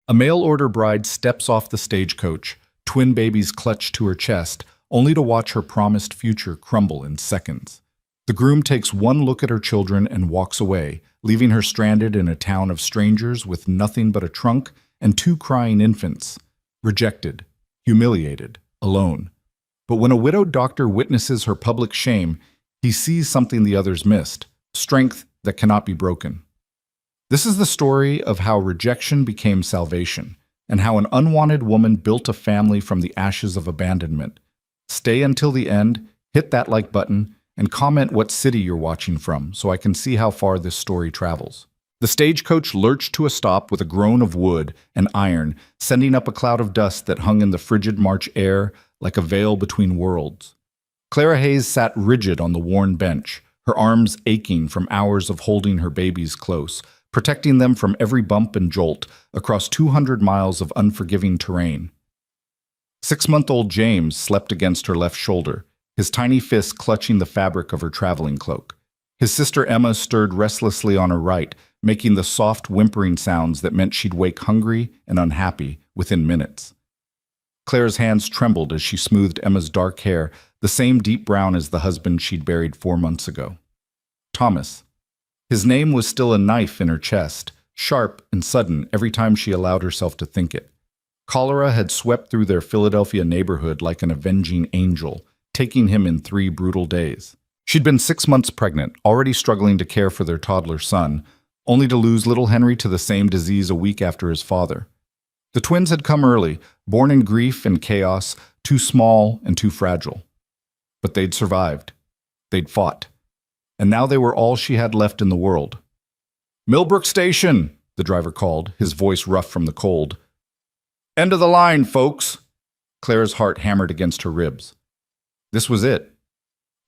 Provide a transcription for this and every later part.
A mail-order bride steps off the stagecoach, twin babies clutched to her chest, only to watch her promised future crumble in seconds. The groom takes one look at her children and walks away, leaving her stranded in a town of strangers with nothing but a trunk and two crying infants. Rejected, humiliated, alone. But when a widowed doctor witnesses her public shame, he sees something the others missed: strength that cannot be broken. This is the story of how rejection became salvation, and how an unwanted woman built a family from the ashes of abandonment. Stay until the end, hit that like button, and comment what city you're watching from so I can see how far this story travels. The stagecoach lurched to a stop with a groan of wood and iron, sending up a cloud of dust that hung in the frigid March air like a veil between worlds. Clara Hayes sat rigid on the worn bench, her arms aching from hours of holding her babies close, protecting them from every bump and jolt across 200 miles of unforgiving terrain. 6-month-old James slept against her left shoulder, his tiny fist clutching the fabric of her traveling cloak. His sister Emma stirred restlessly on her right, making the soft whimpering sounds that meant she'd wake hungry and unhappy within minutes. Claire's hands trembled as she smoothed Emma's dark hair, the same deep brown as the husband she'd buried 4 months ago. Thomas. His name was still a knife in her chest, sharp and sudden every time she allowed herself to think it. Cholera had swept through their Philadelphia neighborhood like an avenging angel, taking him in 3 brutal days. She'd been 6 months pregnant, already struggling to care for their toddler son, only to lose little Henry to the same disease a week after his father. The twins had come early, born in grief and chaos, too small and too fragile. But they'd survived. They'd fought. And now they were all she had left in the world. "Millbrook Station," the driver called, his voice rough from the cold. "End of the line, folks." Claire's heart hammered against her ribs. This was it.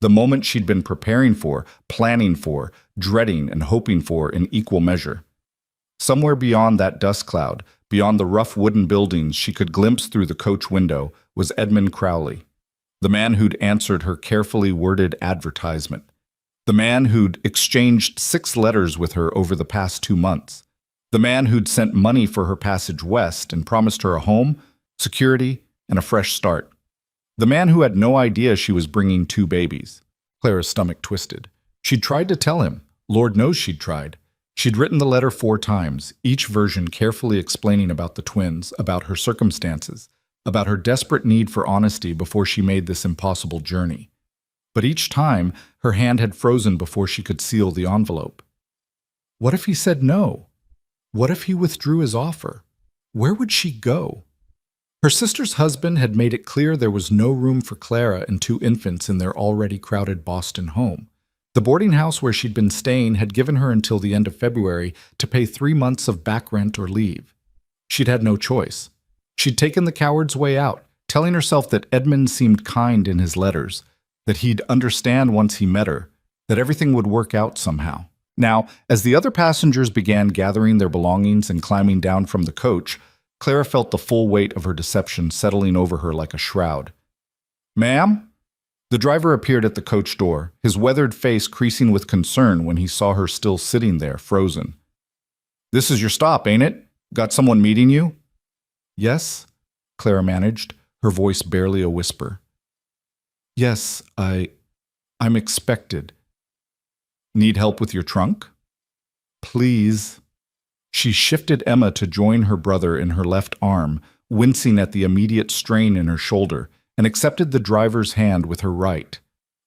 The moment she'd been preparing for, planning for, dreading and hoping for in equal measure. Somewhere beyond that dust cloud, beyond the rough wooden buildings she could glimpse through the coach window, was Edmund Crowley, the man who'd answered her carefully worded advertisement, the man who'd exchanged 6 letters with her over the past 2 months, the man who'd sent money for her passage west and promised her a home, security, and a fresh start. The man who had no idea she was bringing 2 babies. Clara's stomach twisted. She'd tried to tell him. Lord knows she'd tried. She'd written the letter 4 times, each version carefully explaining about the twins, about her circumstances, about her desperate need for honesty before she made this impossible journey. But each time, her hand had frozen before she could seal the envelope. What if he said no? What if he withdrew his offer? Where would she go? Her sister's husband had made it clear there was no room for Clara and 2 infants in their already crowded Boston home. The boarding house where she'd been staying had given her until the end of February to pay 3 months of back rent or leave. She'd had no choice. She'd taken the coward's way out, telling herself that Edmund seemed kind in his letters, that he'd understand once he met her, that everything would work out somehow. Now, as the other passengers began gathering their belongings and climbing down from the coach, Clara felt the full weight of her deception settling over her like a shroud. "Ma'am?" The driver appeared at the coach door, his weathered face creasing with concern when he saw her still sitting there, frozen. "This is your stop, ain't it? Got someone meeting you?" "Yes," Clara managed, her voice barely a whisper. "Yes, I'm expected." "Need help with your trunk?" "Please." She shifted Emma to join her brother in her left arm, wincing at the immediate strain in her shoulder, and accepted the driver's hand with her right.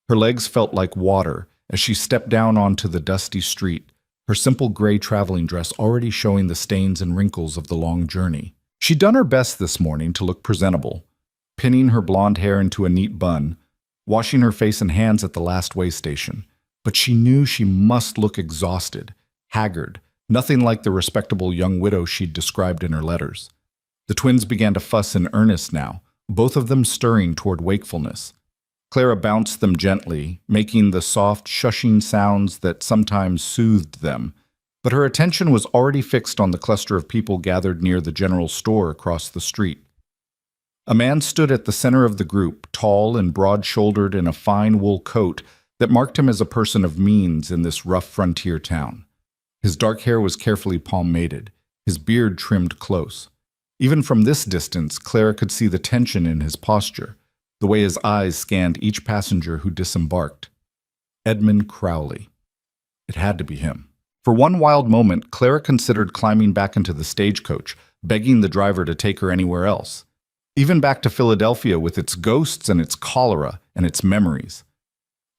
Her legs felt like water as she stepped down onto the dusty street, her simple gray traveling dress already showing the stains and wrinkles of the long journey. She'd done her best this morning to look presentable, pinning her blonde hair into a neat bun, washing her face and hands at the last way station. But she knew she must look exhausted, haggard, nothing like the respectable young widow she'd described in her letters. The twins began to fuss in earnest now, both of them stirring toward wakefulness. Clara bounced them gently, making the soft, shushing sounds that sometimes soothed them, but her attention was already fixed on the cluster of people gathered near the general store across the street. A man stood at the center of the group, tall and broad-shouldered in a fine wool coat that marked him as a person of means in this rough frontier town. His dark hair was carefully pomaded, his beard trimmed close. Even from this distance, Clara could see the tension in his posture, the way his eyes scanned each passenger who disembarked. Edmund Crowley. It had to be him. For one wild moment, Clara considered climbing back into the stagecoach, begging the driver to take her anywhere else. Even back to Philadelphia with its ghosts and its cholera and its memories.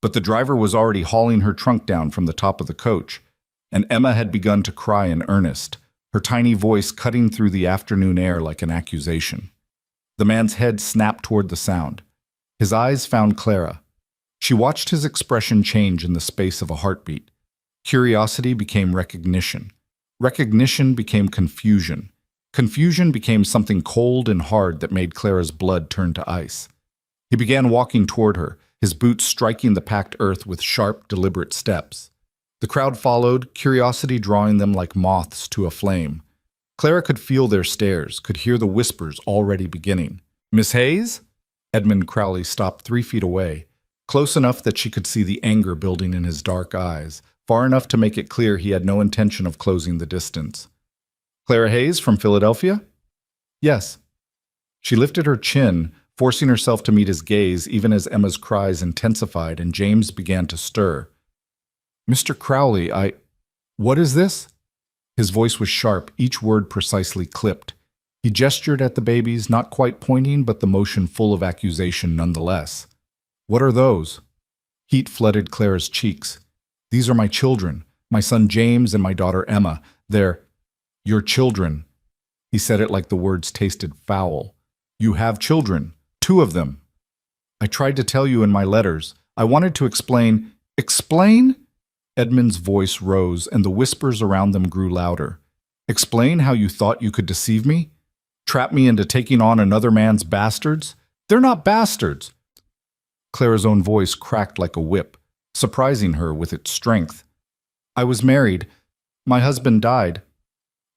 But the driver was already hauling her trunk down from the top of the coach, and Emma had begun to cry in earnest, her tiny voice cutting through the afternoon air like an accusation. The man's head snapped toward the sound. His eyes found Clara. She watched his expression change in the space of a heartbeat. Curiosity became recognition. Recognition became confusion. Confusion became something cold and hard that made Clara's blood turn to ice. He began walking toward her, his boots striking the packed earth with sharp, deliberate steps. The crowd followed, curiosity drawing them like moths to a flame. Clara could feel their stares, could hear the whispers already beginning. "Miss Hayes?" Edmund Crowley stopped 3 feet away, close enough that she could see the anger building in his dark eyes, far enough to make it clear he had no intention of closing the distance. "Clara Hayes from Philadelphia?" "Yes." She lifted her chin, forcing herself to meet his gaze even as Emma's cries intensified and James began to stir. "Mr. Crowley, What is this?" His voice was sharp, each word precisely clipped. He gestured at the babies, not quite pointing, but the motion full of accusation nonetheless. "What are those?" Heat flooded Clara's cheeks. "These are my children, my son James and my daughter Emma. They're your children." He said it like the words tasted foul. "You have children, 2 of them. I tried to tell you in my letters. I wanted to explain." "Explain?" Edmund's voice rose, and the whispers around them grew louder. "Explain how you thought you could deceive me? Trap me into taking on another man's bastards? They're not bastards." Clara's own voice cracked like a whip, surprising her with its strength. "I was married. My husband died.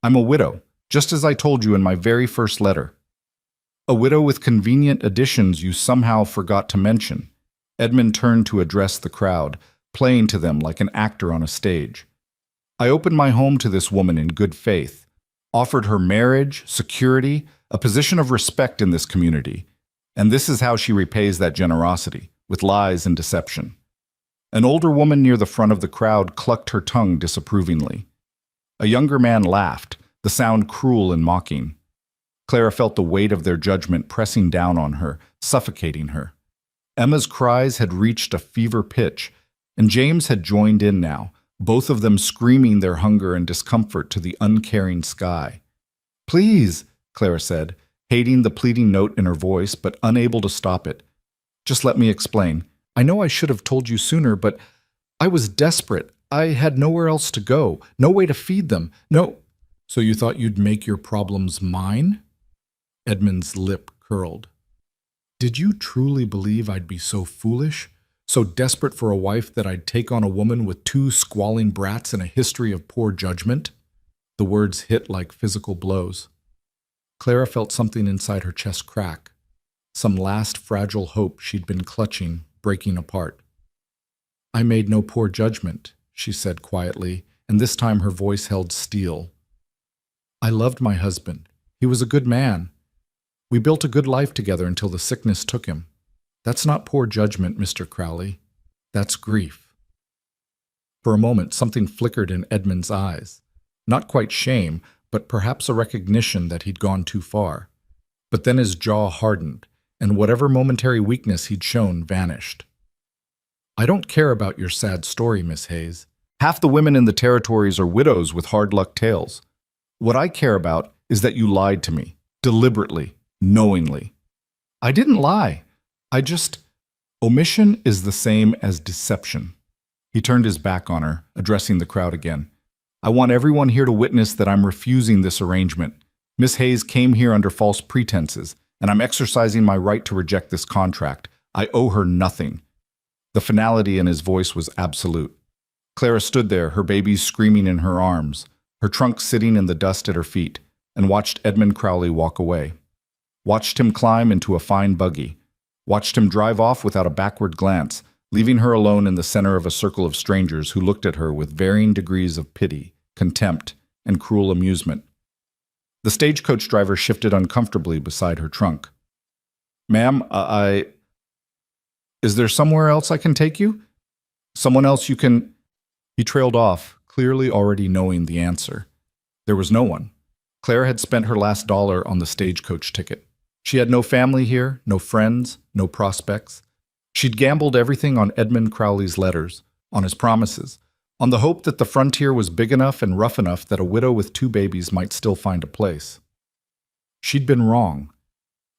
I'm a widow, just as I told you in my very first letter. A widow with convenient additions you somehow forgot to mention." Edmund turned to address the crowd, playing to them like an actor on a stage. "I opened my home to this woman in good faith, offered her marriage, security, a position of respect in this community, and this is how she repays that generosity, with lies and deception." An older woman near the front of the crowd clucked her tongue disapprovingly. A younger man laughed, the sound cruel and mocking. Clara felt the weight of their judgment pressing down on her, suffocating her. Emma's cries had reached a fever pitch, and James had joined in now, both of them screaming their hunger and discomfort to the uncaring sky. "Please," Clara said, hating the pleading note in her voice but unable to stop it. "Just let me explain. I know I should have told you sooner, but I was desperate. I had nowhere else to go, no way to feed them, no—" "So you thought you'd make your problems mine?" Edmund's lip curled. "Did you truly believe I'd be so foolish? So desperate for a wife that I'd take on a woman with 2 squalling brats and a history of poor judgment?" The words hit like physical blows. Clara felt something inside her chest crack, some last fragile hope she'd been clutching, breaking apart. "I made no poor judgment," she said quietly, and this time her voice held steel. "I loved my husband. He was a good man. We built a good life together until the sickness took him. That's not poor judgment, Mr. Crowley. That's grief." For a moment, something flickered in Edmund's eyes. Not quite shame, but perhaps a recognition that he'd gone too far. But then his jaw hardened, and whatever momentary weakness he'd shown vanished. "I don't care about your sad story, Miss Hayes. Half the women in the territories are widows with hard-luck tales. What I care about is that you lied to me, deliberately, knowingly." "I didn't lie. Omission is the same as deception." He turned his back on her, addressing the crowd again. "I want everyone here to witness that I'm refusing this arrangement. Miss Hayes came here under false pretenses, and I'm exercising my right to reject this contract. I owe her nothing." The finality in his voice was absolute. Clara stood there, her babies screaming in her arms, her trunk sitting in the dust at her feet, and watched Edmund Crowley walk away. Watched him climb into a fine buggy. Watched him drive off without a backward glance, leaving her alone in the center of a circle of strangers who looked at her with varying degrees of pity, contempt, and cruel amusement. The stagecoach driver shifted uncomfortably beside her trunk. Ma'am, is there somewhere else I can take you? Someone else you can... He trailed off, clearly already knowing the answer. There was no one. Claire had spent her last dollar on the stagecoach ticket. She had no family here, no friends, no prospects. She'd gambled everything on Edmund Crowley's letters, on his promises, on the hope that the frontier was big enough and rough enough that a widow with 2 babies might still find a place. She'd been wrong.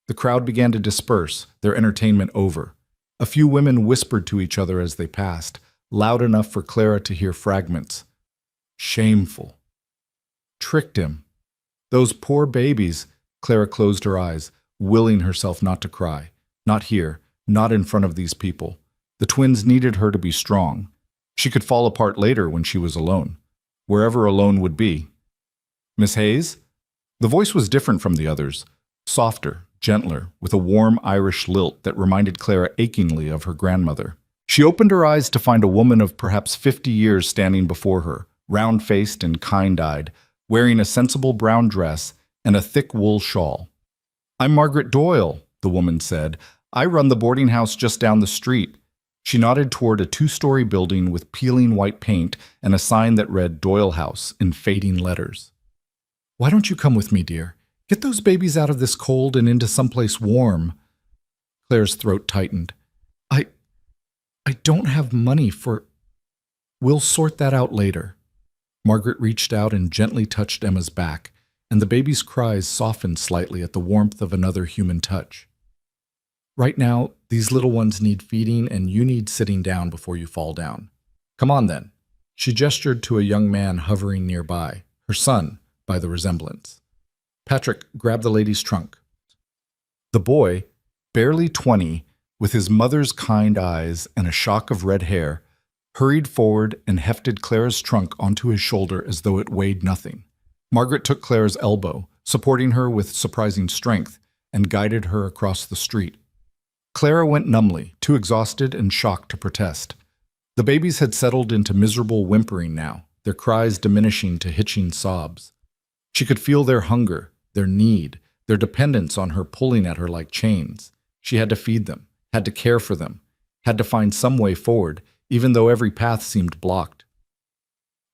The crowd began to disperse, their entertainment over. A few women whispered to each other as they passed, loud enough for Clara to hear fragments. Shameful. Tricked him. Those poor babies. Clara closed her eyes, willing herself not to cry. Not here, not in front of these people. The twins needed her to be strong. She could fall apart later when she was alone. Wherever alone would be. Miss Hayes? The voice was different from the others. Softer, gentler, with a warm Irish lilt that reminded Clara achingly of her grandmother. She opened her eyes to find a woman of perhaps 50 years standing before her, round-faced and kind-eyed, wearing a sensible brown dress and a thick wool shawl. I'm Margaret Doyle, the woman said. I run the boarding house just down the street. She nodded toward a 2-story building with peeling white paint and a sign that read Doyle House in fading letters. Why don't you come with me, dear? Get those babies out of this cold and into someplace warm. Claire's throat tightened. I don't have money for... We'll sort that out later. Margaret reached out and gently touched Emma's back, and the baby's cries softened slightly at the warmth of another human touch. Right now, these little ones need feeding and you need sitting down before you fall down. Come on then. She gestured to a young man hovering nearby, her son, by the resemblance. Patrick grabbed the lady's trunk. The boy, barely 20, with his mother's kind eyes and a shock of red hair, hurried forward and hefted Clara's trunk onto his shoulder as though it weighed nothing. Margaret took Clara's elbow, supporting her with surprising strength, and guided her across the street. Clara went numbly, too exhausted and shocked to protest. The babies had settled into miserable whimpering now, their cries diminishing to hitching sobs. She could feel their hunger, their need, their dependence on her pulling at her like chains. She had to feed them, had to care for them, had to find some way forward, even though every path seemed blocked.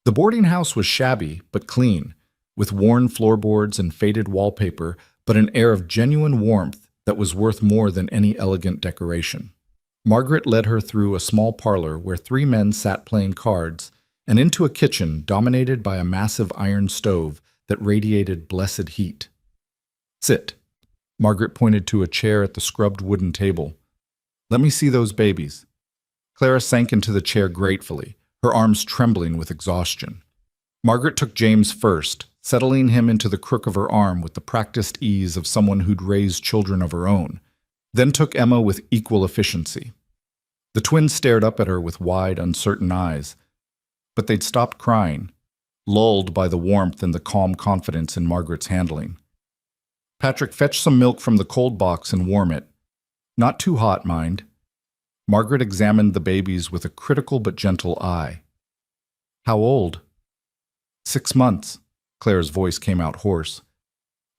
The boarding house was shabby but clean, with worn floorboards and faded wallpaper, but an air of genuine warmth that was worth more than any elegant decoration. Margaret led her through a small parlor where 3 men sat playing cards, and into a kitchen dominated by a massive iron stove that radiated blessed heat. Sit. Margaret pointed to a chair at the scrubbed wooden table. Let me see those babies. Clara sank into the chair gratefully, her arms trembling with exhaustion. Margaret took James first, settling him into the crook of her arm with the practiced ease of someone who'd raised children of her own, then took Emma with equal efficiency. The twins stared up at her with wide, uncertain eyes, but they'd stopped crying, lulled by the warmth and the calm confidence in Margaret's handling. Patrick, fetch some milk from the cold box and warm it. Not too hot, mind. Margaret examined the babies with a critical but gentle eye. How old? 6 months. Claire's voice came out hoarse.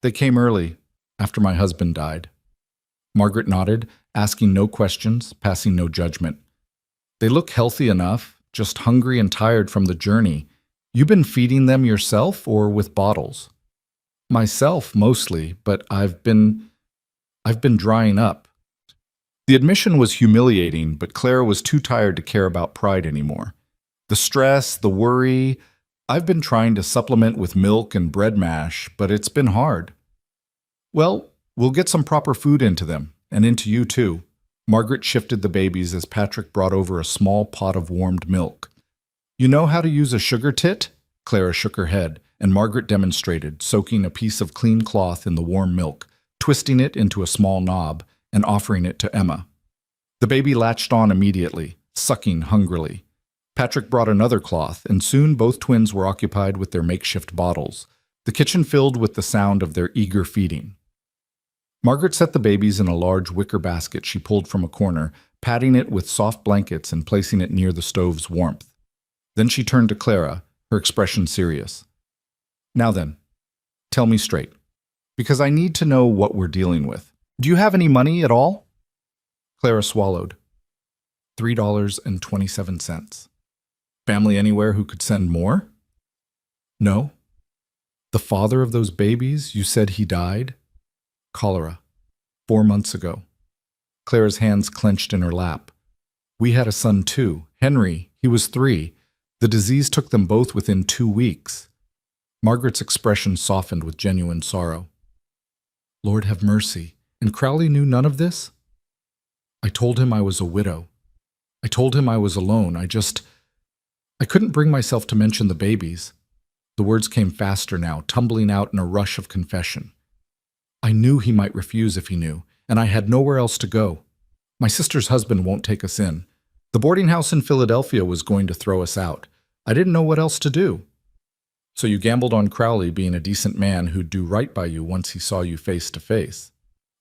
They came early, after my husband died. Margaret nodded, asking no questions, passing no judgment. They look healthy enough, just hungry and tired from the journey. You been feeding them yourself or with bottles? Myself, mostly, but I've been drying up. The admission was humiliating, but Clara was too tired to care about pride anymore. The stress, the worry... I've been trying to supplement with milk and bread mash, but it's been hard. Well, we'll get some proper food into them, and into you too. Margaret shifted the babies as Patrick brought over a small pot of warmed milk. You know how to use a sugar tit? Clara shook her head, and Margaret demonstrated, soaking a piece of clean cloth in the warm milk, twisting it into a small knob, and offering it to Emma. The baby latched on immediately, sucking hungrily. Patrick brought another cloth, and soon both twins were occupied with their makeshift bottles, the kitchen filled with the sound of their eager feeding. Margaret set the babies in a large wicker basket she pulled from a corner, patting it with soft blankets and placing it near the stove's warmth. Then she turned to Clara, her expression serious. Now then, tell me straight. Because I need to know what we're dealing with. Do you have any money at all? Clara swallowed. $3.27. Family anywhere who could send more? No. The father of those babies, you said he died? Cholera. 4 months ago. Clara's hands clenched in her lap. We had a son too, Henry. He was 3. The disease took them both within 2 weeks. Margaret's expression softened with genuine sorrow. Lord have mercy. And Crowley knew none of this? I told him I was a widow. I told him I was alone. I couldn't bring myself to mention the babies. The words came faster now, tumbling out in a rush of confession. I knew he might refuse if he knew, and I had nowhere else to go. My sister's husband won't take us in. The boarding house in Philadelphia was going to throw us out. I didn't know what else to do. So you gambled on Crowley being a decent man who'd do right by you once he saw you face to face.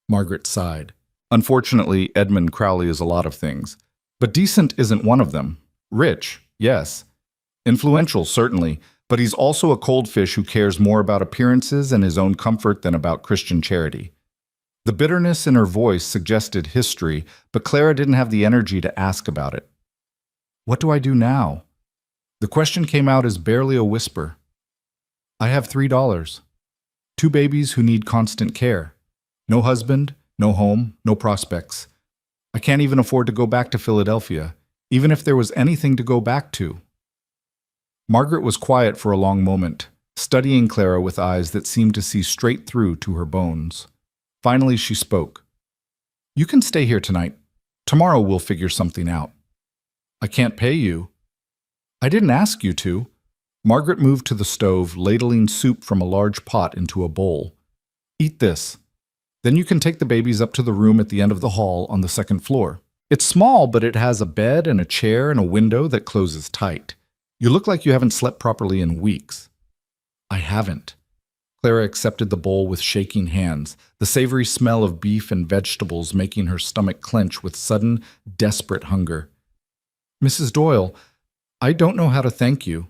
Margaret sighed. Unfortunately, Edmund Crowley is a lot of things. But decent isn't one of them. Rich, yes. Influential, certainly. But he's also a cold fish who cares more about appearances and his own comfort than about Christian charity. The bitterness in her voice suggested history, but Clara didn't have the energy to ask about it. What do I do now? The question came out as barely a whisper. I have $3. 2 babies who need constant care. No husband, no home, no prospects. I can't even afford to go back to Philadelphia, even if there was anything to go back to. Margaret was quiet for a long moment, studying Clara with eyes that seemed to see straight through to her bones. Finally, she spoke. You can stay here tonight. Tomorrow we'll figure something out. I can't pay you. I didn't ask you to. Margaret moved to the stove, ladling soup from a large pot into a bowl. Eat this. Then you can take the babies up to the room at the end of the hall on the 2nd floor. It's small, but it has a bed and a chair and a window that closes tight. You look like you haven't slept properly in weeks. I haven't. Clara accepted the bowl with shaking hands, the savory smell of beef and vegetables making her stomach clench with sudden, desperate hunger. Mrs. Doyle, I don't know how to thank you.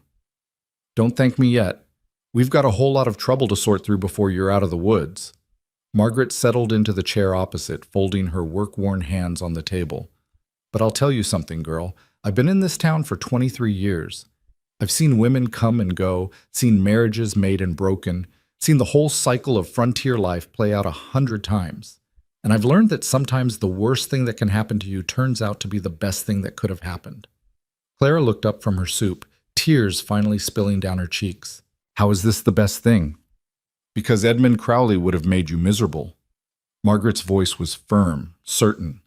Don't thank me yet. We've got a whole lot of trouble to sort through before you're out of the woods. Margaret settled into the chair opposite, folding her work-worn hands on the table. But I'll tell you something, girl. I've been in this town for 23 years. I've seen women come and go, seen marriages made and broken, seen the whole cycle of frontier life play out 100 times. And I've learned that sometimes the worst thing that can happen to you turns out to be the best thing that could have happened. Clara looked up from her soup, tears finally spilling down her cheeks. How is this the best thing? Because Edmund Crowley would have made you miserable. Margaret's voice was firm, certain.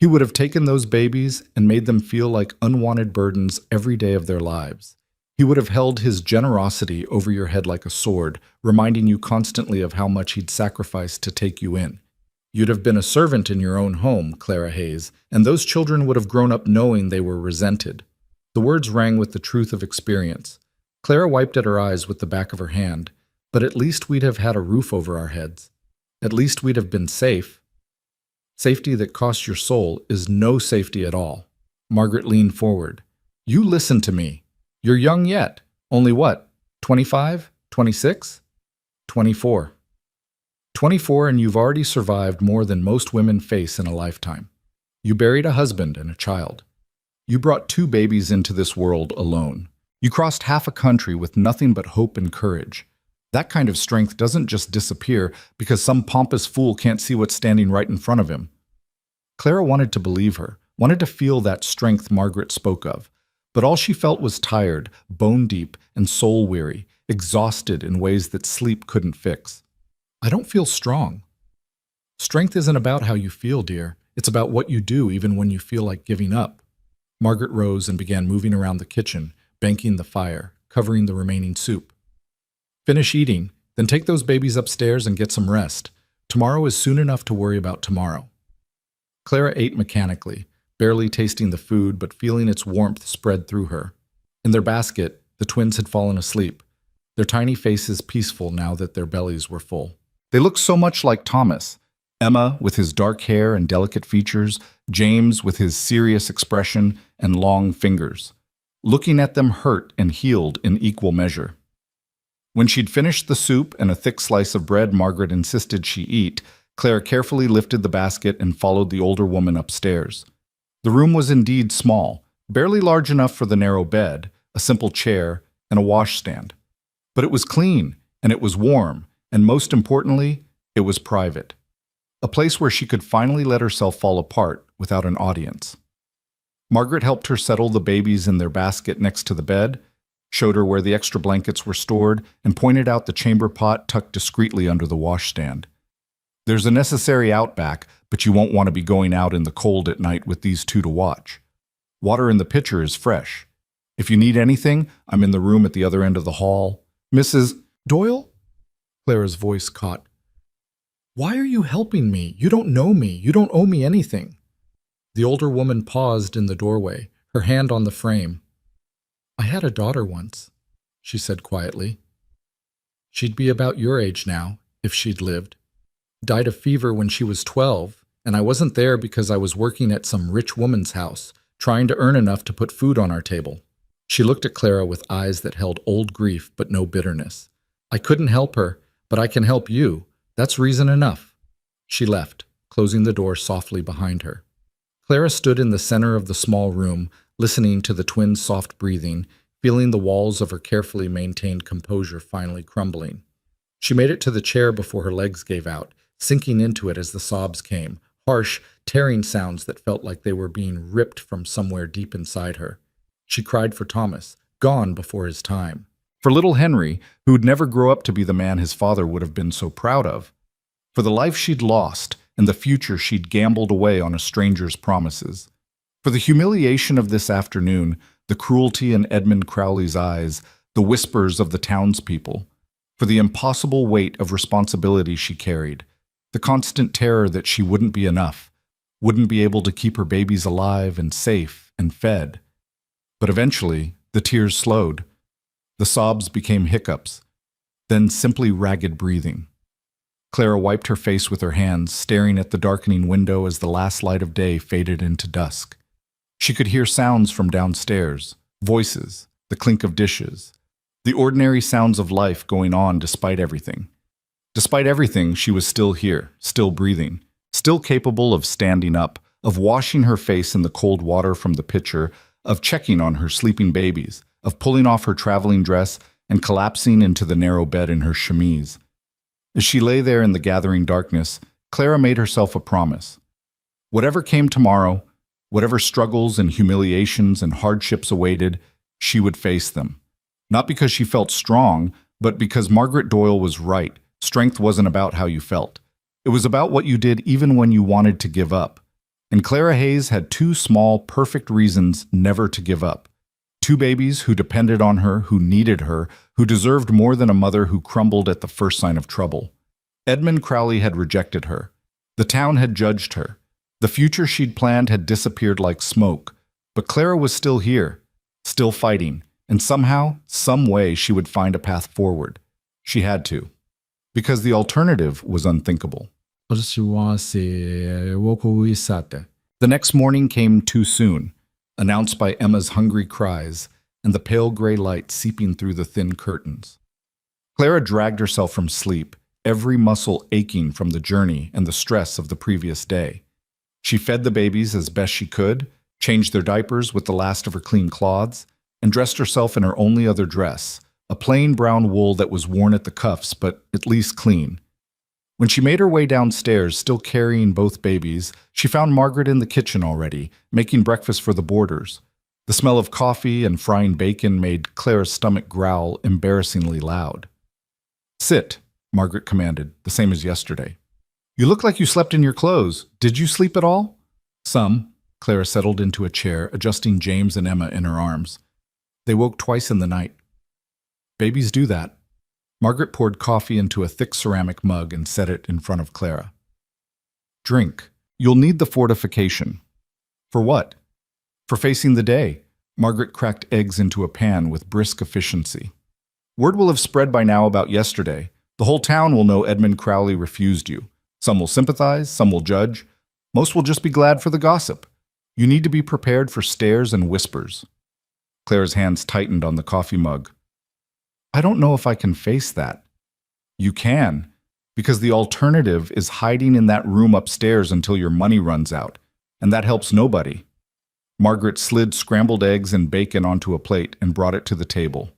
He would have taken those babies and made them feel like unwanted burdens every day of their lives. He would have held his generosity over your head like a sword, reminding you constantly of how much he'd sacrificed to take you in. You'd have been a servant in your own home, Clara Hayes, and those children would have grown up knowing they were resented. The words rang with the truth of experience. Clara wiped at her eyes with the back of her hand. But at least we'd have had a roof over our heads. At least we'd have been safe. Safety that costs your soul is no safety at all. Margaret leaned forward. You listen to me. You're young yet. Only what? 25? 26? 24. 24, and you've already survived more than most women face in a lifetime. You buried a husband and a child. You brought 2 babies into this world alone. You crossed half a country with nothing but hope and courage. That kind of strength doesn't just disappear because some pompous fool can't see what's standing right in front of him. Clara wanted to believe her, wanted to feel that strength Margaret spoke of, but all she felt was tired, bone-deep, and soul-weary, exhausted in ways that sleep couldn't fix. I don't feel strong. Strength isn't about how you feel, dear. It's about what you do even when you feel like giving up. Margaret rose and began moving around the kitchen, banking the fire, covering the remaining soup. Finish eating, then take those babies upstairs and get some rest. Tomorrow is soon enough to worry about tomorrow. Clara ate mechanically, barely tasting the food but feeling its warmth spread through her. In their basket, the twins had fallen asleep, their tiny faces peaceful now that their bellies were full. They looked so much like Thomas, Emma with his dark hair and delicate features, James with his serious expression and long fingers. Looking at them hurt and healed in equal measure. When she'd finished the soup and a thick slice of bread Margaret insisted she eat, Clara carefully lifted the basket and followed the older woman upstairs. The room was indeed small, barely large enough for the narrow bed, a simple chair, and a washstand. But it was clean, and it was warm, and most importantly, it was private. A place where she could finally let herself fall apart without an audience. Margaret helped her settle the babies in their basket next to the bed, showed her where the extra blankets were stored, and pointed out the chamber pot tucked discreetly under the washstand. There's a necessary outback, but you won't want to be going out in the cold at night with these two to watch. Water in the pitcher is fresh. If you need anything, I'm in the room at the other end of the hall. Mrs. Doyle? Clara's voice caught. Why are you helping me? You don't know me. You don't owe me anything. The older woman paused in the doorway, her hand on the frame. I had a daughter once, she said quietly. She'd be about your age now, if she'd lived. Died of fever when she was 12, and I wasn't there because I was working at some rich woman's house, trying to earn enough to put food on our table. She looked at Clara with eyes that held old grief but no bitterness. I couldn't help her, but I can help you. That's reason enough. She left, closing the door softly behind her. Clara stood in the center of the small room, listening to the twins' soft breathing, feeling the walls of her carefully maintained composure finally crumbling. She made it to the chair before her legs gave out, sinking into it as the sobs came, harsh, tearing sounds that felt like they were being ripped from somewhere deep inside her. She cried for Thomas, gone before his time. For little Henry, who'd never grow up to be the man his father would have been so proud of. For the life she'd lost and the future she'd gambled away on a stranger's promises. For the humiliation of this afternoon, the cruelty in Edmund Crowley's eyes, the whispers of the townspeople. For the impossible weight of responsibility she carried, the constant terror that she wouldn't be enough, wouldn't be able to keep her babies alive and safe and fed. But eventually, the tears slowed. The sobs became hiccups, then simply ragged breathing. Clara wiped her face with her hands, staring at the darkening window as the last light of day faded into dusk. She could hear sounds from downstairs, voices, the clink of dishes, the ordinary sounds of life going on despite everything. Despite everything, she was still here, still breathing, still capable of standing up, of washing her face in the cold water from the pitcher, of checking on her sleeping babies, of pulling off her traveling dress and collapsing into the narrow bed in her chemise. As she lay there in the gathering darkness, Clara made herself a promise. Whatever came tomorrow, whatever struggles and humiliations and hardships awaited, she would face them. Not because she felt strong, but because Margaret Doyle was right. Strength wasn't about how you felt. It was about what you did even when you wanted to give up. And Clara Hayes had two small, perfect reasons never to give up. Two babies who depended on her, who needed her, who deserved more than a mother who crumbled at the first sign of trouble. Edmund Crowley had rejected her. The town had judged her. The future she'd planned had disappeared like smoke. But Clara was still here, still fighting, and somehow, some way she would find a path forward. She had to. Because the alternative was unthinkable. The next morning came too soon, announced by Emma's hungry cries and the pale gray light seeping through the thin curtains. Clara dragged herself from sleep, every muscle aching from the journey and the stress of the previous day. She fed the babies as best she could, changed their diapers with the last of her clean cloths, and dressed herself in her only other dress, a plain brown wool that was worn at the cuffs but at least clean. When she made her way downstairs, still carrying both babies, she found Margaret in the kitchen already, making breakfast for the boarders. The smell of coffee and frying bacon made Clara's stomach growl embarrassingly loud. "Sit," Margaret commanded, the same as yesterday. "You look like you slept in your clothes. Did you sleep at all?" "Some." Clara settled into a chair, adjusting James and Emma in her arms. "They woke twice in the night." "Babies do that." Margaret poured coffee into a thick ceramic mug and set it in front of Clara. "Drink. You'll need the fortification." "For what?" "For facing the day." Margaret cracked eggs into a pan with brisk efficiency. "Word will have spread by now about yesterday. The whole town will know Edmund Crowley refused you. Some will sympathize, some will judge. Most will just be glad for the gossip. You need to be prepared for stares and whispers." Clara's hands tightened on the coffee mug. I don't know if I can face that. You can, because the alternative is hiding in that room upstairs until your money runs out, and that helps nobody. Margaret slid scrambled eggs and bacon onto a plate and brought it to the table.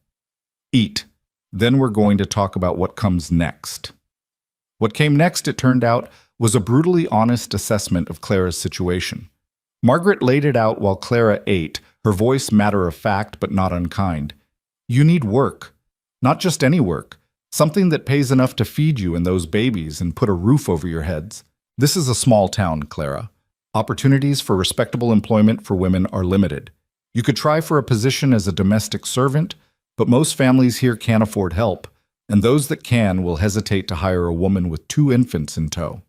Eat. Then we're going to talk about what comes next. What came next, it turned out, was a brutally honest assessment of Clara's situation. Margaret laid it out while Clara ate, her voice matter of fact but not unkind. You need work. Not just any work. Something that pays enough to feed you and those babies and put a roof over your heads. This is a small town, Clara. Opportunities for respectable employment for women are limited. You could try for a position as a domestic servant, but most families here can't afford help, and those that can will hesitate to hire a woman with 2 infants in tow.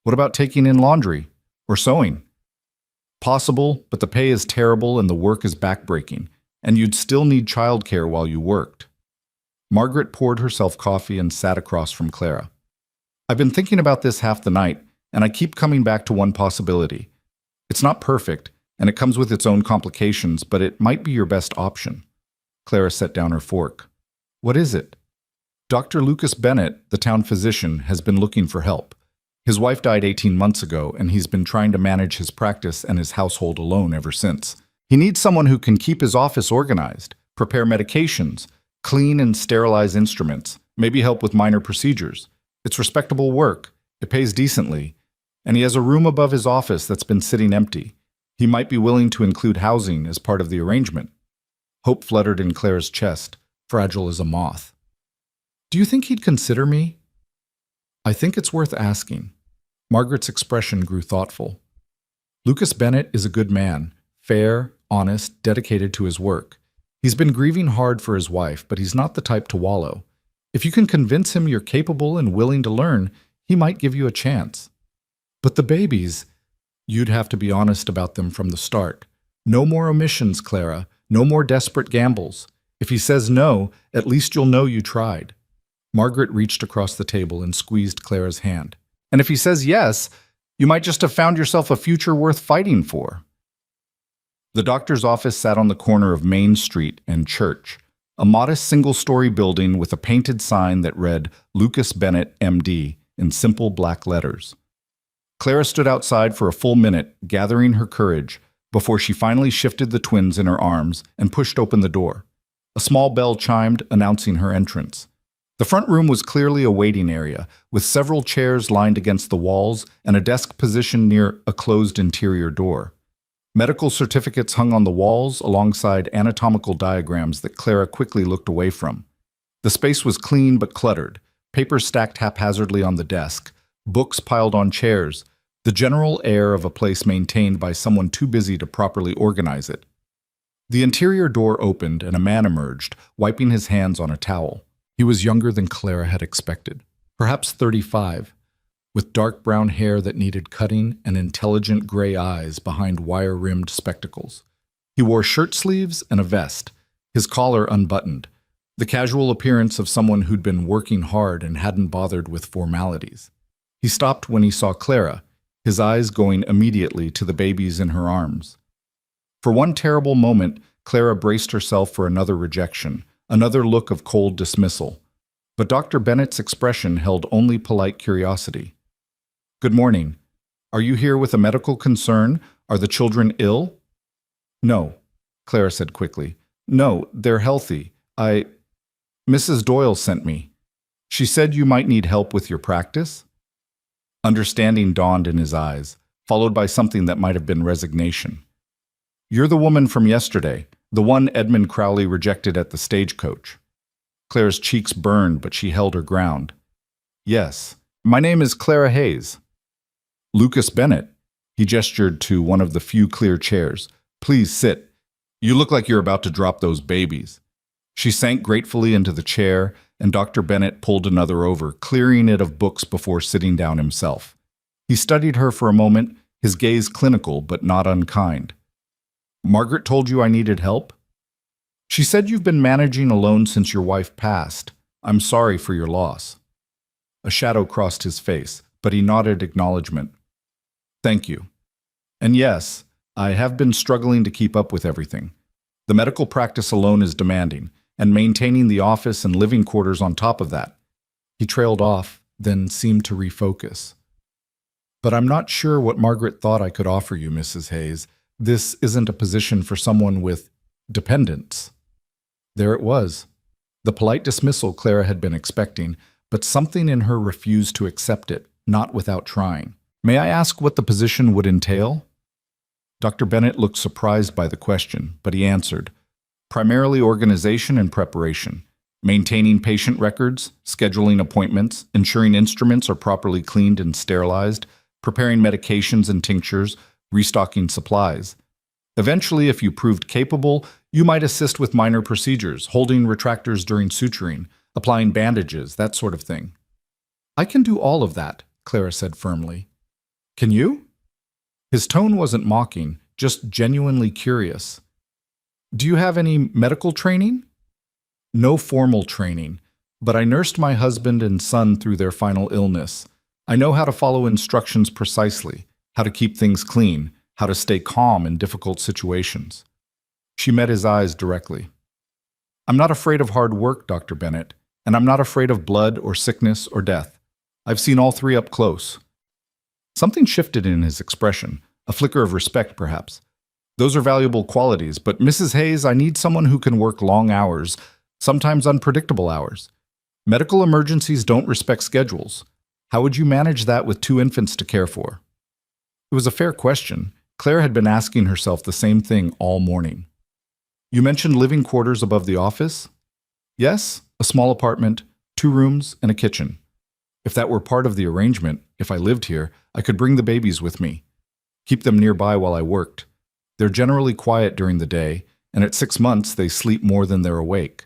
What about taking in laundry or sewing? Possible, but the pay is terrible and the work is backbreaking, and you'd still need childcare while you worked. Margaret poured herself coffee and sat across from Clara. I've been thinking about this half the night, and I keep coming back to one possibility. It's not perfect, and it comes with its own complications, but it might be your best option. Clara set down her fork. What is it? Dr. Lucas Bennett, the town physician, has been looking for help. His wife died 18 months ago, and he's been trying to manage his practice and his household alone ever since. He needs someone who can keep his office organized, prepare medications, clean and sterilize instruments, maybe help with minor procedures. It's respectable work, it pays decently, and he has a room above his office that's been sitting empty. He might be willing to include housing as part of the arrangement. Hope fluttered in Clara's chest, fragile as a moth. Do you think he'd consider me? I think it's worth asking. Margaret's expression grew thoughtful. Lucas Bennett is a good man, fair, honest, dedicated to his work. He's been grieving hard for his wife, but he's not the type to wallow. If you can convince him you're capable and willing to learn, he might give you a chance. But the babies, you'd have to be honest about them from the start. No more omissions, Clara. No more desperate gambles. If he says no, at least you'll know you tried. Margaret reached across the table and squeezed Clara's hand. And if he says yes, you might just have found yourself a future worth fighting for. The doctor's office sat on the corner of Main Street and Church, a modest single-story building with a painted sign that read Lucas Bennett, M.D., in simple black letters. Clara stood outside for a full minute, gathering her courage, before she finally shifted the twins in her arms and pushed open the door. A small bell chimed, announcing her entrance. The front room was clearly a waiting area, with several chairs lined against the walls and a desk positioned near a closed interior door. Medical certificates hung on the walls alongside anatomical diagrams that Clara quickly looked away from. The space was clean but cluttered, papers stacked haphazardly on the desk, books piled on chairs, the general air of a place maintained by someone too busy to properly organize it. The interior door opened and a man emerged, wiping his hands on a towel. He was younger than Clara had expected, perhaps 35, with dark brown hair that needed cutting and intelligent gray eyes behind wire-rimmed spectacles. He wore shirt sleeves and a vest, his collar unbuttoned, the casual appearance of someone who'd been working hard and hadn't bothered with formalities. He stopped when he saw Clara, his eyes going immediately to the babies in her arms. For one terrible moment, Clara braced herself for another rejection, another look of cold dismissal. But Dr. Bennett's expression held only polite curiosity. Good morning. Are you here with a medical concern? Are the children ill? No, Clara said quickly. No, they're healthy. Mrs. Doyle sent me. She said you might need help with your practice? Understanding dawned in his eyes, followed by something that might have been resignation. You're the woman from yesterday, the one Edmund Crowley rejected at the stagecoach. Clara's cheeks burned, but she held her ground. Yes, my name is Clara Hayes. Lucas Bennett. He gestured to one of the few clear chairs. Please sit. You look like you're about to drop those babies. She sank gratefully into the chair, and Dr. Bennett pulled another over, clearing it of books before sitting down himself. He studied her for a moment, his gaze clinical but not unkind. Margaret told you I needed help? She said you've been managing alone since your wife passed. I'm sorry for your loss. A shadow crossed his face, but he nodded acknowledgement. Thank you. And yes, I have been struggling to keep up with everything. The medical practice alone is demanding, and maintaining the office and living quarters on top of that. He trailed off, then seemed to refocus. But I'm not sure what Margaret thought I could offer you, Mrs. Hayes. This isn't a position for someone with dependents. There it was. The polite dismissal Clara had been expecting, but something in her refused to accept it, not without trying. May I ask what the position would entail? Dr. Bennett looked surprised by the question, but he answered, primarily organization and preparation, maintaining patient records, scheduling appointments, ensuring instruments are properly cleaned and sterilized, preparing medications and tinctures, restocking supplies. Eventually, if you proved capable, you might assist with minor procedures, holding retractors during suturing, applying bandages, that sort of thing. I can do all of that, Clara said firmly. Can you? His tone wasn't mocking, just genuinely curious. Do you have any medical training? No formal training, but I nursed my husband and son through their final illness. I know how to follow instructions precisely, how to keep things clean, how to stay calm in difficult situations. She met his eyes directly. I'm not afraid of hard work, Dr. Bennett, and I'm not afraid of blood or sickness or death. I've seen all three up close. Something shifted in his expression, a flicker of respect perhaps. Those are valuable qualities, but Mrs. Hayes, I need someone who can work long hours, sometimes unpredictable hours. Medical emergencies don't respect schedules. How would you manage that with 2 infants to care for? It was a fair question. Claire had been asking herself the same thing all morning. You mentioned living quarters above the office? Yes, a small apartment, 2 rooms, and a kitchen. If that were part of the arrangement, if I lived here, I could bring the babies with me. Keep them nearby while I worked. They're generally quiet during the day, and at 6 months they sleep more than they're awake.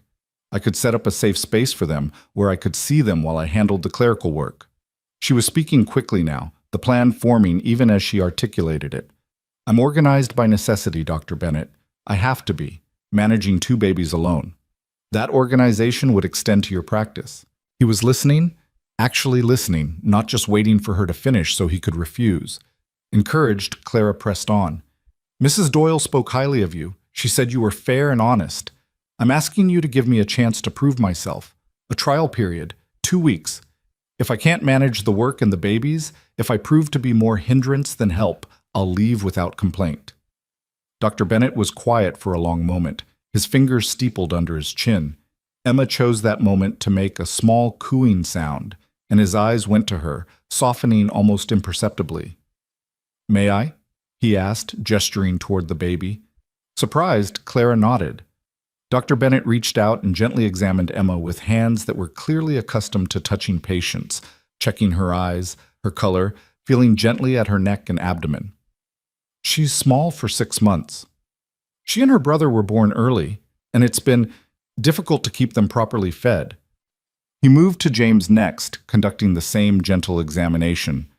I could set up a safe space for them where I could see them while I handled the clerical work. She was speaking quickly now, the plan forming even as she articulated it. I'm organized by necessity, Dr. Bennett. I have to be, managing 2 babies alone. That organization would extend to your practice. He was listening, actually listening, not just waiting for her to finish so he could refuse. Encouraged, Clara pressed on. Mrs. Doyle spoke highly of you. She said you were fair and honest. I'm asking you to give me a chance to prove myself. A trial period, 2 weeks. If I can't manage the work and the babies, if I prove to be more hindrance than help, I'll leave without complaint. Dr. Bennett was quiet for a long moment, his fingers steepled under his chin. Emma chose that moment to make a small cooing sound, and his eyes went to her, softening almost imperceptibly. May I? He asked, gesturing toward the baby. Surprised, Clara nodded. Dr. Bennett reached out and gently examined Emma with hands that were clearly accustomed to touching patients, checking her eyes, her color, feeling gently at her neck and abdomen. She's small for 6 months. She and her brother were born early, and it's been difficult to keep them properly fed. He moved to James next, conducting the same gentle examination.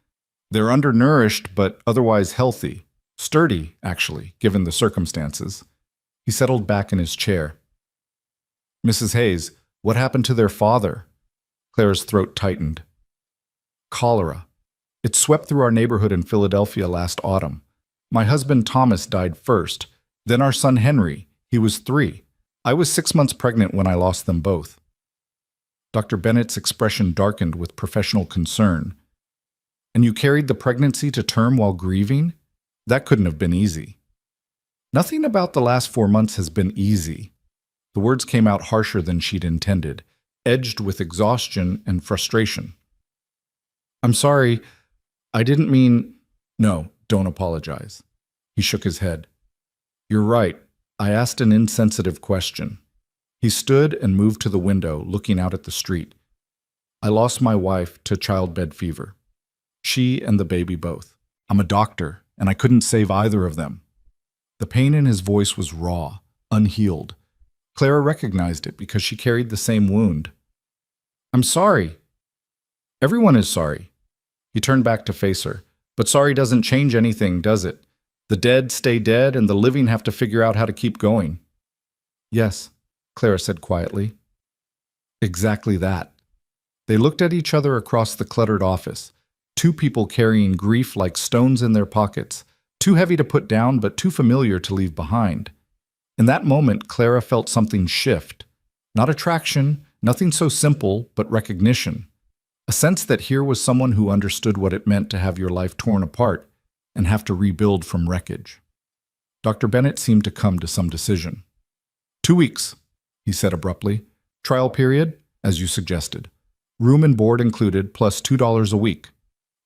They're undernourished, but otherwise healthy. Sturdy, actually, given the circumstances. He settled back in his chair. Mrs. Hayes, what happened to their father? Clara's throat tightened. Cholera. It swept through our neighborhood in Philadelphia last autumn. My husband Thomas died first, then our son Henry. He was 3. I was 6 months pregnant when I lost them both. Dr. Bennett's expression darkened with professional concern. And you carried the pregnancy to term while grieving? That couldn't have been easy. Nothing about the last 4 months has been easy. The words came out harsher than she'd intended, edged with exhaustion and frustration. I'm sorry, I didn't mean... No, don't apologize. He shook his head. You're right. I asked an insensitive question. He stood and moved to the window, looking out at the street. I lost my wife to childbed fever. She and the baby both. I'm a doctor, and I couldn't save either of them. The pain in his voice was raw, unhealed. Clara recognized it because she carried the same wound. I'm sorry. Everyone is sorry. He turned back to face her. But sorry doesn't change anything, does it? The dead stay dead, and the living have to figure out how to keep going. Yes, Clara said quietly. Exactly that. They looked at each other across the cluttered office, 2 people carrying grief like stones in their pockets, too heavy to put down but too familiar to leave behind. In that moment, Clara felt something shift, Not attraction, nothing so simple, but recognition. A sense that here was someone who understood what it meant to have your life torn apart and have to rebuild from wreckage. Dr. Bennett seemed to come to some decision. 2 weeks, he said abruptly. Trial period, as you suggested. Room and board included, plus $2 a week.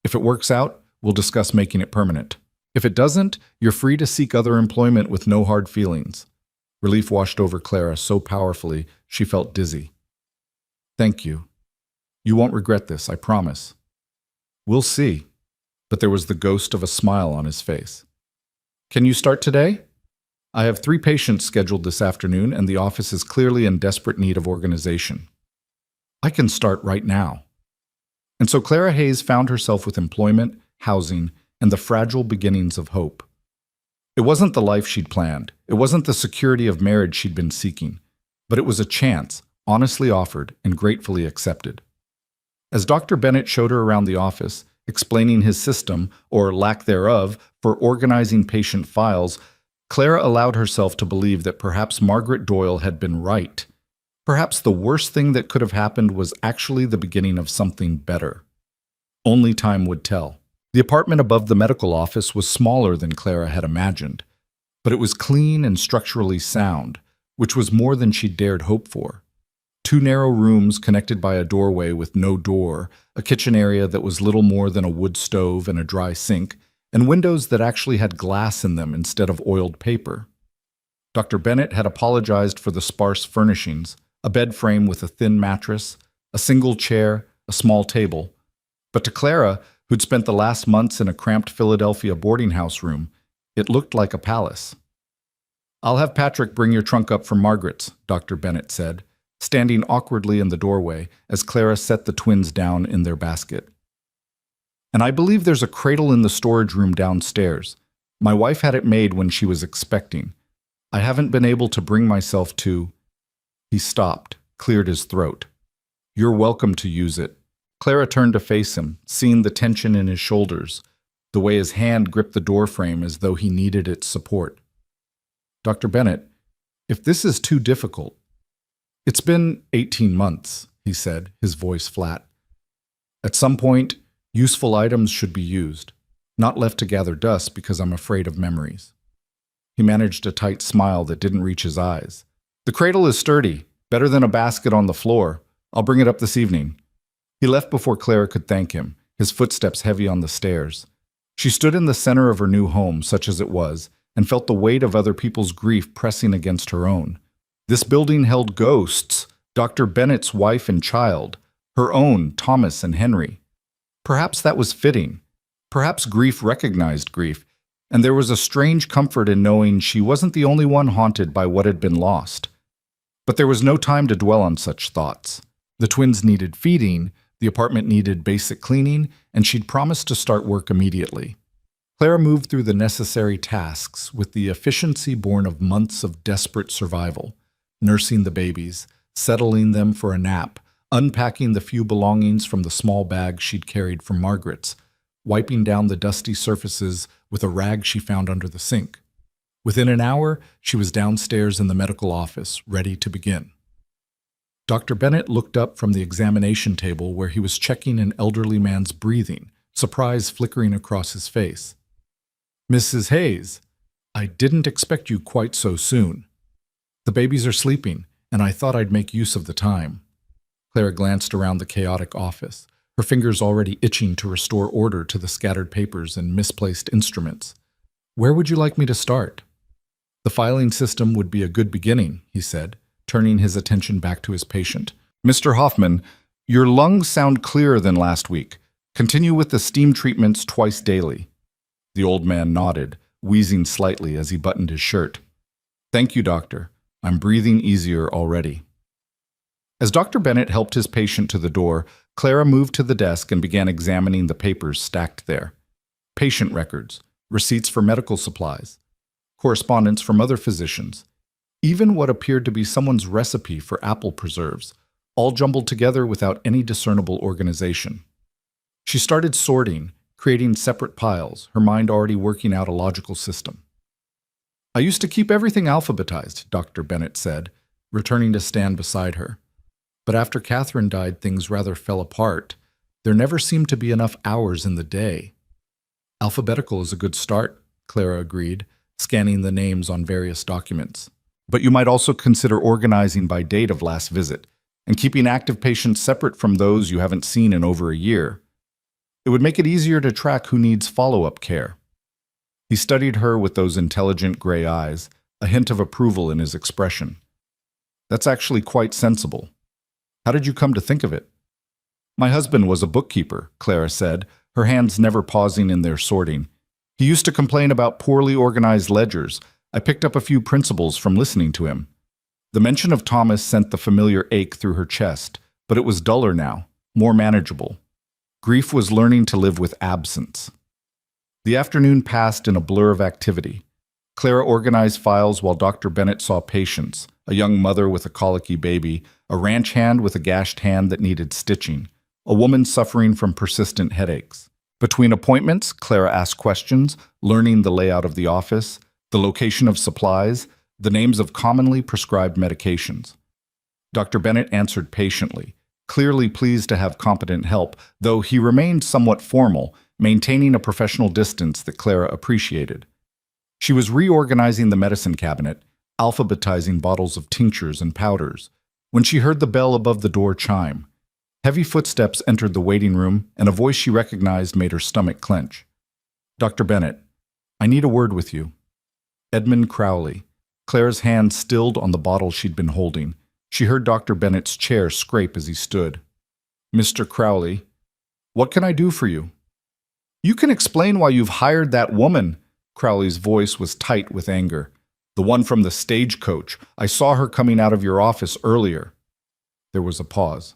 If it works out, we'll discuss making it permanent. If it doesn't, you're free to seek other employment with no hard feelings. Relief washed over Clara so powerfully she felt dizzy. Thank you. You won't regret this, I promise. We'll see. But there was the ghost of a smile on his face. Can you start today? I have 3 patients scheduled this afternoon, and the office is clearly in desperate need of organization. I can start right now. And so Clara Hayes found herself with employment, housing, and the fragile beginnings of hope. It wasn't the life she'd planned. It wasn't the security of marriage she'd been seeking. But it was a chance, honestly offered and gratefully accepted. As Dr. Bennett showed her around the office, explaining his system, or lack thereof, for organizing patient files, Clara allowed herself to believe that perhaps Margaret Doyle had been right. Perhaps the worst thing that could have happened was actually the beginning of something better. Only time would tell. The apartment above the medical office was smaller than Clara had imagined, but it was clean and structurally sound, which was more than she'd dared hope for. 2 narrow rooms connected by a doorway with no door, a kitchen area that was little more than a wood stove and a dry sink, and windows that actually had glass in them instead of oiled paper. Dr. Bennett had apologized for the sparse furnishings, a bed frame with a thin mattress, a single chair, a small table. But to Clara, who'd spent the last months in a cramped Philadelphia boarding house room, it looked like a palace. I'll have Patrick bring your trunk up from Margaret's, Dr. Bennett said, standing awkwardly in the doorway as Clara set the twins down in their basket. And I believe there's a cradle in the storage room downstairs. My wife had it made when she was expecting. I haven't been able to bring myself to... He stopped, cleared his throat. You're welcome to use it. Clara turned to face him, seeing the tension in his shoulders, the way his hand gripped the doorframe as though he needed its support. Dr. Bennett, if this is too difficult... It's been 18 months, he said, his voice flat. At some point, useful items should be used, not left to gather dust because I'm afraid of memories. He managed a tight smile that didn't reach his eyes. The cradle is sturdy, better than a basket on the floor. I'll bring it up this evening. He left before Clara could thank him, his footsteps heavy on the stairs. She stood in the center of her new home, such as it was, and felt the weight of other people's grief pressing against her own. This building held ghosts, Dr. Bennett's wife and child, her own, Thomas and Henry. Perhaps that was fitting. Perhaps grief recognized grief, and there was a strange comfort in knowing she wasn't the only one haunted by what had been lost. But there was no time to dwell on such thoughts. The twins needed feeding, the apartment needed basic cleaning, and she'd promised to start work immediately. Clara moved through the necessary tasks with the efficiency born of months of desperate survival, nursing the babies, settling them for a nap, unpacking the few belongings from the small bag she'd carried from Margaret's, wiping down the dusty surfaces with a rag she found under the sink. Within an hour, she was downstairs in the medical office, ready to begin. Dr. Bennett looked up from the examination table where he was checking an elderly man's breathing, surprise flickering across his face. Mrs. Hayes, I didn't expect you quite so soon. The babies are sleeping, and I thought I'd make use of the time. Clara glanced around the chaotic office, her fingers already itching to restore order to the scattered papers and misplaced instruments. Where would you like me to start? The filing system would be a good beginning, he said, turning his attention back to his patient. Mr. Hoffman, your lungs sound clearer than last week. Continue with the steam treatments twice daily. The old man nodded, wheezing slightly as he buttoned his shirt. Thank you, doctor. I'm breathing easier already. As Dr. Bennett helped his patient to the door, Clara moved to the desk and began examining the papers stacked there. Patient records, receipts for medical supplies, correspondence from other physicians, even what appeared to be someone's recipe for apple preserves, all jumbled together without any discernible organization. She started sorting, creating separate piles, her mind already working out a logical system. I used to keep everything alphabetized, Dr. Bennett said, returning to stand beside her. But after Catherine died, things rather fell apart. There never seemed to be enough hours in the day. Alphabetical is a good start, Clara agreed, scanning the names on various documents. But you might also consider organizing by date of last visit and keeping active patients separate from those you haven't seen in over a year. It would make it easier to track who needs follow-up care. He studied her with those intelligent gray eyes, a hint of approval in his expression. That's actually quite sensible. How did you come to think of it? My husband was a bookkeeper, Clara said, her hands never pausing in their sorting. He used to complain about poorly organized ledgers. I picked up a few principles from listening to him. The mention of Thomas sent the familiar ache through her chest, but it was duller now, more manageable. Grief was learning to live with absence. The afternoon passed in a blur of activity. Clara organized files while Dr. Bennett saw patients, a young mother with a colicky baby, a ranch hand with a gashed hand that needed stitching, a woman suffering from persistent headaches. Between appointments, Clara asked questions, learning the layout of the office, the location of supplies, the names of commonly prescribed medications. Dr. Bennett answered patiently, clearly pleased to have competent help, though he remained somewhat formal, maintaining a professional distance that Clara appreciated. She was reorganizing the medicine cabinet, alphabetizing bottles of tinctures and powders, when she heard the bell above the door chime. Heavy footsteps entered the waiting room, and a voice she recognized made her stomach clench. Dr. Bennett, I need a word with you. Edmund Crowley. Clara's hand stilled on the bottle she'd been holding. She heard Dr. Bennett's chair scrape as he stood. Mr. Crowley, what can I do for you? You can explain why you've hired that woman. Crowley's voice was tight with anger. The one from the stagecoach. I saw her coming out of your office earlier. There was a pause.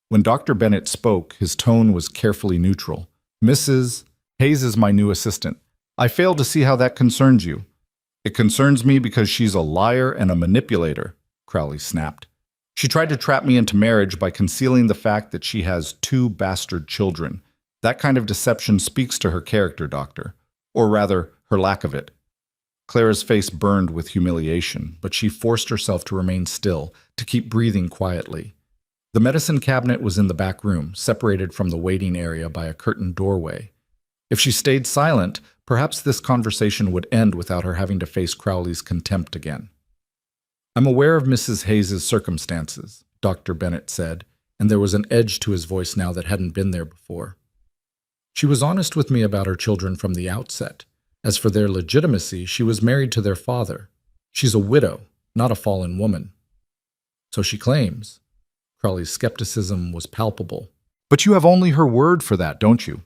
When Dr. Bennett spoke, his tone was carefully neutral. Mrs. Hayes is my new assistant. I fail to see how that concerns you. It concerns me because she's a liar and a manipulator, Crowley snapped. She tried to trap me into marriage by concealing the fact that she has 2 bastard children. That kind of deception speaks to her character, Doctor. Or rather, her lack of it. Clara's face burned with humiliation, but she forced herself to remain still, to keep breathing quietly. The medicine cabinet was in the back room, separated from the waiting area by a curtained doorway. If she stayed silent, perhaps this conversation would end without her having to face Crowley's contempt again. I'm aware of Mrs. Hayes's circumstances, Dr. Bennett said, and there was an edge to his voice now that hadn't been there before. She was honest with me about her children from the outset. As for their legitimacy, she was married to their father. She's a widow, not a fallen woman. So she claims. Crowley's skepticism was palpable. But you have only her word for that, don't you?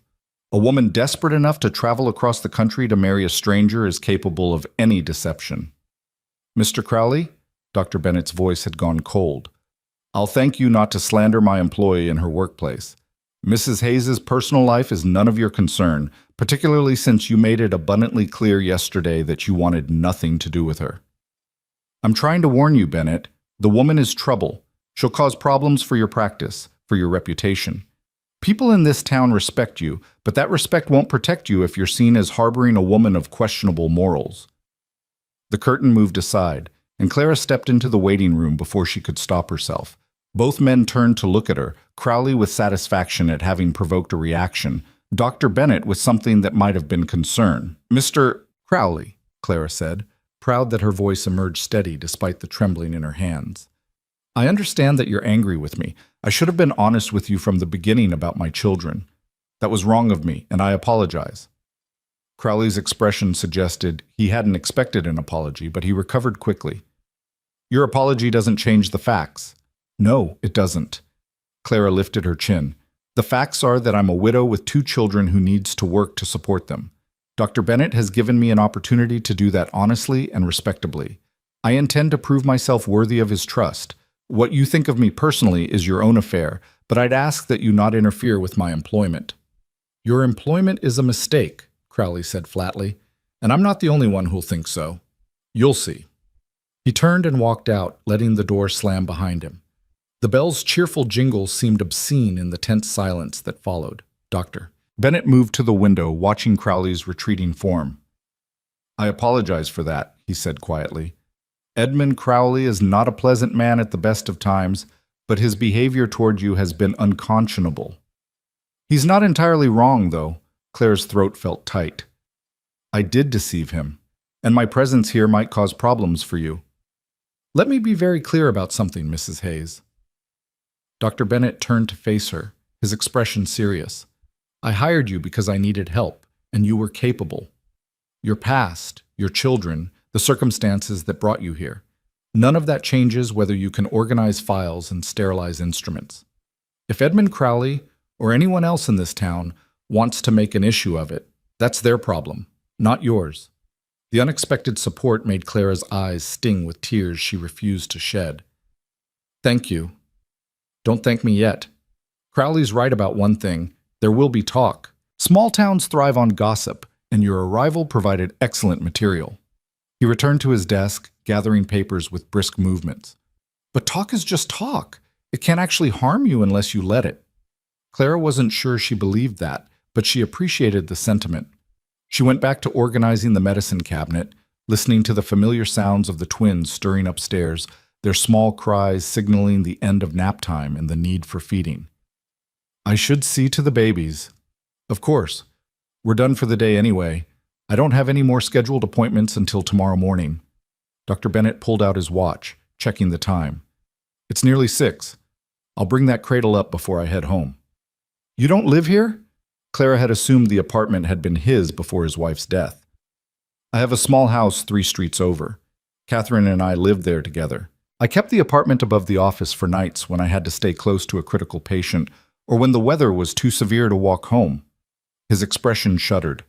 A woman desperate enough to travel across the country to marry a stranger is capable of any deception. Mr. Crowley? Dr. Bennett's voice had gone cold. I'll thank you not to slander my employee in her workplace. Mrs. Hayes's personal life is none of your concern, particularly since you made it abundantly clear yesterday that you wanted nothing to do with her. I'm trying to warn you, Bennett. The woman is trouble. She'll cause problems for your practice, for your reputation. People in this town respect you, but that respect won't protect you if you're seen as harboring a woman of questionable morals. The curtain moved aside, and Clara stepped into the waiting room before she could stop herself. Both men turned to look at her, Crowley with satisfaction at having provoked a reaction, Dr. Bennett with something that might have been concern. Mr. Crowley, Clara said, proud that her voice emerged steady despite the trembling in her hands. I understand that you're angry with me. I should have been honest with you from the beginning about my children. That was wrong of me, and I apologize. Crowley's expression suggested he hadn't expected an apology, but he recovered quickly. Your apology doesn't change the facts. No, it doesn't. Clara lifted her chin. The facts are that I'm a widow with 2 children who needs to work to support them. Dr. Bennett has given me an opportunity to do that honestly and respectably. I intend to prove myself worthy of his trust. What you think of me personally is your own affair, but I'd ask that you not interfere with my employment. Your employment is a mistake, Crowley said flatly, and I'm not the only one who'll think so. You'll see. He turned and walked out, letting the door slam behind him. The bell's cheerful jingle seemed obscene in the tense silence that followed. Dr. Bennett moved to the window, watching Crowley's retreating form. I apologize for that, he said quietly. Edmund Crowley is not a pleasant man at the best of times, but his behavior toward you has been unconscionable. He's not entirely wrong, though. Claire's throat felt tight. I did deceive him, and my presence here might cause problems for you. Let me be very clear about something, Mrs. Hayes. Dr. Bennett turned to face her, his expression serious. I hired you because I needed help, and you were capable. Your past, your children, the circumstances that brought you here. None of that changes whether you can organize files and sterilize instruments. If Edmund Crowley, or anyone else in this town, wants to make an issue of it, that's their problem, not yours. The unexpected support made Clara's eyes sting with tears she refused to shed. Thank you. Don't thank me yet. Crowley's right about one thing. There will be talk. Small towns thrive on gossip, and your arrival provided excellent material. He returned to his desk, gathering papers with brisk movements. But talk is just talk. It can't actually harm you unless you let it. Clara wasn't sure she believed that, but she appreciated the sentiment. She went back to organizing the medicine cabinet, listening to the familiar sounds of the twins stirring upstairs, their small cries signaling the end of nap time and the need for feeding. I should see to the babies. Of course. We're done for the day anyway. I don't have any more scheduled appointments until tomorrow morning. Dr. Bennett pulled out his watch, checking the time. It's nearly 6. I'll bring that cradle up before I head home. You don't live here? Clara had assumed the apartment had been his before his wife's death. I have a small house 3 streets over. Catherine and I lived there together. I kept the apartment above the office for nights when I had to stay close to a critical patient or when the weather was too severe to walk home. His expression shuddered.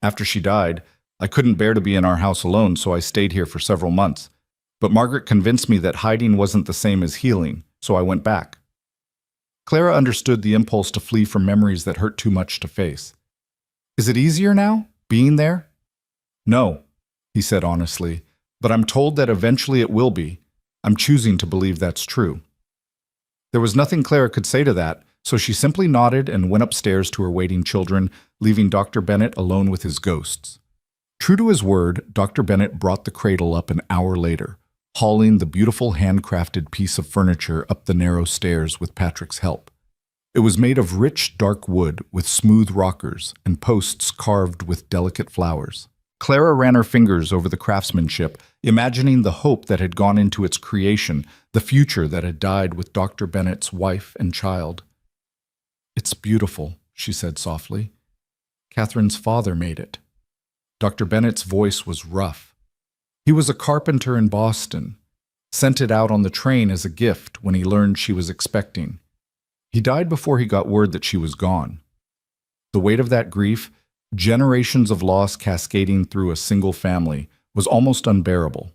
After she died, I couldn't bear to be in our house alone, so I stayed here for several months. But Margaret convinced me that hiding wasn't the same as healing, so I went back. Clara understood the impulse to flee from memories that hurt too much to face. Is it easier now, being there? No, he said honestly, but I'm told that eventually it will be. I'm choosing to believe that's true. There was nothing Clara could say to that, so she simply nodded and went upstairs to her waiting children, leaving Dr. Bennett alone with his ghosts. True to his word, Dr. Bennett brought the cradle up an hour later, hauling the beautiful handcrafted piece of furniture up the narrow stairs with Patrick's help. It was made of rich, dark wood with smooth rockers and posts carved with delicate flowers. Clara ran her fingers over the craftsmanship, imagining the hope that had gone into its creation, the future that had died with Dr. Bennett's wife and child. It's beautiful, she said softly. Catherine's father made it. Dr. Bennett's voice was rough. He was a carpenter in Boston, sent it out on the train as a gift when he learned she was expecting. He died before he got word that she was gone. The weight of that grief, generations of loss cascading through a single family, was almost unbearable.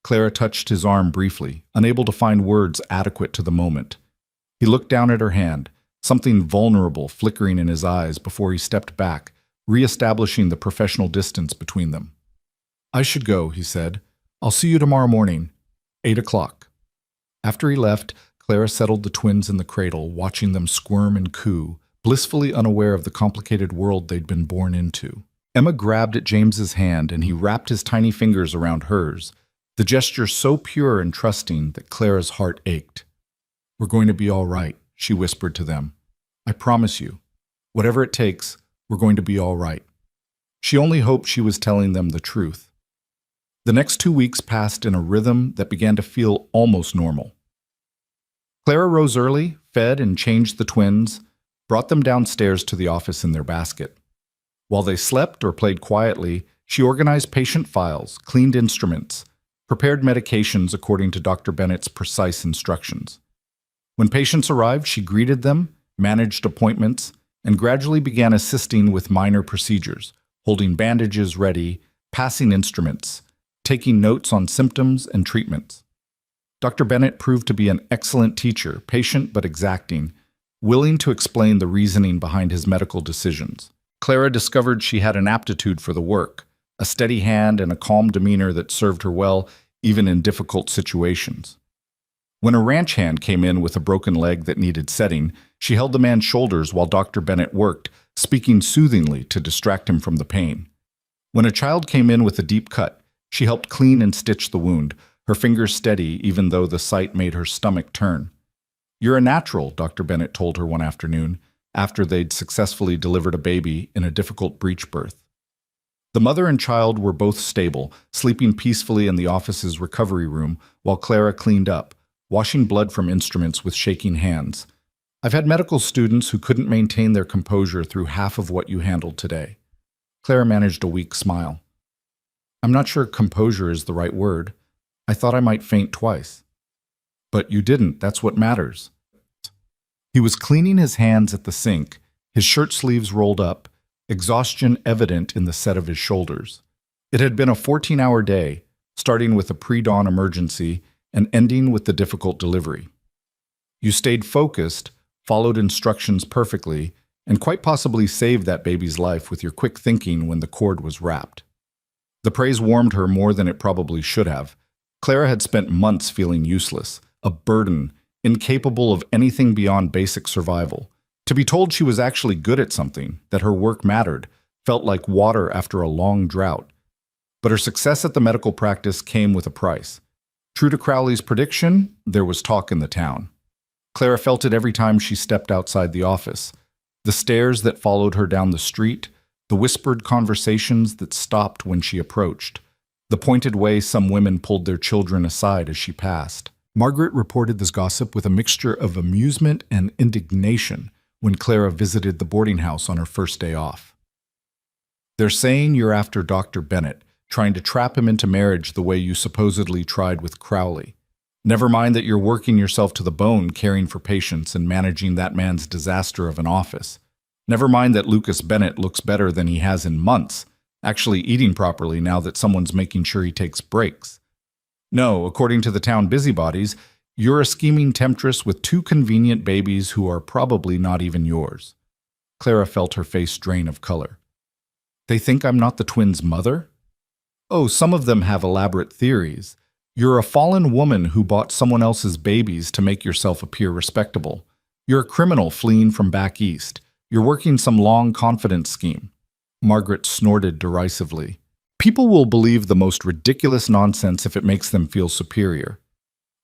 Clara touched his arm briefly, unable to find words adequate to the moment. He looked down at her hand, something vulnerable flickering in his eyes before he stepped back, re-establishing the professional distance between them. I should go, he said. I'll see you tomorrow morning, 8 o'clock. After he left, Clara settled the twins in the cradle, watching them squirm and coo, blissfully unaware of the complicated world they'd been born into. Emma grabbed at James's hand and he wrapped his tiny fingers around hers, the gesture so pure and trusting that Clara's heart ached. We're going to be all right, she whispered to them. I promise you. Whatever it takes, we're going to be all right. She only hoped she was telling them the truth. The next 2 weeks passed in a rhythm that began to feel almost normal. Clara rose early, fed and changed the twins, brought them downstairs to the office in their basket. While they slept or played quietly, she organized patient files, cleaned instruments, prepared medications according to Dr. Bennett's precise instructions. When patients arrived, she greeted them, managed appointments, and gradually began assisting with minor procedures, holding bandages ready, passing instruments, taking notes on symptoms and treatments. Dr. Bennett proved to be an excellent teacher, patient but exacting, willing to explain the reasoning behind his medical decisions. Clara discovered she had an aptitude for the work, a steady hand and a calm demeanor that served her well even in difficult situations. When a ranch hand came in with a broken leg that needed setting, she held the man's shoulders while Dr. Bennett worked, speaking soothingly to distract him from the pain. When a child came in with a deep cut, she helped clean and stitch the wound, her fingers steady even though the sight made her stomach turn. "You're a natural," Dr. Bennett told her one afternoon, after they'd successfully delivered a baby in a difficult breech birth. The mother and child were both stable, sleeping peacefully in the office's recovery room while Clara cleaned up, washing blood from instruments with shaking hands. "I've had medical students who couldn't maintain their composure through half of what you handled today." Clara managed a weak smile. "I'm not sure composure is the right word. I thought I might faint twice." "But you didn't. That's what matters." He was cleaning his hands at the sink, his shirt sleeves rolled up, exhaustion evident in the set of his shoulders. It had been a 14-hour day, starting with a pre-dawn emergency and ending with the difficult delivery. "You stayed focused, followed instructions perfectly, and quite possibly saved that baby's life with your quick thinking when the cord was wrapped." The praise warmed her more than it probably should have. Clara had spent months feeling useless, a burden, incapable of anything beyond basic survival. To be told she was actually good at something, that her work mattered, felt like water after a long drought. But her success at the medical practice came with a price. True to Crowley's prediction, there was talk in the town. Clara felt it every time she stepped outside the office. The stares that followed her down the street, the whispered conversations that stopped when she approached, the pointed way some women pulled their children aside as she passed. Margaret reported this gossip with a mixture of amusement and indignation when Clara visited the boarding house on her first day off. "They're saying you're after Dr. Bennett, trying to trap him into marriage the way you supposedly tried with Crowley. Never mind that you're working yourself to the bone caring for patients and managing that man's disaster of an office. Never mind that Lucas Bennett looks better than he has in months, actually eating properly now that someone's making sure he takes breaks. No, according to the town busybodies, you're a scheming temptress with two convenient babies who are probably not even yours." Clara felt her face drain of color. "They think I'm not the twins' mother? Oh, some of them have elaborate theories. You're a fallen woman who bought someone else's babies to make yourself appear respectable. You're a criminal fleeing from back east. You're working some long confidence scheme." Margaret snorted derisively. "People will believe the most ridiculous nonsense if it makes them feel superior.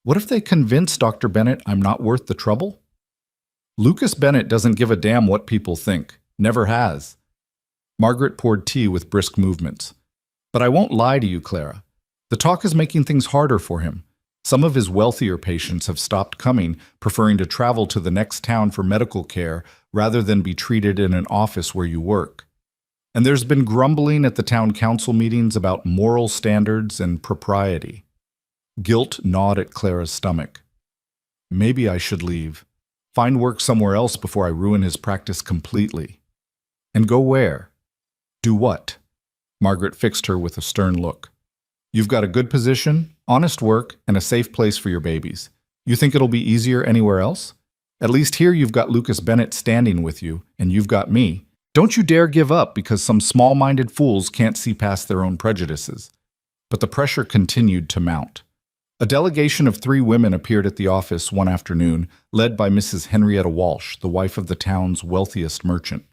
What if they convince Dr. Bennett I'm not worth the trouble?" "Lucas Bennett doesn't give a damn what people think. Never has." Margaret poured tea with brisk movements. "But I won't lie to you, Clara. The talk is making things harder for him. Some of his wealthier patients have stopped coming, preferring to travel to the next town for medical care rather than be treated in an office where you work. And there's been grumbling at the town council meetings about moral standards and propriety." Guilt gnawed at Clara's stomach. "Maybe I should leave. Find work somewhere else before I ruin his practice completely." "And go where?" "Do what?" Margaret fixed her with a stern look. "You've got a good position, honest work, and a safe place for your babies. You think it'll be easier anywhere else? At least here you've got Lucas Bennett standing with you, and you've got me. Don't you dare give up because some small-minded fools can't see past their own prejudices." But the pressure continued to mount. A delegation of 3 women appeared at the office one afternoon, led by Mrs. Henrietta Walsh, the wife of the town's wealthiest merchant.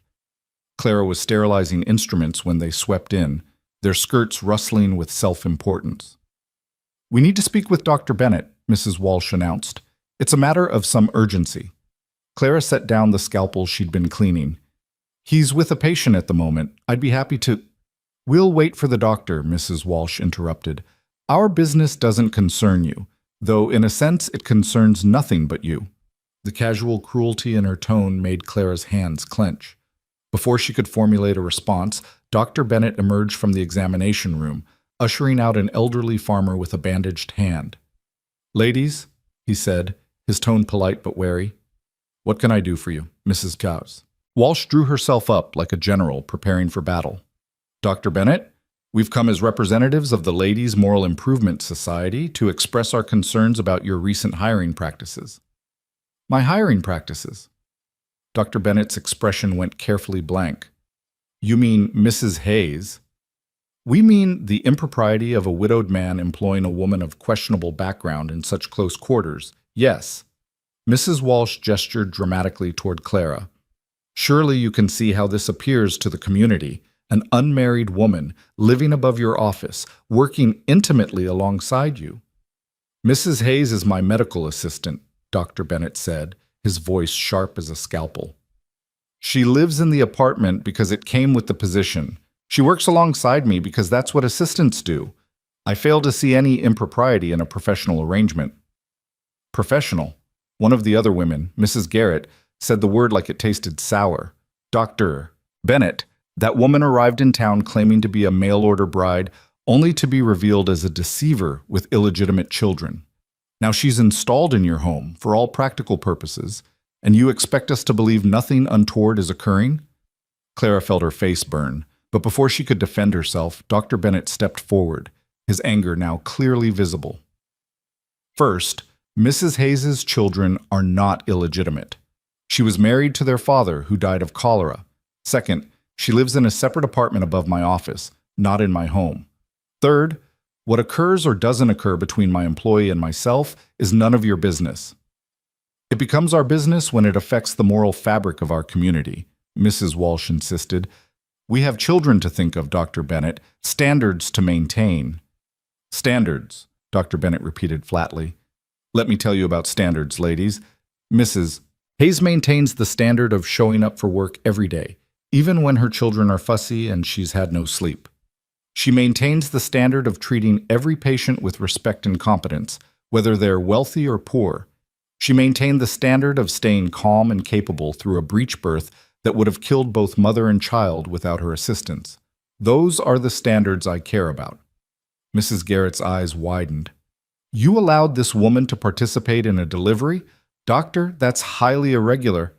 Clara was sterilizing instruments when they swept in, their skirts rustling with self-importance. "We need to speak with Dr. Bennett," Mrs. Walsh announced. "It's a matter of some urgency." Clara set down the scalpel she'd been cleaning. "He's with a patient at the moment. I'd be happy to—" "We'll wait for the doctor," Mrs. Walsh interrupted. "Our business doesn't concern you, though in a sense it concerns nothing but you." The casual cruelty in her tone made Clara's hands clench. Before she could formulate a response, Dr. Bennett emerged from the examination room, ushering out an elderly farmer with a bandaged hand. "Ladies," he said, his tone polite but wary, "what can I do for you, Mrs. Cows?" Walsh drew herself up like a general preparing for battle. "Dr. Bennett, we've come as representatives of the Ladies' Moral Improvement Society to express our concerns about your recent hiring practices." "My hiring practices?" Dr. Bennett's expression went carefully blank. "You mean Mrs. Hayes?" "We mean the impropriety of a widowed man employing a woman of questionable background in such close quarters, yes." Mrs. Walsh gestured dramatically toward Clara. "Surely you can see how this appears to the community. An unmarried woman, living above your office, working intimately alongside you." Mrs. Hayes is my medical assistant, Dr. Bennett said, his voice sharp as a scalpel. She lives in the apartment because it came with the position. She works alongside me because that's what assistants do. I fail to see any impropriety in a professional arrangement. Professional. One of the other women, Mrs. Garrett, said the word like it tasted sour. Dr. Bennett, that woman arrived in town claiming to be a mail-order bride, only to be revealed as a deceiver with illegitimate children. Now she's installed in your home for all practical purposes, and you expect us to believe nothing untoward is occurring? Clara felt her face burn, but before she could defend herself, Dr. Bennett stepped forward, his anger now clearly visible. First, Mrs. Hayes's children are not illegitimate. She was married to their father, who died of cholera. Second, she lives in a separate apartment above my office, not in my home. Third, what occurs or doesn't occur between my employee and myself is none of your business. It becomes our business when it affects the moral fabric of our community, Mrs. Walsh insisted. We have children to think of, Dr. Bennett, standards to maintain. Standards, Dr. Bennett repeated flatly. Let me tell you about standards, ladies. Mrs. Hayes maintains the standard of showing up for work every day, even when her children are fussy and she's had no sleep. She maintains the standard of treating every patient with respect and competence, whether they're wealthy or poor. She maintained the standard of staying calm and capable through a breech birth that would have killed both mother and child without her assistance. Those are the standards I care about. Mrs. Garrett's eyes widened. You allowed this woman to participate in a delivery? Doctor, that's highly irregular.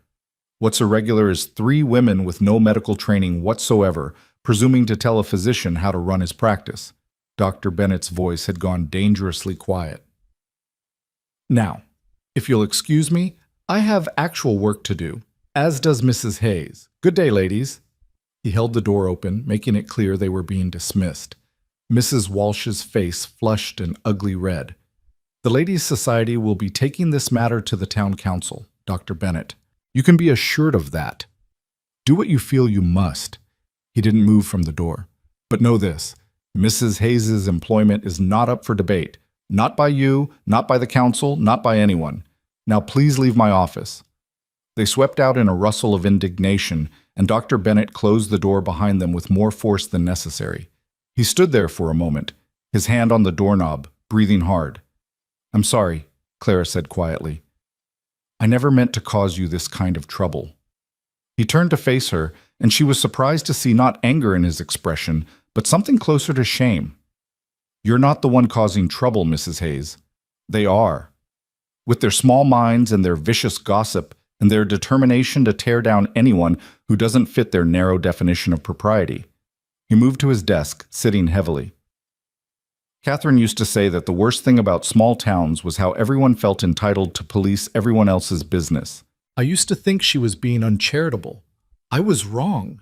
What's irregular is 3 women with no medical training whatsoever presuming to tell a physician how to run his practice. Dr. Bennett's voice had gone dangerously quiet. Now, if you'll excuse me, I have actual work to do, as does Mrs. Hayes. Good day, ladies. He held the door open, making it clear they were being dismissed. Mrs. Walsh's face flushed an ugly red. The Ladies' Society will be taking this matter to the town council, Dr. Bennett. You can be assured of that. Do what you feel you must. He didn't move from the door. But know this, Mrs. Hayes's employment is not up for debate. Not by you, not by the council, not by anyone. Now please leave my office. They swept out in a rustle of indignation, and Dr. Bennett closed the door behind them with more force than necessary. He stood there for a moment, his hand on the doorknob, breathing hard. I'm sorry, Clara said quietly. I never meant to cause you this kind of trouble. He turned to face her, and she was surprised to see not anger in his expression, but something closer to shame. You're not the one causing trouble, Mrs. Hayes. They are. With their small minds and their vicious gossip and their determination to tear down anyone who doesn't fit their narrow definition of propriety. He moved to his desk, sitting heavily. Catherine used to say that the worst thing about small towns was how everyone felt entitled to police everyone else's business. I used to think she was being uncharitable. I was wrong.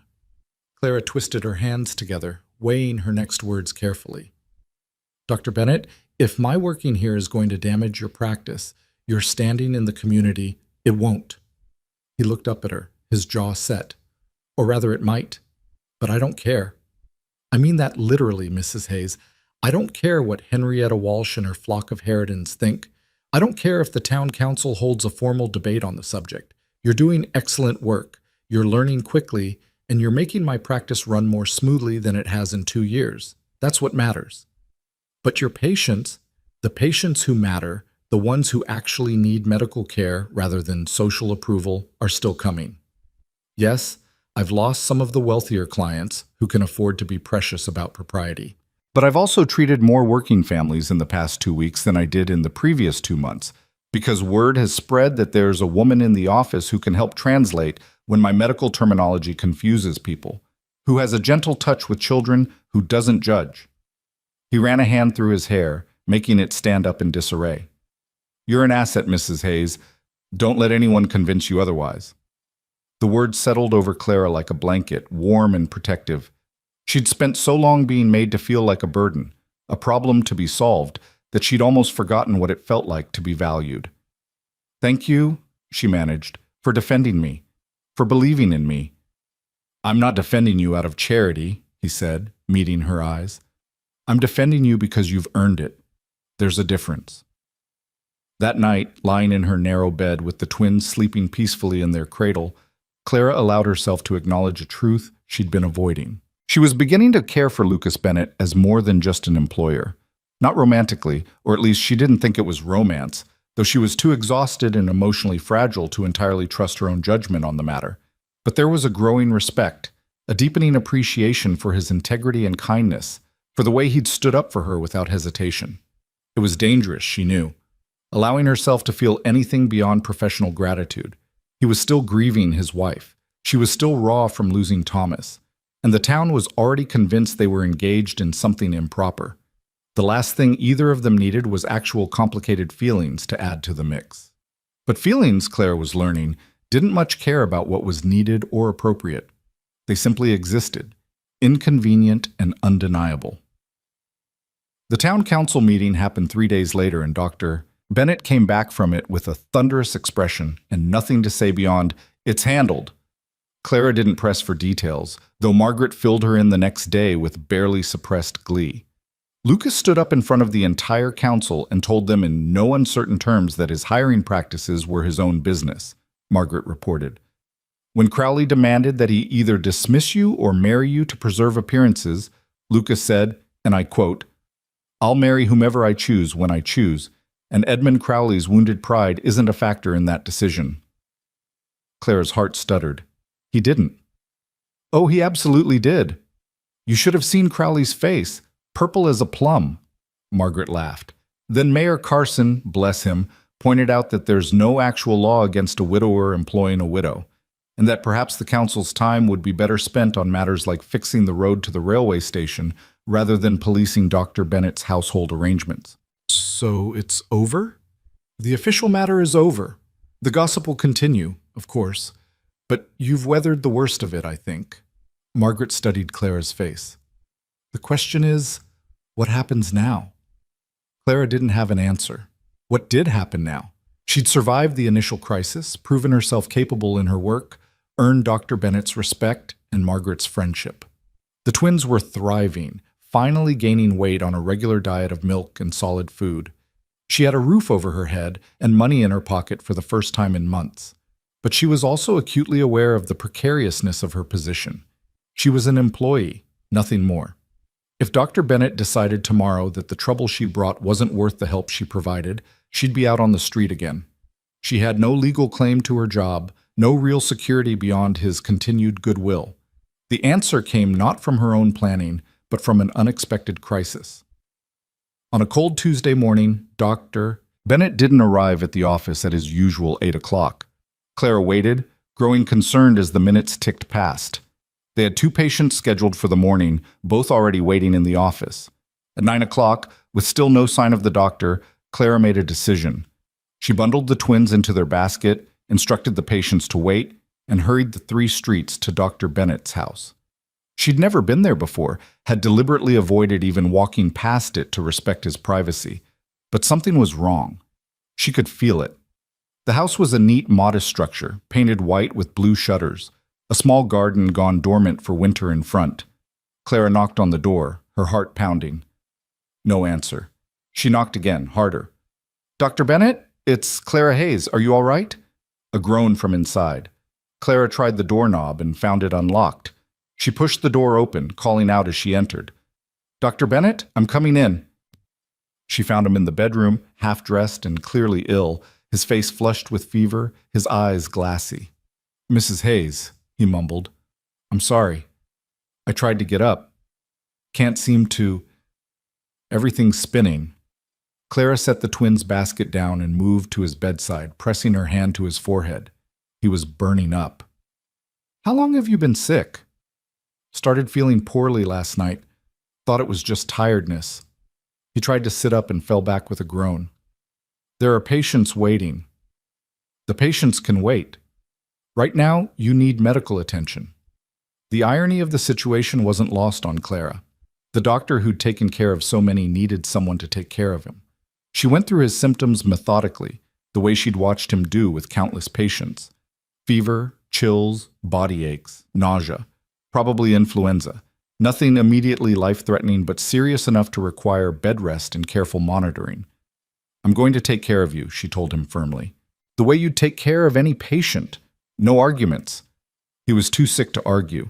Clara twisted her hands together, weighing her next words carefully. Dr. Bennett, if my working here is going to damage your practice, your standing in the community, it won't. He looked up at her, his jaw set. Or rather, it might. But I don't care. I mean that literally, Mrs. Hayes. I don't care what Henrietta Walsh and her flock of harridans think. I don't care if the town council holds a formal debate on the subject. You're doing excellent work. You're learning quickly, and you're making my practice run more smoothly than it has in 2 years. That's what matters. But your patients, the patients who matter, the ones who actually need medical care rather than social approval, are still coming. Yes, I've lost some of the wealthier clients who can afford to be precious about propriety. But I've also treated more working families in the past 2 weeks than I did in the previous 2 months, because word has spread that there's a woman in the office who can help translate when my medical terminology confuses people, who has a gentle touch with children, who doesn't judge. He ran a hand through his hair, making it stand up in disarray. You're an asset, Mrs. Hayes. Don't let anyone convince you otherwise. The words settled over Clara like a blanket, warm and protective. She'd spent so long being made to feel like a burden, a problem to be solved, that she'd almost forgotten what it felt like to be valued. Thank you, she managed, for defending me, for believing in me. I'm not defending you out of charity, he said, meeting her eyes. I'm defending you because you've earned it. There's a difference. That night, lying in her narrow bed with the twins sleeping peacefully in their cradle, Clara allowed herself to acknowledge a truth she'd been avoiding. She was beginning to care for Lucas Bennett as more than just an employer. Not romantically, or at least she didn't think it was romance, though she was too exhausted and emotionally fragile to entirely trust her own judgment on the matter. But there was a growing respect, a deepening appreciation for his integrity and kindness, for the way he'd stood up for her without hesitation. It was dangerous, she knew, allowing herself to feel anything beyond professional gratitude. He was still grieving his wife. She was still raw from losing Thomas. And the town was already convinced they were engaged in something improper. The last thing either of them needed was actual complicated feelings to add to the mix. But feelings, Claire was learning, didn't much care about what was needed or appropriate. They simply existed, inconvenient and undeniable. The town council meeting happened 3 days later, and Dr. Bennett came back from it with a thunderous expression and nothing to say beyond, "It's handled." Clara didn't press for details, though Margaret filled her in the next day with barely suppressed glee. Lucas stood up in front of the entire council and told them in no uncertain terms that his hiring practices were his own business, Margaret reported. When Crowley demanded that he either dismiss you or marry you to preserve appearances, Lucas said, and I quote, "I'll marry whomever I choose when I choose, and Edmund Crowley's wounded pride isn't a factor in that decision." Clara's heart stuttered. He didn't. Oh, he absolutely did. You should have seen Crowley's face, purple as a plum. Margaret laughed. Then Mayor Carson, bless him, pointed out that there's no actual law against a widower employing a widow, and that perhaps the council's time would be better spent on matters like fixing the road to the railway station rather than policing Dr. Bennett's household arrangements. So it's over? The official matter is over. The gossip will continue, of course. But you've weathered the worst of it, I think. Margaret studied Clara's face. The question is, what happens now? Clara didn't have an answer. What did happen now? She'd survived the initial crisis, proven herself capable in her work, earned Dr. Bennett's respect and Margaret's friendship. The twins were thriving, finally gaining weight on a regular diet of milk and solid food. She had a roof over her head and money in her pocket for the first time in months. But she was also acutely aware of the precariousness of her position. She was an employee, nothing more. If Dr. Bennett decided tomorrow that the trouble she brought wasn't worth the help she provided, she'd be out on the street again. She had no legal claim to her job, no real security beyond his continued goodwill. The answer came not from her own planning, but from an unexpected crisis. On a cold Tuesday morning, Dr. Bennett didn't arrive at the office at his usual 8 o'clock. Clara waited, growing concerned as the minutes ticked past. They had 2 patients scheduled for the morning, both already waiting in the office. At 9 o'clock, with still no sign of the doctor, Clara made a decision. She bundled the twins into their basket, instructed the patients to wait, and hurried the 3 streets to Dr. Bennett's house. She'd never been there before, had deliberately avoided even walking past it to respect his privacy. But something was wrong. She could feel it. The house was a neat, modest structure, painted white with blue shutters, a small garden gone dormant for winter in front. Clara knocked on the door, her heart pounding. No answer. She knocked again, harder. "Dr. Bennett? It's Clara Hayes. Are you all right?" A groan from inside. Clara tried the doorknob and found it unlocked. She pushed the door open, calling out as she entered. "Dr. Bennett, I'm coming in." She found him in the bedroom, half-dressed and clearly ill, his face flushed with fever, his eyes glassy. "Mrs. Hayes," he mumbled. "I'm sorry. I tried to get up. Can't seem to. Everything's spinning." Clara set the twins' basket down and moved to his bedside, pressing her hand to his forehead. He was burning up. "How long have you been sick?" "Started feeling poorly last night. Thought it was just tiredness." He tried to sit up and fell back with a groan. "There are patients waiting." "The patients can wait. Right now, you need medical attention." The irony of the situation wasn't lost on Clara. The doctor who'd taken care of so many needed someone to take care of him. She went through his symptoms methodically, the way she'd watched him do with countless patients. Fever, chills, body aches, nausea, probably influenza. Nothing immediately life-threatening, but serious enough to require bed rest and careful monitoring. I'm going to take care of you, she told him firmly. The way you'd take care of any patient. No arguments. He was too sick to argue.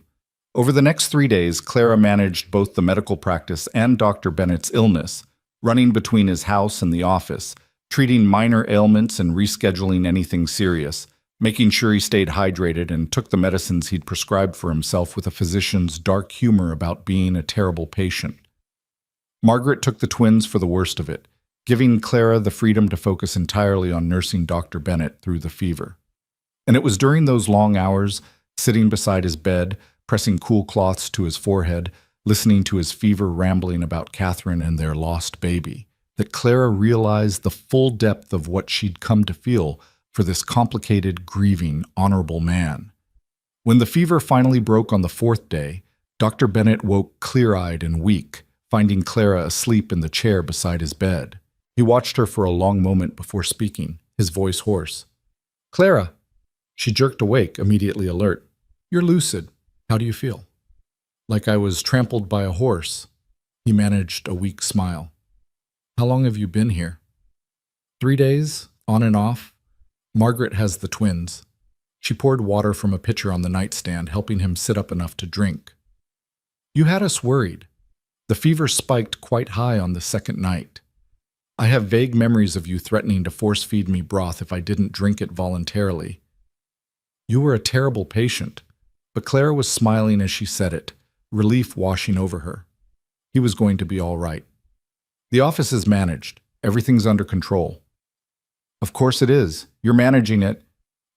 Over the next 3 days, Clara managed both the medical practice and Dr. Bennett's illness, running between his house and the office, treating minor ailments and rescheduling anything serious, making sure he stayed hydrated and took the medicines he'd prescribed for himself with a physician's dark humor about being a terrible patient. Margaret took the twins for the worst of it, giving Clara the freedom to focus entirely on nursing Dr. Bennett through the fever. And it was during those long hours, sitting beside his bed, pressing cool cloths to his forehead, listening to his fever rambling about Catherine and their lost baby, that Clara realized the full depth of what she'd come to feel for this complicated, grieving, honorable man. When the fever finally broke on the 4th day, Dr. Bennett woke clear-eyed and weak, finding Clara asleep in the chair beside his bed. He watched her for a long moment before speaking, his voice hoarse. "Clara!" She jerked awake, immediately alert. "You're lucid. How do you feel?" "Like I was trampled by a horse." He managed a weak smile. "How long have you been here?" 3 days, on and off. Margaret has the twins." She poured water from a pitcher on the nightstand, helping him sit up enough to drink. "You had us worried. The fever spiked quite high on the 2nd night. I have vague memories of you threatening to force-feed me broth if I didn't drink it voluntarily. You were a terrible patient." But Clara was smiling as she said it, relief washing over her. He was going to be all right. "The office is managed. Everything's under control." "Of course it is. You're managing it."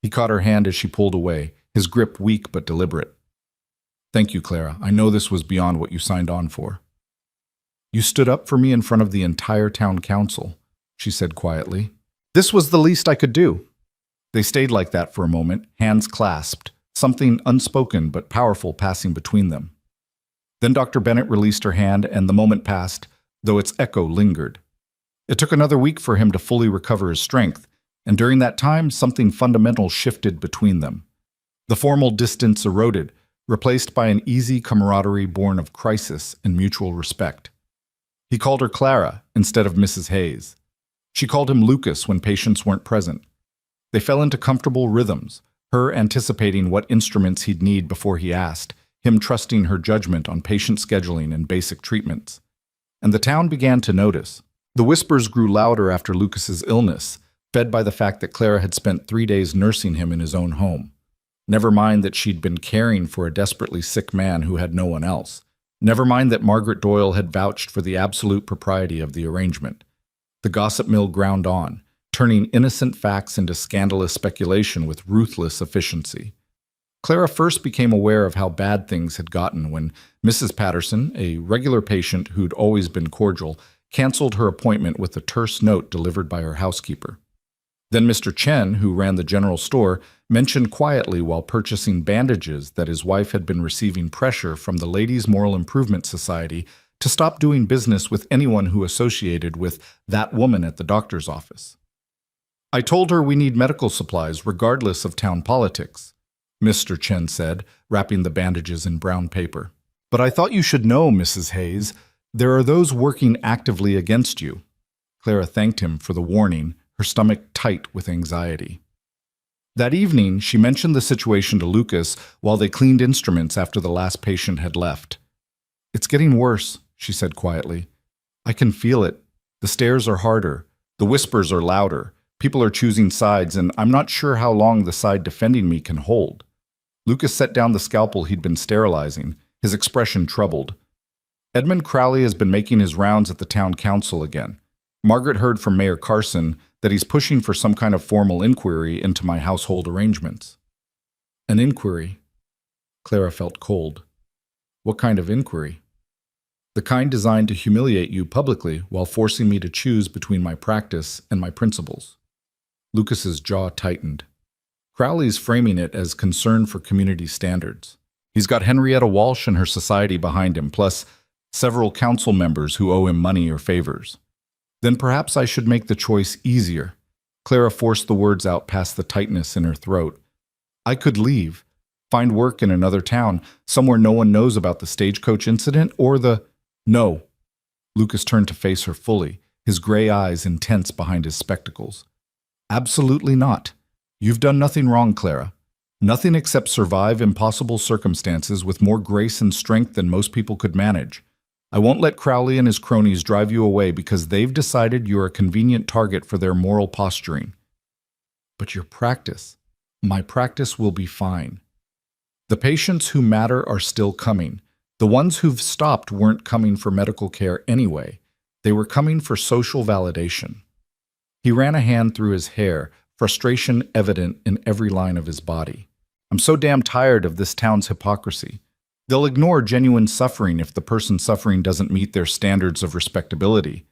He caught her hand as she pulled away, his grip weak but deliberate. "Thank you, Clara. I know this was beyond what you signed on for." "You stood up for me in front of the entire town council," she said quietly. "This was the least I could do." They stayed like that for a moment, hands clasped, something unspoken but powerful passing between them. Then Dr. Bennett released her hand, and the moment passed, though its echo lingered. It took another week for him to fully recover his strength, and during that time, something fundamental shifted between them. The formal distance eroded, replaced by an easy camaraderie born of crisis and mutual respect. He called her Clara instead of Mrs. Hayes. She called him Lucas when patients weren't present. They fell into comfortable rhythms, her anticipating what instruments he'd need before he asked, him trusting her judgment on patient scheduling and basic treatments. And the town began to notice. The whispers grew louder after Lucas's illness, fed by the fact that Clara had spent 3 days nursing him in his own home. Never mind that she'd been caring for a desperately sick man who had no one else. Never mind that Margaret Doyle had vouched for the absolute propriety of the arrangement. The gossip mill ground on, turning innocent facts into scandalous speculation with ruthless efficiency. Clara first became aware of how bad things had gotten when Mrs. Patterson, a regular patient who'd always been cordial, canceled her appointment with a terse note delivered by her housekeeper. Then Mr. Chen, who ran the general store, mentioned quietly while purchasing bandages that his wife had been receiving pressure from the Ladies' Moral Improvement Society to stop doing business with anyone who associated with that woman at the doctor's office. "I told her we need medical supplies regardless of town politics," Mr. Chen said, wrapping the bandages in brown paper. "But I thought you should know, Mrs. Hayes, there are those working actively against you." Clara thanked him for the warning, her stomach tight with anxiety. That evening, she mentioned the situation to Lucas while they cleaned instruments after the last patient had left. "It's getting worse," she said quietly. "I can feel it. The stares are harder. The whispers are louder. People are choosing sides, and I'm not sure how long the side defending me can hold." Lucas set down the scalpel he'd been sterilizing, his expression troubled. "Edmund Crowley has been making his rounds at the town council again. Margaret heard from Mayor Carson that he's pushing for some kind of formal inquiry into my household arrangements." "An inquiry?" Clara felt cold. "What kind of inquiry?" "The kind designed to humiliate you publicly while forcing me to choose between my practice and my principles." Lucas's jaw tightened. Crowley's framing it as concern for community standards. He's got Henrietta Walsh and her society behind him, plus several council members who owe him money or favors. "Then perhaps I should make the choice easier." Clara forced the words out past the tightness in her throat. "I could leave, find work in another town, somewhere no one knows about the stagecoach incident or the—" "No." Lucas turned to face her fully, his gray eyes intense behind his spectacles. Absolutely not. You've done nothing wrong, Clara. Nothing except survive impossible circumstances with more grace and strength than most people could manage. I won't let Crowley and his cronies drive you away because they've decided you're a convenient target for their moral posturing. But your practice, my practice will be fine. The patients who matter are still coming. The ones who've stopped weren't coming for medical care anyway. They were coming for social validation. He ran a hand through his hair, frustration evident in every line of his body. I'm so damn tired of this town's hypocrisy. They'll ignore genuine suffering if the person suffering doesn't meet their standards of respectability.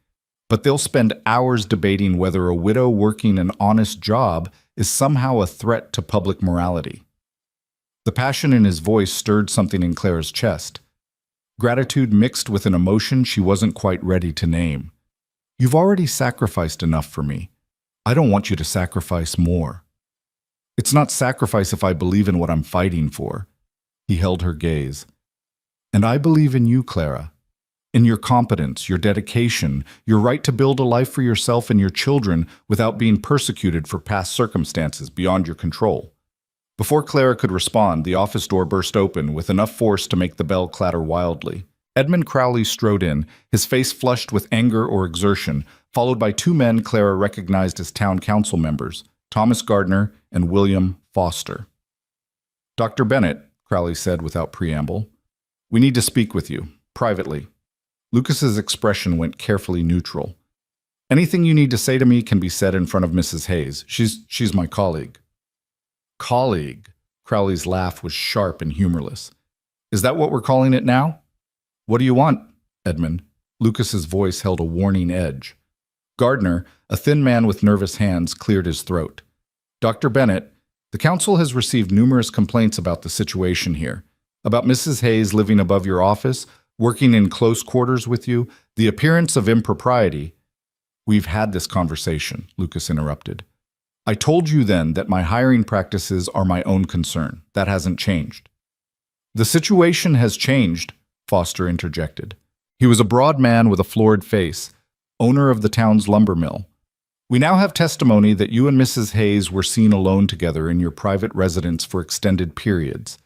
But they'll spend hours debating whether a widow working an honest job is somehow a threat to public morality. The passion in his voice stirred something in Clara's chest. Gratitude mixed with an emotion she wasn't quite ready to name. You've already sacrificed enough for me. I don't want you to sacrifice more. It's not sacrifice if I believe in what I'm fighting for. He held her gaze. And I believe in you, Clara. In your competence, your dedication, your right to build a life for yourself and your children without being persecuted for past circumstances beyond your control. Before Clara could respond, the office door burst open with enough force to make the bell clatter wildly. Edmund Crowley strode in, his face flushed with anger or exertion, followed by two men Clara recognized as town council members, Thomas Gardner and William Foster. Dr. Bennett, Crowley said without preamble, we need to speak with you, privately. Lucas's expression went carefully neutral. Anything you need to say to me can be said in front of Mrs. Hayes. She's my colleague. Colleague? Crowley's laugh was sharp and humorless. Is that what we're calling it now? What do you want, Edmund? Lucas's voice held a warning edge. Gardner, a thin man with nervous hands, cleared his throat. Dr. Bennett, the council has received numerous complaints about the situation here, about Mrs. Hayes living above your office, working in close quarters with you, the appearance of impropriety. We've had this conversation, Lucas interrupted. I told you then that my hiring practices are my own concern. That hasn't changed. The situation has changed, Foster interjected. He was a broad man with a florid face, owner of the town's lumber mill. We now have testimony that you and Mrs. Hayes were seen alone together in your private residence for extended periods,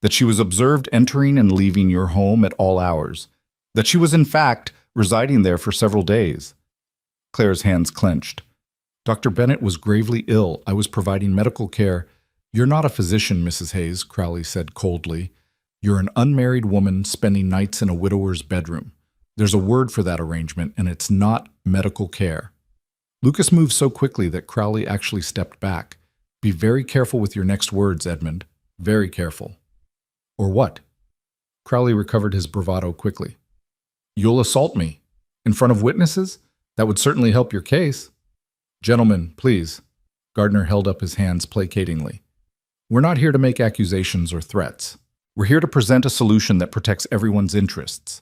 that she was observed entering and leaving your home at all hours, that she was in fact residing there for several days. Clara's hands clenched. Dr. Bennett was gravely ill. I was providing medical care. You're not a physician, Mrs. Hayes, Crowley said coldly. You're an unmarried woman spending nights in a widower's bedroom. There's a word for that arrangement, and it's not medical care. Lucas moved so quickly that Crowley actually stepped back. Be very careful with your next words, Edmund. Very careful. Or what? Crowley recovered his bravado quickly. You'll assault me? In front of witnesses? That would certainly help your case. Gentlemen, please. Gardner held up his hands placatingly. We're not here to make accusations or threats. We're here to present a solution that protects everyone's interests.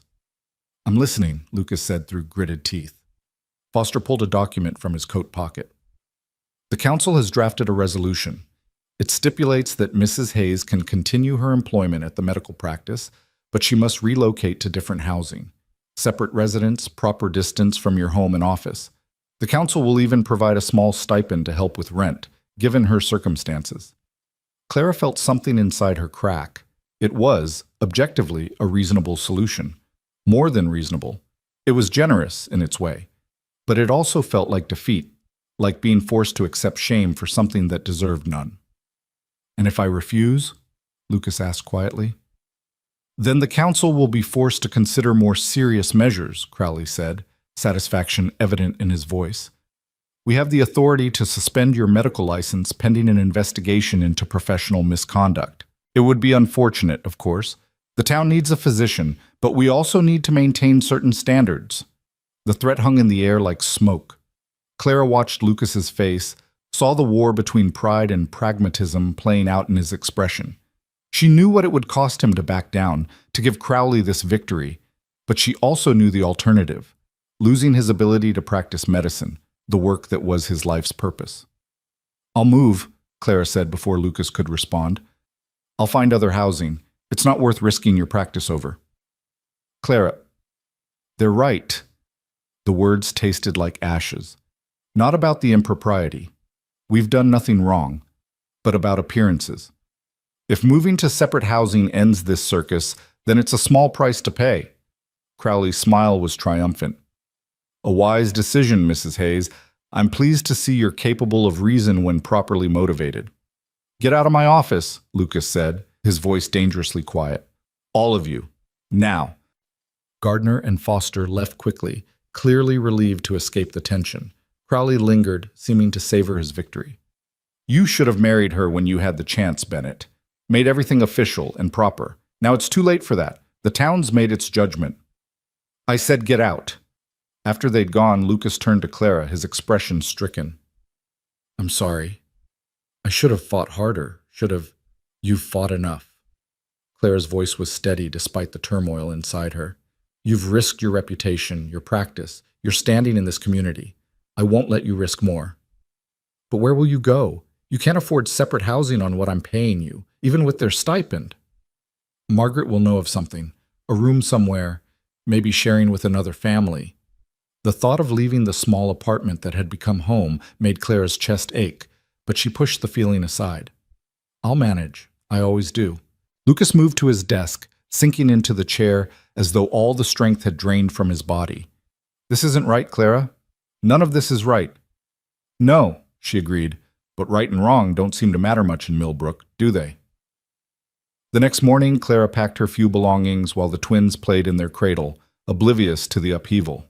I'm listening, Lucas said through gritted teeth. Foster pulled a document from his coat pocket. The council has drafted a resolution. It stipulates that Mrs. Hayes can continue her employment at the medical practice, but she must relocate to different housing. Separate residence, proper distance from your home and office. The council will even provide a small stipend to help with rent, given her circumstances. Clara felt something inside her crack. It was, objectively, a reasonable solution. More than reasonable. It was generous in its way. But it also felt like defeat, like being forced to accept shame for something that deserved none. And if I refuse? Lucas asked quietly. Then the council will be forced to consider more serious measures, Crowley said, satisfaction evident in his voice. We have the authority to suspend your medical license pending an investigation into professional misconduct. It would be unfortunate, of course. The town needs a physician, but we also need to maintain certain standards. The threat hung in the air like smoke. Clara watched Lucas's face, saw the war between pride and pragmatism playing out in his expression. She knew what it would cost him to back down, to give Crowley this victory, but she also knew the alternative, losing his ability to practice medicine, the work that was his life's purpose. I'll move, Clara said before Lucas could respond. I'll find other housing. It's not worth risking your practice over. Clara, they're right. The words tasted like ashes. Not about the impropriety. We've done nothing wrong, but about appearances. If moving to separate housing ends this circus, then it's a small price to pay. Crowley's smile was triumphant. A wise decision, Mrs. Hayes. I'm pleased to see you're capable of reason when properly motivated. Get out of my office, Lucas said, his voice dangerously quiet. All of you. Now. Gardner and Foster left quickly, clearly relieved to escape the tension. Crowley lingered, seeming to savor his victory. You should have married her when you had the chance, Bennett. Made everything official and proper. Now it's too late for that. The town's made its judgment. I said get out. After they'd gone, Lucas turned to Clara, his expression stricken. I'm sorry. I should have fought harder. You've fought enough. Clara's voice was steady despite the turmoil inside her. You've risked your reputation, your practice, your standing in this community. I won't let you risk more. But where will you go? You can't afford separate housing on what I'm paying you, even with their stipend. Margaret will know of something, a room somewhere, maybe sharing with another family. The thought of leaving the small apartment that had become home made Clara's chest ache, but she pushed the feeling aside. I'll manage. I always do. Lucas moved to his desk, sinking into the chair as though all the strength had drained from his body. This isn't right, Clara. None of this is right. No, she agreed, but right and wrong don't seem to matter much in Millbrook, do they? The next morning, Clara packed her few belongings while the twins played in their cradle, oblivious to the upheaval.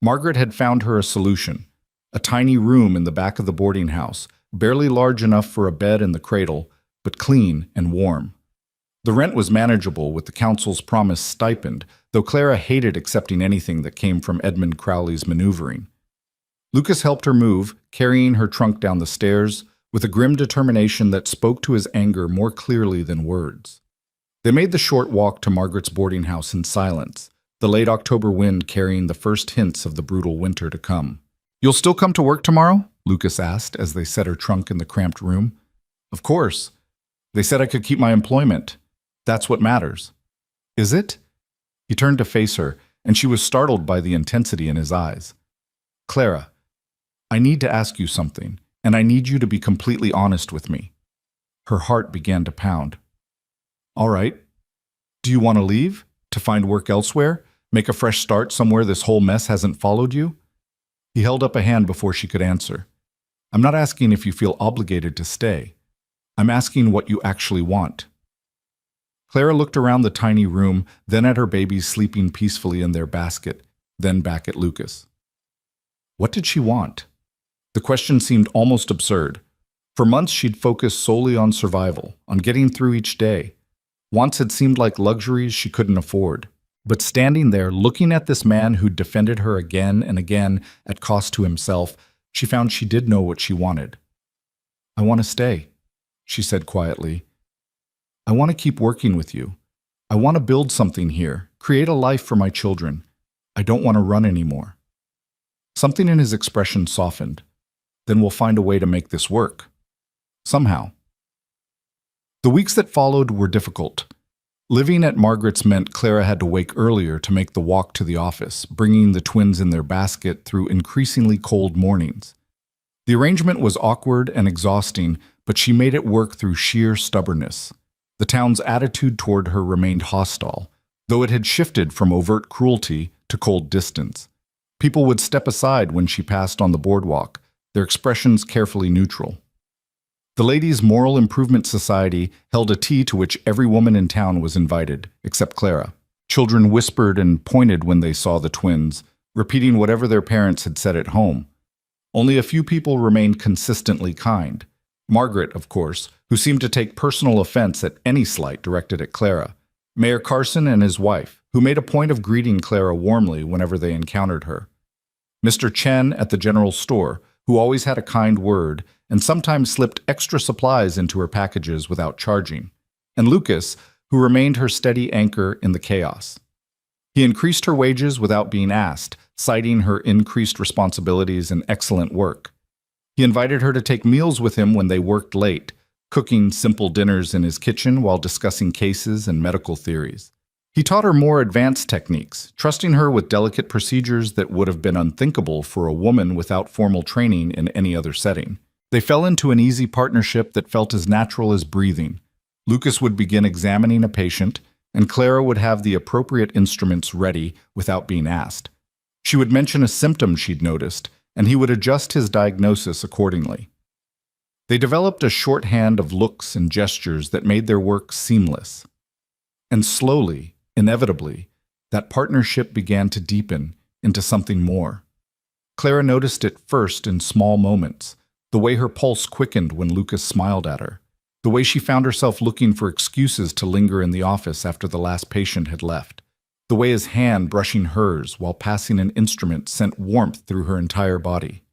Margaret had found her a solution, a tiny room in the back of the boarding house, barely large enough for a bed and the cradle, but clean and warm. The rent was manageable with the council's promised stipend, though Clara hated accepting anything that came from Edmund Crowley's maneuvering. Lucas helped her move, carrying her trunk down the stairs, with a grim determination that spoke to his anger more clearly than words. They made the short walk to Margaret's boarding house in silence, the late October wind carrying the first hints of the brutal winter to come. You'll still come to work tomorrow? Lucas asked as they set her trunk in the cramped room. Of course. They said I could keep my employment. That's what matters. Is it? He turned to face her, and she was startled by the intensity in his eyes. Clara, I need to ask you something, and I need you to be completely honest with me. Her heart began to pound. All right. Do you want to leave? To find work elsewhere? Make a fresh start somewhere this whole mess hasn't followed you? He held up a hand before she could answer. I'm not asking if you feel obligated to stay. I'm asking what you actually want. Clara looked around the tiny room, then at her babies sleeping peacefully in their basket, then back at Lucas. What did she want? The question seemed almost absurd. For months she'd focused solely on survival, on getting through each day. Wants had seemed like luxuries she couldn't afford. But standing there, looking at this man who'd defended her again and again at cost to himself, she found she did know what she wanted. I want to stay, she said quietly. I want to keep working with you. I want to build something here, create a life for my children. I don't want to run anymore. Something in his expression softened. Then we'll find a way to make this work. Somehow. The weeks that followed were difficult. Living at Margaret's meant Clara had to wake earlier to make the walk to the office, bringing the twins in their basket through increasingly cold mornings. The arrangement was awkward and exhausting, but she made it work through sheer stubbornness. The town's attitude toward her remained hostile, though it had shifted from overt cruelty to cold distance. People would step aside when she passed on the boardwalk, their expressions carefully neutral. The Ladies' Moral Improvement Society held a tea to which every woman in town was invited, except Clara. Children whispered and pointed when they saw the twins, repeating whatever their parents had said at home. Only a few people remained consistently kind. Margaret, of course, who seemed to take personal offense at any slight directed at Clara. Mayor Carson and his wife, who made a point of greeting Clara warmly whenever they encountered her. Mr. Chen at the general store, who always had a kind word and sometimes slipped extra supplies into her packages without charging. And Lucas, who remained her steady anchor in the chaos. He increased her wages without being asked, citing her increased responsibilities and excellent work. He invited her to take meals with him when they worked late, cooking simple dinners in his kitchen while discussing cases and medical theories. He taught her more advanced techniques, trusting her with delicate procedures that would have been unthinkable for a woman without formal training in any other setting. They fell into an easy partnership that felt as natural as breathing. Lucas would begin examining a patient, and Clara would have the appropriate instruments ready without being asked. She would mention a symptom she'd noticed, and he would adjust his diagnosis accordingly. They developed a shorthand of looks and gestures that made their work seamless. And slowly, inevitably, that partnership began to deepen into something more. Clara noticed it first in small moments, the way her pulse quickened when Lucas smiled at her, the way she found herself looking for excuses to linger in the office after the last patient had left, the way his hand brushing hers while passing an instrument sent warmth through her entire body.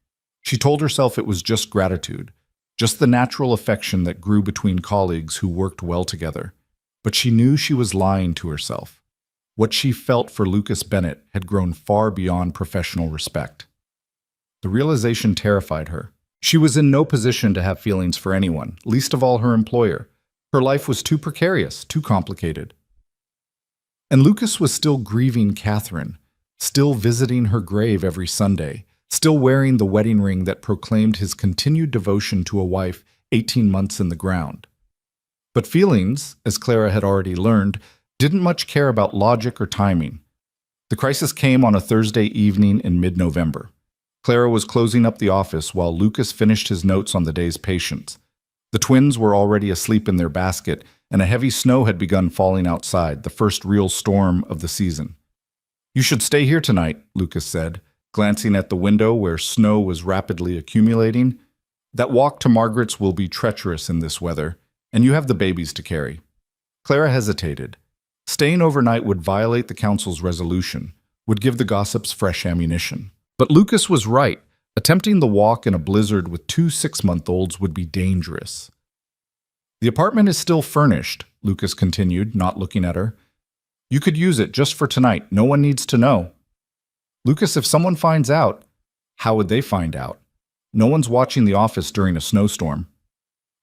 She told herself it was just gratitude, just the natural affection that grew between colleagues who worked well together. But she knew she was lying to herself. What she felt for Lucas Bennett had grown far beyond professional respect. The realization terrified her. She was in no position to have feelings for anyone, least of all her employer. Her life was too precarious, too complicated. And Lucas was still grieving Catherine, still visiting her grave every Sunday, still wearing the wedding ring that proclaimed his continued devotion to a wife 18 months in the ground. But feelings, as Clara had already learned, didn't much care about logic or timing. The crisis came on a Thursday evening in mid-November. Clara was closing up the office while Lucas finished his notes on the day's patients. The twins were already asleep in their basket, and a heavy snow had begun falling outside, the first real storm of the season. "You should stay here tonight," Lucas said, glancing at the window where snow was rapidly accumulating. "That walk to Margaret's will be treacherous in this weather, and you have the babies to carry." Clara hesitated. Staying overnight would violate the council's resolution, would give the gossips fresh ammunition. But Lucas was right. Attempting the walk in a blizzard with 2 6-month-olds would be dangerous. "The apartment is still furnished," Lucas continued, not looking at her. "You could use it just for tonight. No one needs to know." "Lucas, if someone finds out," "How would they find out? No one's watching the office during a snowstorm."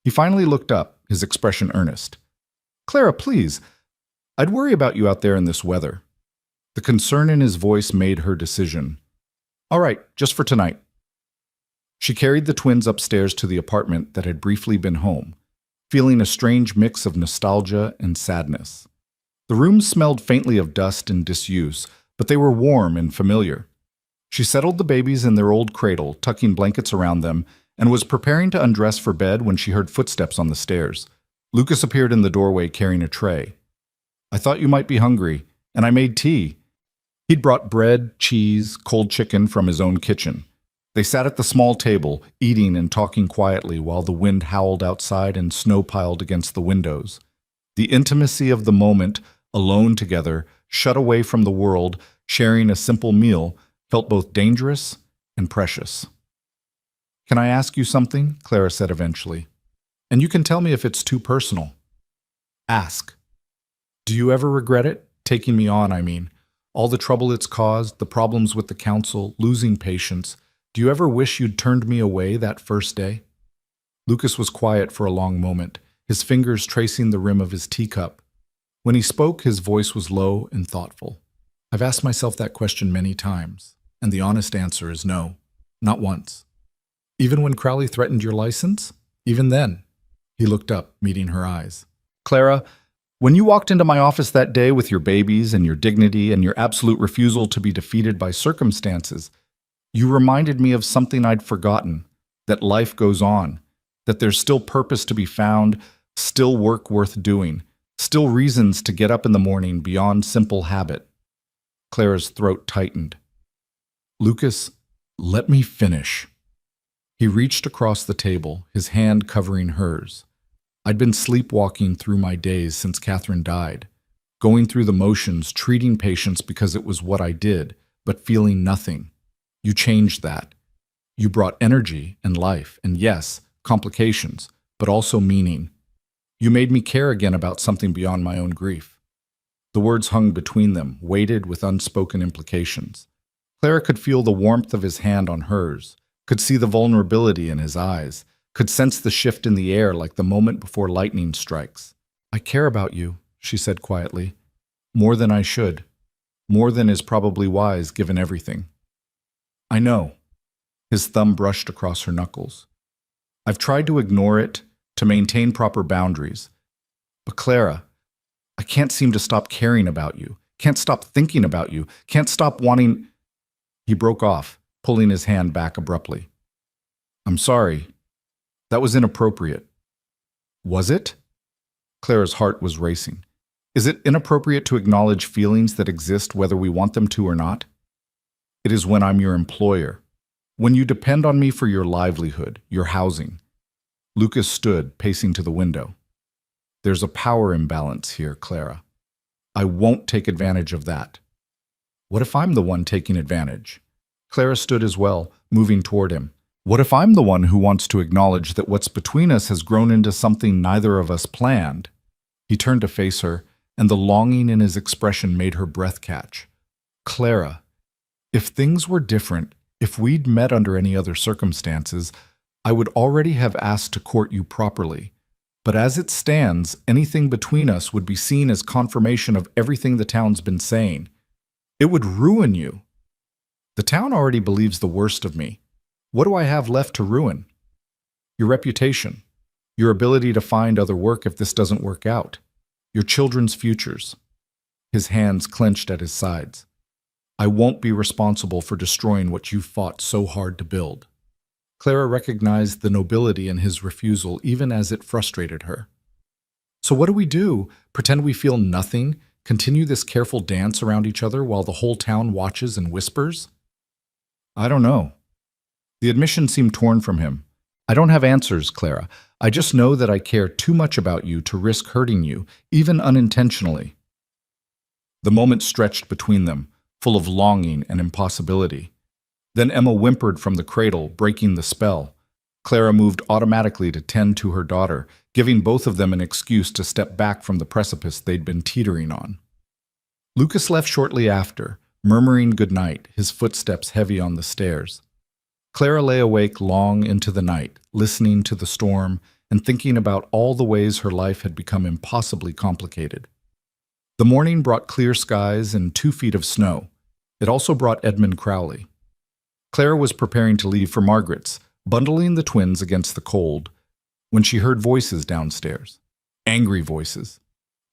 He finally looked up, his expression earnest. "Clara, please. I'd worry about you out there in this weather." The concern in his voice made her decision. "All right, just for tonight." She carried the twins upstairs to the apartment that had briefly been home, feeling a strange mix of nostalgia and sadness. The rooms smelled faintly of dust and disuse, but they were warm and familiar. She settled the babies in their old cradle, tucking blankets around them, and was preparing to undress for bed when she heard footsteps on the stairs. Lucas appeared in the doorway carrying a tray. "I thought you might be hungry, and I made tea." He'd brought bread, cheese, cold chicken from his own kitchen. They sat at the small table, eating and talking quietly while the wind howled outside and snow piled against the windows. The intimacy of the moment, alone together, shut away from the world, sharing a simple meal, felt both dangerous and precious. "Can I ask you something?" Clara said eventually. "And you can tell me if it's too personal." "Ask." "Do you ever regret it? Taking me on, I mean. All the trouble it's caused, the problems with the council, losing patients. Do you ever wish you'd turned me away that first day?" Lucas was quiet for a long moment, his fingers tracing the rim of his teacup. When he spoke, his voice was low and thoughtful. "I've asked myself that question many times, and the honest answer is no, not once." "Even when Crowley threatened your license? Even then?" He looked up, meeting her eyes. "Clara, when you walked into my office that day with your babies and your dignity and your absolute refusal to be defeated by circumstances, you reminded me of something I'd forgotten, that life goes on, that there's still purpose to be found, still work worth doing, still reasons to get up in the morning beyond simple habit." Clara's throat tightened. "Lucas, let me finish." He reached across the table, his hand covering hers. "I'd been sleepwalking through my days since Catherine died, going through the motions, treating patients because it was what I did, but feeling nothing. You changed that. You brought energy and life, and yes, complications, but also meaning. You made me care again about something beyond my own grief." The words hung between them, weighted with unspoken implications. Clara could feel the warmth of his hand on hers, could see the vulnerability in his eyes, could sense the shift in the air like the moment before lightning strikes. "I care about you," she said quietly. More than I should. More than is probably wise given everything. I know. His thumb brushed across her knuckles. I've tried to ignore it, to maintain proper boundaries. But Clara, I can't seem to stop caring about you, can't stop thinking about you, can't stop wanting... He broke off, pulling his hand back abruptly. I'm sorry. That was inappropriate. Was it? Clara's heart was racing. Is it inappropriate to acknowledge feelings that exist whether we want them to or not? It is when I'm your employer, when you depend on me for your livelihood, your housing. Lucas stood, pacing to the window. There's a power imbalance here, Clara. I won't take advantage of that. What if I'm the one taking advantage? Clara stood as well, moving toward him. What if I'm the one who wants to acknowledge that what's between us has grown into something neither of us planned? He turned to face her, and the longing in his expression made her breath catch. Clara, if things were different, if we'd met under any other circumstances, I would already have asked to court you properly. But as it stands, anything between us would be seen as confirmation of everything the town's been saying. It would ruin you. The town already believes the worst of me. What do I have left to ruin? Your reputation, your ability to find other work if this doesn't work out, your children's futures. His hands clenched at his sides. I won't be responsible for destroying what you fought so hard to build. Clara recognized the nobility in his refusal even as it frustrated her. So what do we do? Pretend we feel nothing? Continue this careful dance around each other while the whole town watches and whispers? I don't know. The admission seemed torn from him. I don't have answers, Clara. I just know that I care too much about you to risk hurting you, even unintentionally. The moment stretched between them, full of longing and impossibility. Then Emma whimpered from the cradle, breaking the spell. Clara moved automatically to tend to her daughter, giving both of them an excuse to step back from the precipice they'd been teetering on. Lucas left shortly after, murmuring goodnight, his footsteps heavy on the stairs. Clara lay awake long into the night, listening to the storm and thinking about all the ways her life had become impossibly complicated. The morning brought clear skies and 2 feet of snow. It also brought Edmund Crowley. Clara was preparing to leave for Margaret's, bundling the twins against the cold, when she heard voices downstairs. Angry voices.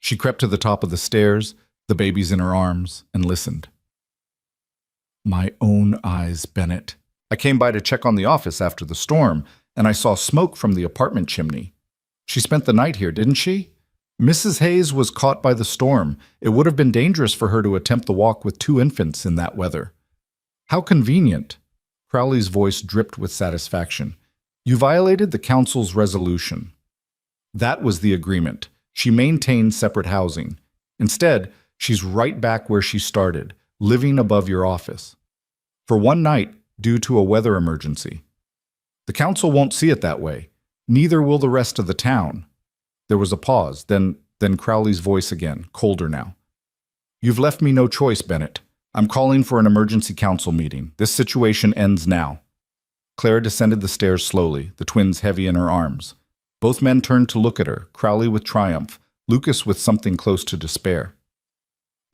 She crept to the top of the stairs, the babies in her arms, and listened. My own eyes, Bennett. I came by to check on the office after the storm, and I saw smoke from the apartment chimney. She spent the night here, didn't she? Mrs. Hayes was caught by the storm. It would have been dangerous for her to attempt the walk with 2 infants in that weather. How convenient. Crowley's voice dripped with satisfaction. You violated the council's resolution. That was the agreement. She maintained separate housing. Instead, she's right back where she started, living above your office. For 1 night, due to a weather emergency. The council won't see it that way. Neither will the rest of the town. There was a pause, then Crowley's voice again, colder now. You've left me no choice, Bennett. I'm calling for an emergency council meeting. This situation ends now. Clara descended the stairs slowly, the twins heavy in her arms. Both men turned to look at her, Crowley with triumph, Lucas with something close to despair.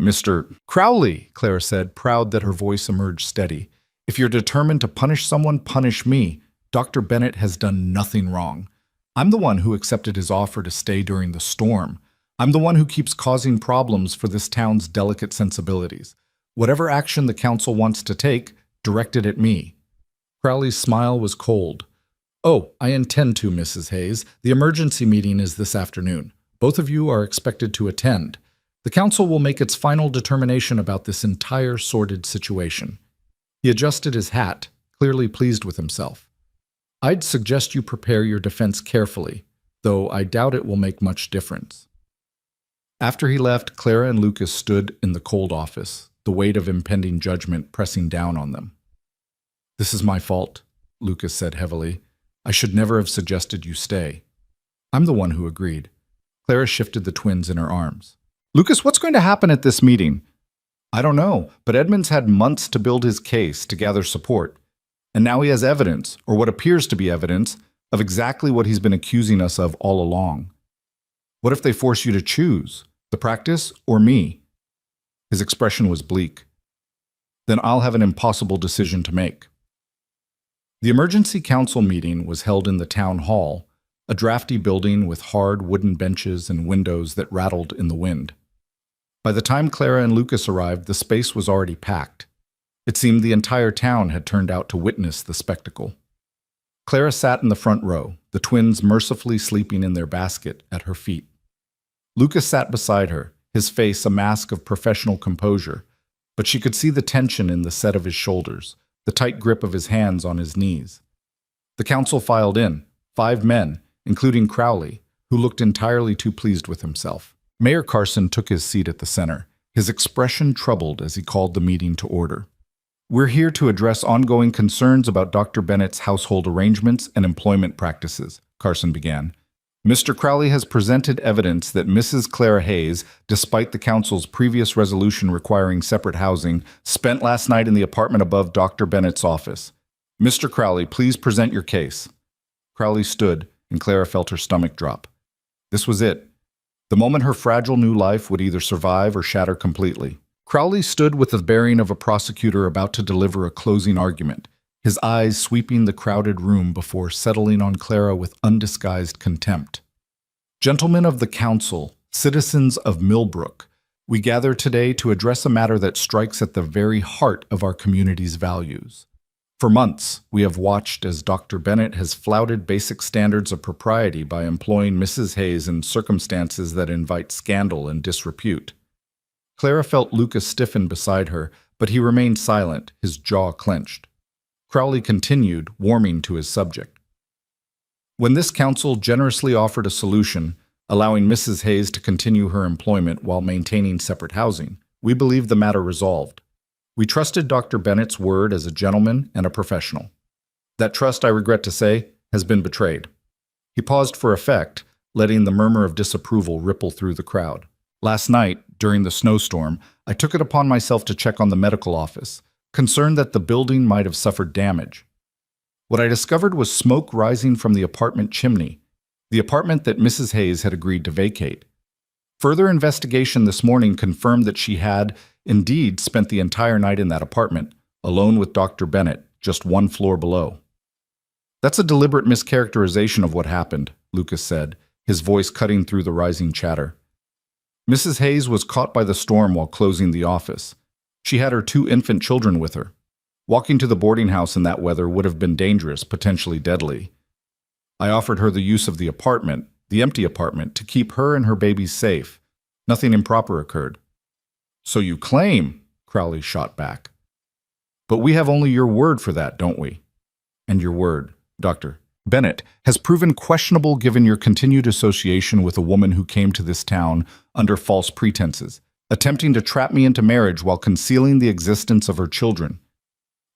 Mr. Crowley, Clara said, proud that her voice emerged steady. If you're determined to punish someone, punish me. Dr. Bennett has done nothing wrong. I'm the one who accepted his offer to stay during the storm. I'm the one who keeps causing problems for this town's delicate sensibilities. Whatever action the council wants to take, direct it at me. Crowley's smile was cold. Oh, I intend to, Mrs. Hayes. The emergency meeting is this afternoon. Both of you are expected to attend. The council will make its final determination about this entire sordid situation. He adjusted his hat, clearly pleased with himself. I'd suggest you prepare your defense carefully, though I doubt it will make much difference. After he left, Clara and Lucas stood in the cold office, the weight of impending judgment pressing down on them. This is my fault, Lucas said heavily. I should never have suggested you stay. I'm the one who agreed. Clara shifted the twins in her arms. Lucas, what's going to happen at this meeting? I don't know, but Edmund's had months to build his case, to gather support. And now he has evidence, or what appears to be evidence, of exactly what he's been accusing us of all along. What if they force you to choose, the practice or me? His expression was bleak. Then I'll have an impossible decision to make. The emergency council meeting was held in the town hall, a drafty building with hard wooden benches and windows that rattled in the wind. By the time Clara and Lucas arrived, the space was already packed. It seemed the entire town had turned out to witness the spectacle. Clara sat in the front row, the twins mercifully sleeping in their basket at her feet. Lucas sat beside her, his face a mask of professional composure, but she could see the tension in the set of his shoulders, the tight grip of his hands on his knees. The council filed in, 5 men, including Crowley, who looked entirely too pleased with himself. Mayor Carson took his seat at the center, his expression troubled as he called the meeting to order. We're here to address ongoing concerns about Dr. Bennett's household arrangements and employment practices, Carson began. Mr. Crowley has presented evidence that Mrs. Clara Hayes, despite the council's previous resolution requiring separate housing, spent last night in the apartment above Dr. Bennett's office. Mr. Crowley, please present your case. Crowley stood, and Clara felt her stomach drop. This was it. The moment her fragile new life would either survive or shatter completely. Crowley stood with the bearing of a prosecutor about to deliver a closing argument, his eyes sweeping the crowded room before settling on Clara with undisguised contempt. Gentlemen of the council, citizens of Millbrook, we gather today to address a matter that strikes at the very heart of our community's values. For months, we have watched as Dr. Bennett has flouted basic standards of propriety by employing Mrs. Hayes in circumstances that invite scandal and disrepute. Clara felt Lucas stiffen beside her, but he remained silent, his jaw clenched. Crowley continued, warming to his subject. When this council generously offered a solution, allowing Mrs. Hayes to continue her employment while maintaining separate housing, we believed the matter resolved. We trusted Dr. Bennett's word as a gentleman and a professional. That trust, I regret to say, has been betrayed. He paused for effect, letting the murmur of disapproval ripple through the crowd. Last night, during the snowstorm, I took it upon myself to check on the medical office, concerned that the building might have suffered damage. What I discovered was smoke rising from the apartment chimney, the apartment that Mrs. Hayes had agreed to vacate. Further investigation this morning confirmed that she had, indeed, spent the entire night in that apartment, alone with Dr. Bennett, just 1 floor below. That's a deliberate mischaracterization of what happened, Lucas said, his voice cutting through the rising chatter. Mrs. Hayes was caught by the storm while closing the office. She had her 2 infant children with her. Walking to the boarding house in that weather would have been dangerous, potentially deadly. I offered her the use of the apartment, the empty apartment, to keep her and her babies safe. Nothing improper occurred. So you claim, Crowley shot back. But we have only your word for that, don't we? And your word, Dr. Bennett, has proven questionable given your continued association with a woman who came to this town under false pretenses, attempting to trap me into marriage while concealing the existence of her children.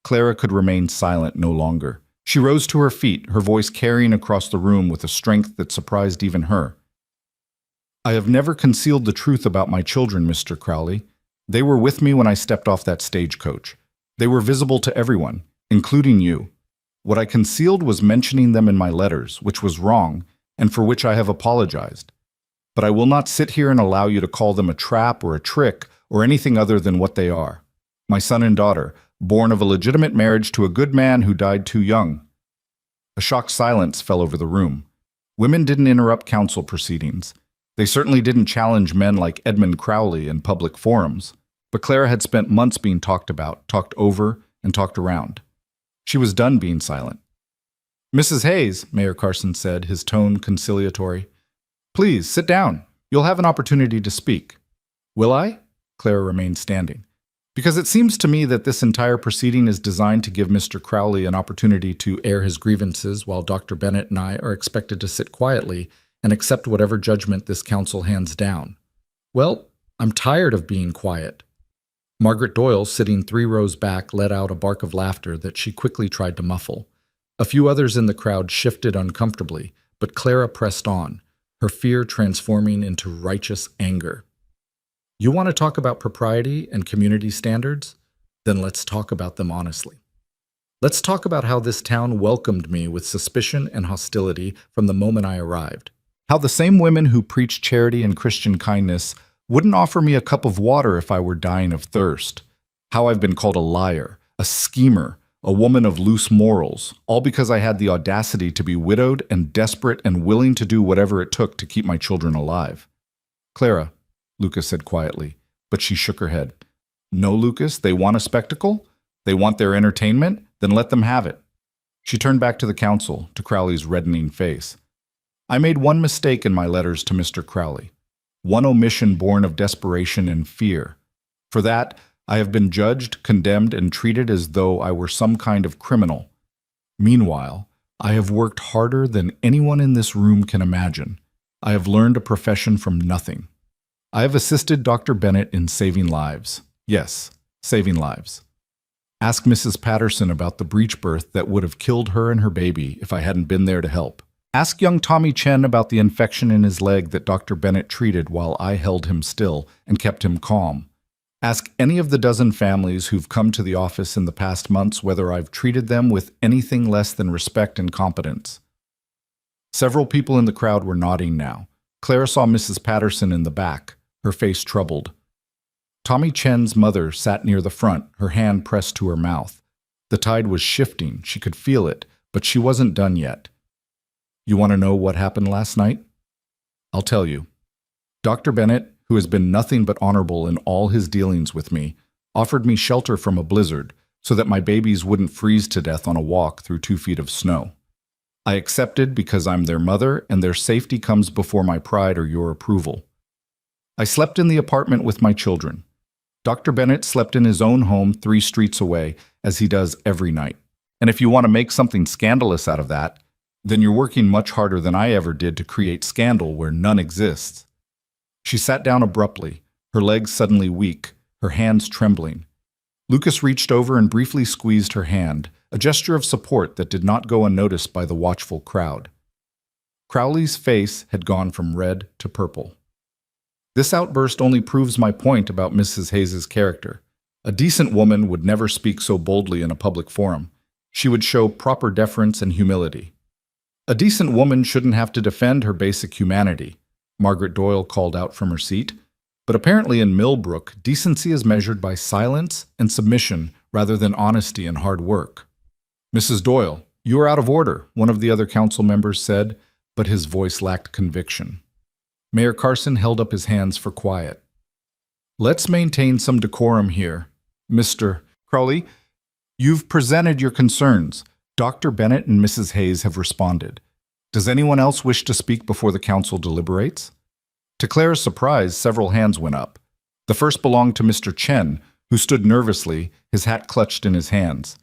Clara could remain silent no longer. She rose to her feet, her voice carrying across the room with a strength that surprised even her. I have never concealed the truth about my children, Mr. Crowley. They were with me when I stepped off that stagecoach. They were visible to everyone, including you. What I concealed was mentioning them in my letters, which was wrong, and for which I have apologized. But I will not sit here and allow you to call them a trap or a trick or anything other than what they are. My son and daughter, born of a legitimate marriage to a good man who died too young. A shocked silence fell over the room. Women didn't interrupt council proceedings. They certainly didn't challenge men like Edmund Crowley in public forums. But Clara had spent months being talked about, talked over, and talked around. She was done being silent. Mrs. Hayes, Mayor Carson said, his tone conciliatory. Please, sit down. You'll have an opportunity to speak. Will I? Clara remained standing. Because it seems to me that this entire proceeding is designed to give Mr. Crowley an opportunity to air his grievances while Dr. Bennett and I are expected to sit quietly and accept whatever judgment this council hands down. Well, I'm tired of being quiet. Margaret Doyle, sitting 3 rows back, let out a bark of laughter that she quickly tried to muffle. A few others in the crowd shifted uncomfortably, but Clara pressed on, her fear transforming into righteous anger. You want to talk about propriety and community standards? Then let's talk about them honestly. Let's talk about how this town welcomed me with suspicion and hostility from the moment I arrived. How the same women who preach charity and Christian kindness Wouldn't offer me a cup of water if I were dying of thirst. How I've been called a liar, a schemer, a woman of loose morals, all because I had the audacity to be widowed and desperate and willing to do whatever it took to keep my children alive. Clara, Lucas said quietly, but she shook her head. No, Lucas, they want a spectacle? They want their entertainment? Then let them have it. She turned back to the council, to Crowley's reddening face. I made one mistake in my letters to Mr. Crowley, one omission born of desperation and fear. For that, I have been judged, condemned, and treated as though I were some kind of criminal. Meanwhile, I have worked harder than anyone in this room can imagine. I have learned a profession from nothing. I have assisted Dr. Bennett in saving lives. Yes, saving lives. Ask Mrs. Patterson about the breech birth that would have killed her and her baby if I hadn't been there to help. Ask young Tommy Chen about the infection in his leg that Dr. Bennett treated while I held him still and kept him calm. Ask any of the dozen families who've come to the office in the past months whether I've treated them with anything less than respect and competence. Several people in the crowd were nodding now. Clara saw Mrs. Patterson in the back, her face troubled. Tommy Chen's mother sat near the front, her hand pressed to her mouth. The tide was shifting, she could feel it, but she wasn't done yet. You want to know what happened last night? I'll tell you. Dr. Bennett, who has been nothing but honorable in all his dealings with me, offered me shelter from a blizzard so that my babies wouldn't freeze to death on a walk through 2 feet of snow. I accepted because I'm their mother and their safety comes before my pride or your approval. I slept in the apartment with my children. Dr. Bennett slept in his own home 3 streets away, as he does every night. And if you want to make something scandalous out of that, then you're working much harder than I ever did to create scandal where none exists. She sat down abruptly, her legs suddenly weak, her hands trembling. Lucas reached over and briefly squeezed her hand, a gesture of support that did not go unnoticed by the watchful crowd. Crowley's face had gone from red to purple. This outburst only proves my point about Mrs. Hayes's character. A decent woman would never speak so boldly in a public forum. She would show proper deference and humility. A decent woman shouldn't have to defend her basic humanity, Margaret Doyle called out from her seat. But apparently in Millbrook, decency is measured by silence and submission rather than honesty and hard work. Mrs. Doyle, you are out of order, one of the other council members said, but his voice lacked conviction. Mayor Carson held up his hands for quiet. Let's maintain some decorum here. Mr. Crowley, you've presented your concerns. Dr. Bennett and Mrs. Hayes have responded. Does anyone else wish to speak before the council deliberates? To Clara's surprise, several hands went up. The first belonged to Mr. Chen, who stood nervously, his hat clutched in his hands.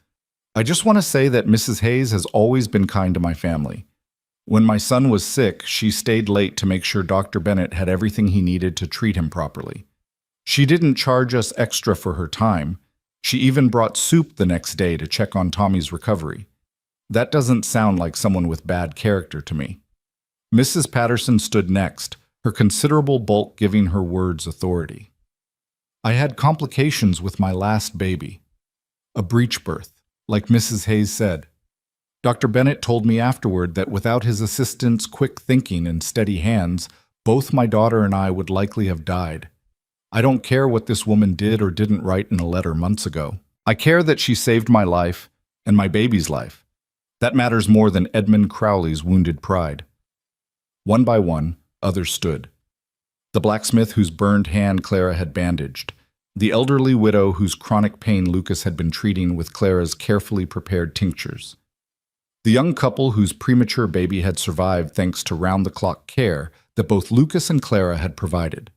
I just want to say that Mrs. Hayes has always been kind to my family. When my son was sick, she stayed late to make sure Dr. Bennett had everything he needed to treat him properly. She didn't charge us extra for her time. She even brought soup the next day to check on Tommy's recovery. That doesn't sound like someone with bad character to me. Mrs. Patterson stood next, her considerable bulk giving her words authority. I had complications with my last baby. A breech birth, like Mrs. Hayes said. Dr. Bennett told me afterward that without his assistant's quick thinking and steady hands, both my daughter and I would likely have died. I don't care what this woman did or didn't write in a letter months ago. I care that she saved my life and my baby's life. That matters more than Edmund Crowley's wounded pride. One by one, others stood. The blacksmith whose burned hand Clara had bandaged. The elderly widow whose chronic pain Lucas had been treating with Clara's carefully prepared tinctures. The young couple whose premature baby had survived thanks to round-the-clock care that both Lucas and Clara had provided.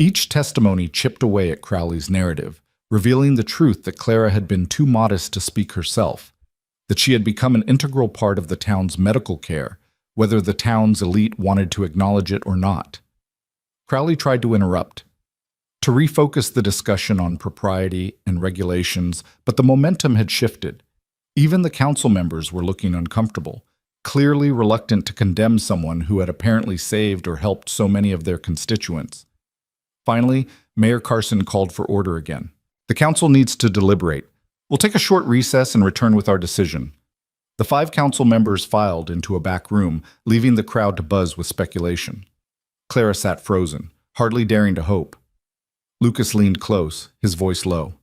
Each testimony chipped away at Crowley's narrative, revealing the truth that Clara had been too modest to speak herself, that she had become an integral part of the town's medical care, whether the town's elite wanted to acknowledge it or not. Crowley tried to interrupt, to refocus the discussion on propriety and regulations, but the momentum had shifted. Even the council members were looking uncomfortable, clearly reluctant to condemn someone who had apparently saved or helped so many of their constituents. Finally, Mayor Carson called for order again. The council needs to deliberate. We'll take a short recess and return with our decision. The 5 council members filed into a back room, leaving the crowd to buzz with speculation. Clara sat frozen, hardly daring to hope. Lucas leaned close, his voice low.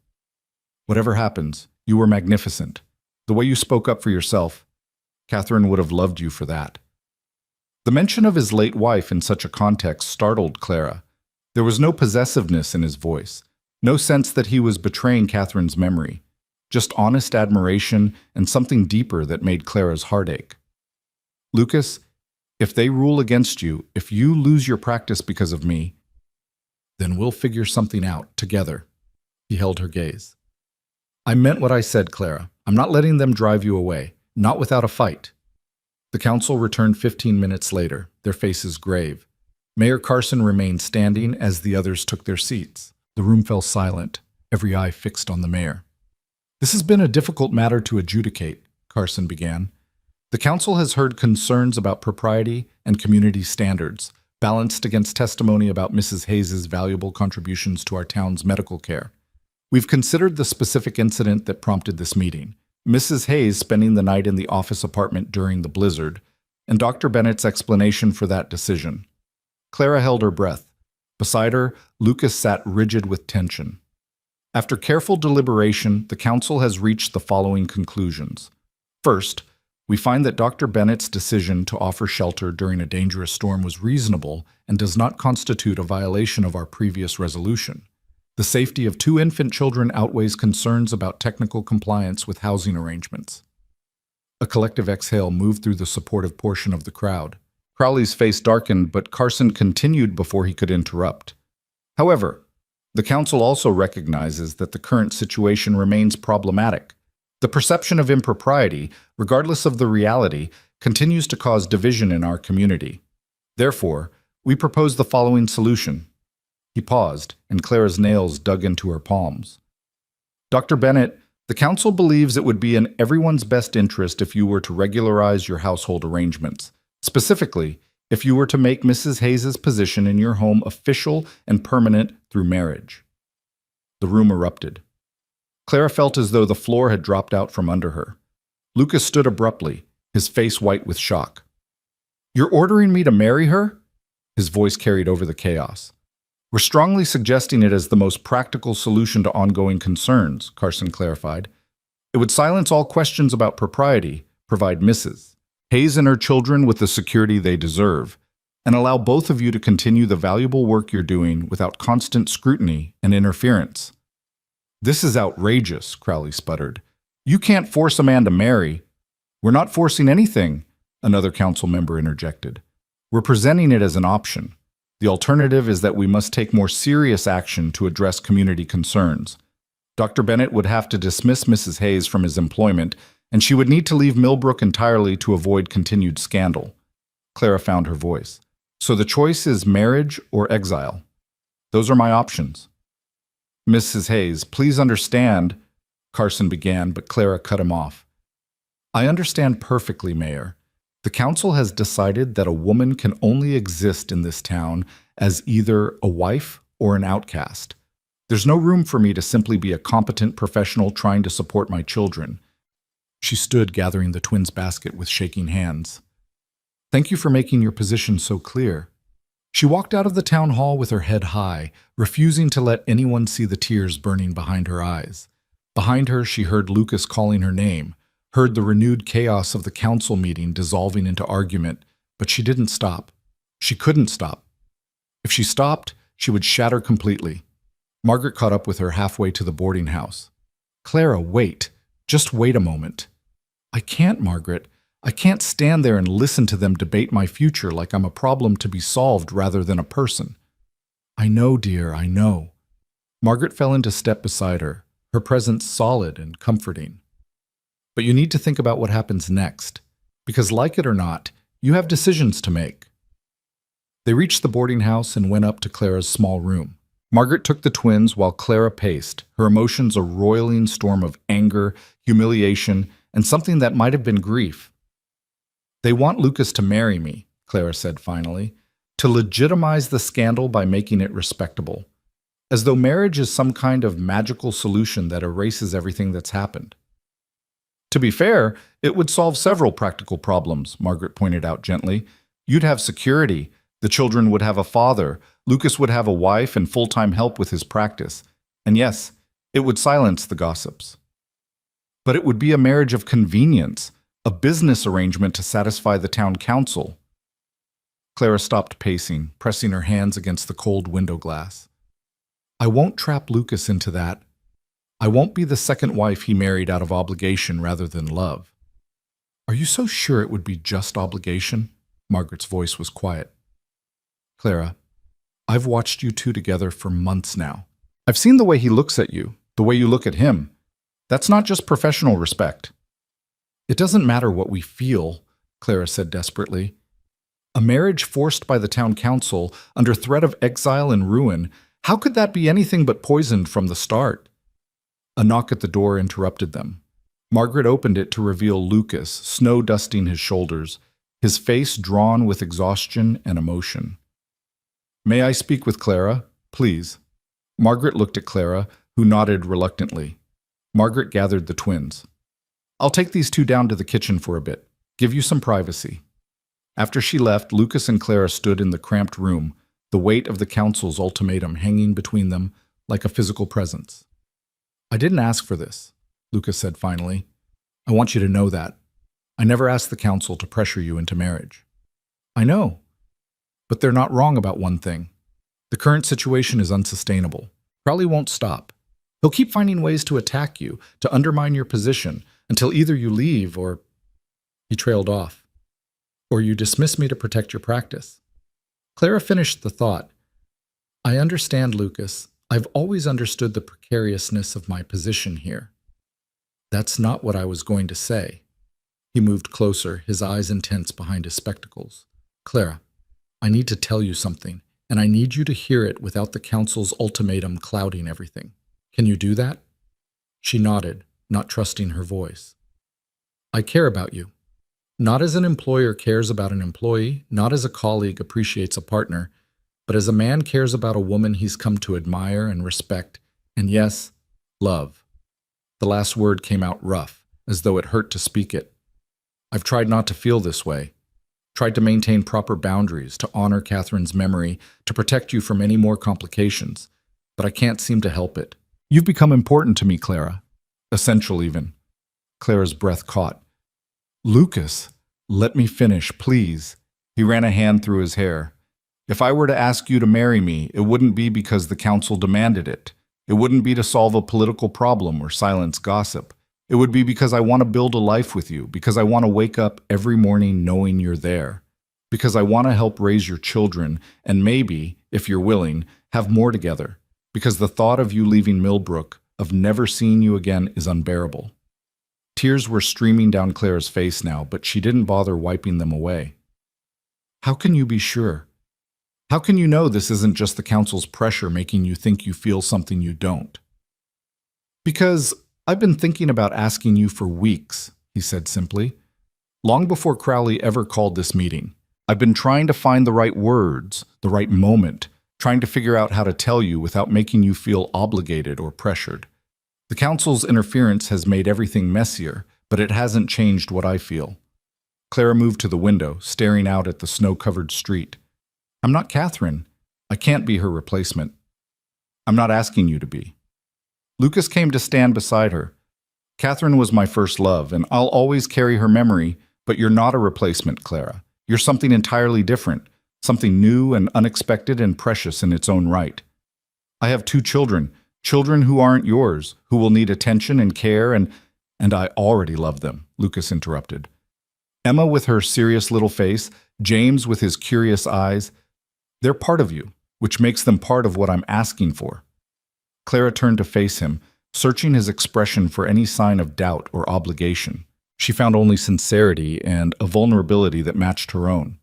Whatever happens, you were magnificent. The way you spoke up for yourself, Catherine would have loved you for that. The mention of his late wife in such a context startled Clara. There was no possessiveness in his voice, no sense that he was betraying Catherine's memory, just honest admiration and something deeper that made Clara's heart ache. Lucas, if they rule against you, if you lose your practice because of me, then we'll figure something out together. He held her gaze. I meant what I said, Clara. I'm not letting them drive you away, not without a fight. The council returned 15 minutes later, their faces grave. Mayor Carson remained standing as the others took their seats. The room fell silent, every eye fixed on the mayor. This has been a difficult matter to adjudicate, Carson began. The council has heard concerns about propriety and community standards, balanced against testimony about Mrs. Hayes's valuable contributions to our town's medical care. We've considered the specific incident that prompted this meeting, Mrs. Hayes spending the night in the office apartment during the blizzard, and Dr. Bennett's explanation for that decision. Clara held her breath. Beside her, Lucas sat rigid with tension. After careful deliberation, the council has reached the following conclusions. First, we find that Dr. Bennett's decision to offer shelter during a dangerous storm was reasonable and does not constitute a violation of our previous resolution. The safety of 2 infant children outweighs concerns about technical compliance with housing arrangements. A collective exhale moved through the supportive portion of the crowd. Crowley's face darkened, but Carson continued before he could interrupt. However, the council also recognizes that the current situation remains problematic. The perception of impropriety, regardless of the reality, continues to cause division in our community. Therefore, we propose the following solution. He paused, and Clara's nails dug into her palms. Dr. Bennett, the council believes it would be in everyone's best interest if you were to regularize your household arrangements. Specifically, if you were to make Mrs. Hayes's position in your home official and permanent through marriage. The room erupted. Clara felt as though the floor had dropped out from under her. Lucas stood abruptly, his face white with shock. You're ordering me to marry her? His voice carried over the chaos. We're strongly suggesting it as the most practical solution to ongoing concerns, Carson clarified. It would silence all questions about propriety, provide Mrs. Hayes and her children with the security they deserve, and allow both of you to continue the valuable work you're doing without constant scrutiny and interference. This is outrageous, Crowley sputtered. You can't force a man to marry. We're not forcing anything, another council member interjected. We're presenting it as an option. The alternative is that we must take more serious action to address community concerns. Dr. Bennett would have to dismiss Mrs. Hayes from his employment, and she would need to leave Millbrook entirely to avoid continued scandal. Clara found her voice. So the choice is marriage or exile. Those are my options. Mrs. Hayes, please understand, Carson began, but Clara cut him off. I understand perfectly, Mayor. The council has decided that a woman can only exist in this town as either a wife or an outcast. There's no room for me to simply be a competent professional trying to support my children. She stood gathering the twins' basket with shaking hands. Thank you for making your position so clear. She walked out of the town hall with her head high, refusing to let anyone see the tears burning behind her eyes. Behind her, she heard Lucas calling her name, heard the renewed chaos of the council meeting dissolving into argument, but she didn't stop. She couldn't stop. If she stopped, she would shatter completely. Margaret caught up with her halfway to the boarding house. Clara, wait. Just wait a moment. I can't, Margaret. I can't stand there and listen to them debate my future like I'm a problem to be solved rather than a person. I know, dear, I know. Margaret fell into step beside her, her presence solid and comforting. But you need to think about what happens next, because like it or not, you have decisions to make. They reached the boarding house and went up to Clara's small room. Margaret took the twins while Clara paced, her emotions a roiling storm of anger, humiliation, and something that might have been grief. They want Lucas to marry me, Clara said finally, to legitimize the scandal by making it respectable, as though marriage is some kind of magical solution that erases everything that's happened. To be fair, it would solve several practical problems, Margaret pointed out gently. You'd have security, the children would have a father, Lucas would have a wife and full-time help with his practice. And yes, it would silence the gossips. But it would be a marriage of convenience, a business arrangement to satisfy the town council. Clara stopped pacing, pressing her hands against the cold window glass. I won't trap Lucas into that. I won't be the second wife he married out of obligation rather than love. Are you so sure it would be just obligation? Margaret's voice was quiet. Clara, I've watched you two together for months now. I've seen the way he looks at you, the way you look at him. That's not just professional respect. It doesn't matter what we feel, Clara said desperately. A marriage forced by the town council under threat of exile and ruin, how could that be anything but poisoned from the start? A knock at the door interrupted them. Margaret opened it to reveal Lucas, snow dusting his shoulders, his face drawn with exhaustion and emotion. May I speak with Clara, please? Margaret looked at Clara, who nodded reluctantly. Margaret gathered the twins. I'll take these two down to the kitchen for a bit, give you some privacy. After she left, Lucas and Clara stood in the cramped room, the weight of the council's ultimatum hanging between them like a physical presence. I didn't ask for this, Lucas said finally. I want you to know that. I never asked the council to pressure you into marriage. I know. But they're not wrong about one thing. The current situation is unsustainable. Probably won't stop. He'll keep finding ways to attack you, to undermine your position, until either you leave or... He trailed off. Or you dismiss me to protect your practice. Clara finished the thought. I understand, Lucas. I've always understood the precariousness of my position here. That's not what I was going to say. He moved closer, his eyes intense behind his spectacles. Clara, I need to tell you something, and I need you to hear it without the council's ultimatum clouding everything. Can you do that? She nodded, not trusting her voice. I care about you. Not as an employer cares about an employee, not as a colleague appreciates a partner, but as a man cares about a woman he's come to admire and respect, and yes, love. The last word came out rough, as though it hurt to speak it. I've tried not to feel this way, tried to maintain proper boundaries, to honor Catherine's memory, to protect you from any more complications, but I can't seem to help it. You've become important to me, Clara. Essential, even. Clara's breath caught. Lucas, let me finish, please. He ran a hand through his hair. If I were to ask you to marry me, it wouldn't be because the council demanded it. It wouldn't be to solve a political problem or silence gossip. It would be because I want to build a life with you, because I want to wake up every morning knowing you're there, because I want to help raise your children and maybe, if you're willing, have more together, because the thought of you leaving Millbrook, of never seeing you again, is unbearable. Tears were streaming down Clara's face now, but she didn't bother wiping them away. How can you be sure? How can you know this isn't just the council's pressure making you think you feel something you don't? Because I've been thinking about asking you for weeks, he said simply. Long before Crowley ever called this meeting, I've been trying to find the right words, the right moment, trying to figure out how to tell you without making you feel obligated or pressured. The council's interference has made everything messier, but it hasn't changed what I feel. Clara moved to the window, staring out at the snow-covered street. I'm not Catherine. I can't be her replacement. I'm not asking you to be. Lucas came to stand beside her. Catherine was my first love, and I'll always carry her memory, but you're not a replacement, Clara. You're something entirely different, something new and unexpected and precious in its own right. I have 2 children, children who aren't yours, who will need attention and care, and I already love them, Lucas interrupted. Emma with her serious little face, James with his curious eyes, they're part of you, which makes them part of what I'm asking for. Clara turned to face him, searching his expression for any sign of doubt or obligation. She found only sincerity and a vulnerability that matched her own.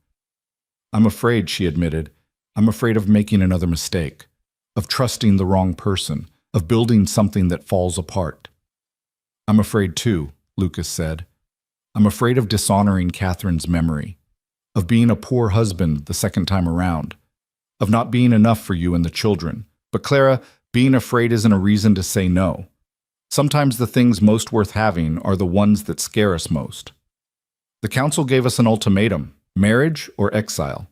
I'm afraid, she admitted. I'm afraid of making another mistake, of trusting the wrong person, of building something that falls apart. I'm afraid too, Lucas said. I'm afraid of dishonoring Catherine's memory, of being a poor husband the second time around, of not being enough for you and the children. But Clara, being afraid isn't a reason to say no. Sometimes the things most worth having are the ones that scare us most. The council gave us an ultimatum, marriage or exile.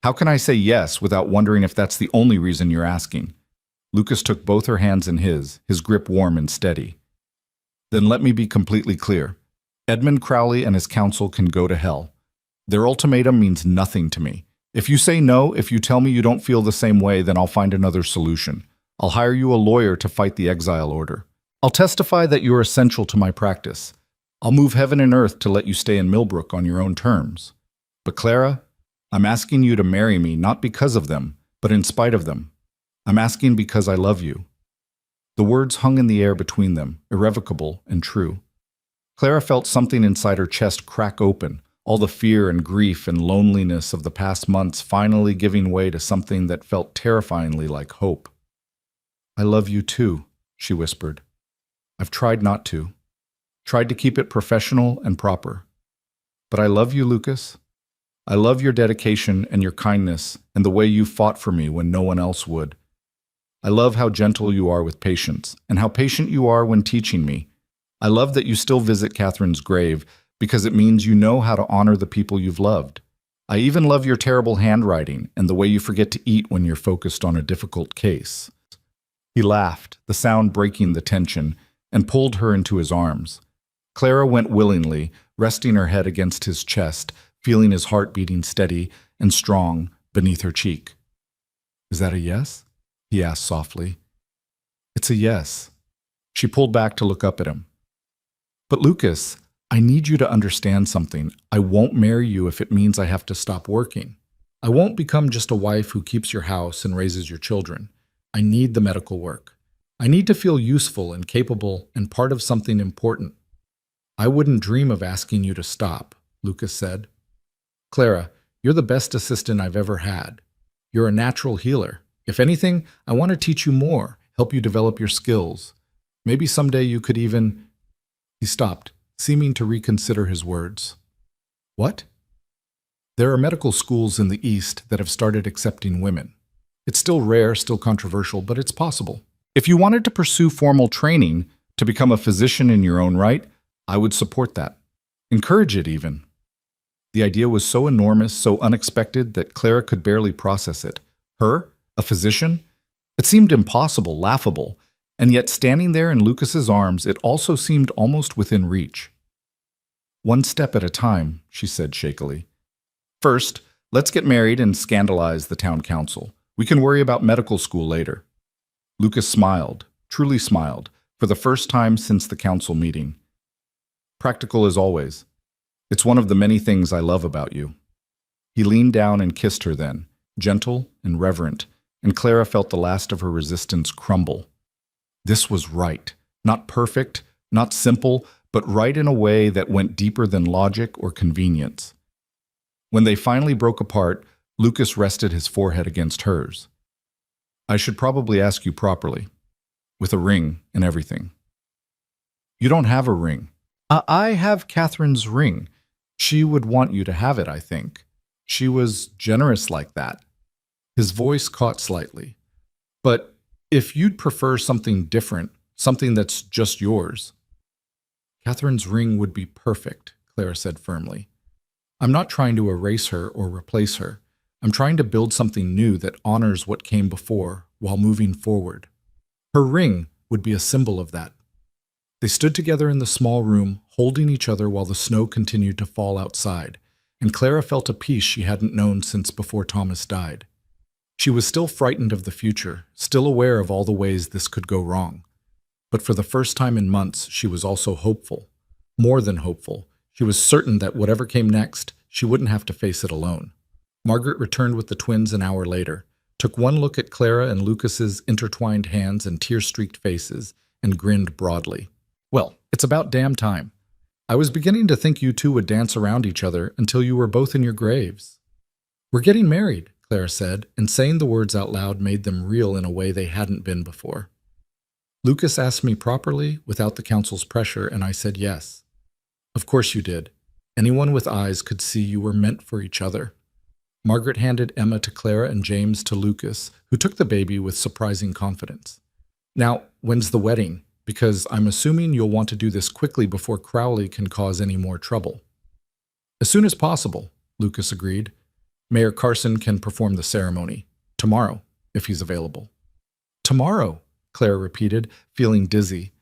How can I say yes without wondering if that's the only reason you're asking? Lucas took both her hands in his grip warm and steady. Then let me be completely clear. Edmund Crowley and his council can go to hell. Their ultimatum means nothing to me. If you say no, if you tell me you don't feel the same way, then I'll find another solution. I'll hire you a lawyer to fight the exile order. I'll testify that you are essential to my practice. I'll move heaven and earth to let you stay in Millbrook on your own terms. But Clara, I'm asking you to marry me not because of them, but in spite of them. I'm asking because I love you. The words hung in the air between them, irrevocable and true. Clara felt something inside her chest crack open, all the fear and grief and loneliness of the past months finally giving way to something that felt terrifyingly like hope. I love you too, she whispered. I've tried not to. Tried to keep it professional and proper. But I love you, Lucas. I love your dedication and your kindness and the way you fought for me when no one else would. I love how gentle you are with patience and how patient you are when teaching me. I love that you still visit Catherine's grave because it means you know how to honor the people you've loved. I even love your terrible handwriting and the way you forget to eat when you're focused on a difficult case. He laughed, the sound breaking the tension, and pulled her into his arms. Clara went willingly, resting her head against his chest, feeling his heart beating steady and strong beneath her cheek. Is that a yes? He asked softly. It's a yes. She pulled back to look up at him. But Lucas, I need you to understand something. I won't marry you if it means I have to stop working. I won't become just a wife who keeps your house and raises your children. I need the medical work. I need to feel useful and capable and part of something important. I wouldn't dream of asking you to stop, Lucas said. Clara, you're the best assistant I've ever had. You're a natural healer. If anything, I want to teach you more, help you develop your skills. Maybe someday you could even... He stopped, seeming to reconsider his words. What? There are medical schools in the East that have started accepting women. It's still rare, still controversial, but it's possible. If you wanted to pursue formal training to become a physician in your own right, I would support that. Encourage it even. The idea was so enormous, so unexpected that Clara could barely process it. Her, a physician? It seemed impossible, laughable, and yet standing there in Lucas's arms, it also seemed almost within reach. One step at a time, she said shakily. First, let's get married and scandalize the town council. We can worry about medical school later. Lucas smiled, truly smiled, for the first time since the council meeting. Practical as always. It's one of the many things I love about you. He leaned down and kissed her then, gentle and reverent, and Clara felt the last of her resistance crumble. This was right. Not perfect, not simple, but right in a way that went deeper than logic or convenience. When they finally broke apart, Lucas rested his forehead against hers. I should probably ask you properly, with a ring and everything. You don't have a ring. I have Catherine's ring. She would want you to have it, I think. She was generous like that. His voice caught slightly. But if you'd prefer something different, something that's just yours. Catherine's ring would be perfect, Clara said firmly. I'm not trying to erase her or replace her. I'm trying to build something new that honors what came before while moving forward. Her ring would be a symbol of that. They stood together in the small room, holding each other while the snow continued to fall outside, and Clara felt a peace she hadn't known since before Thomas died. She was still frightened of the future, still aware of all the ways this could go wrong. But for the first time in months, she was also hopeful. More than hopeful. She was certain that whatever came next, she wouldn't have to face it alone. Margaret returned with the twins an hour later, took one look at Clara and Lucas's intertwined hands and tear-streaked faces, and grinned broadly. Well, it's about damn time. I was beginning to think you two would dance around each other until you were both in your graves. We're getting married, Clara said, and saying the words out loud made them real in a way they hadn't been before. Lucas asked me properly, without the council's pressure, and I said yes. Of course you did. Anyone with eyes could see you were meant for each other. Margaret handed Emma to Clara and James to Lucas, who took the baby with surprising confidence. Now, when's the wedding? Because I'm assuming you'll want to do this quickly before Crowley can cause any more trouble. As soon as possible, Lucas agreed. Mayor Carson can perform the ceremony. Tomorrow, if he's available. Tomorrow, Clara repeated, feeling dizzy.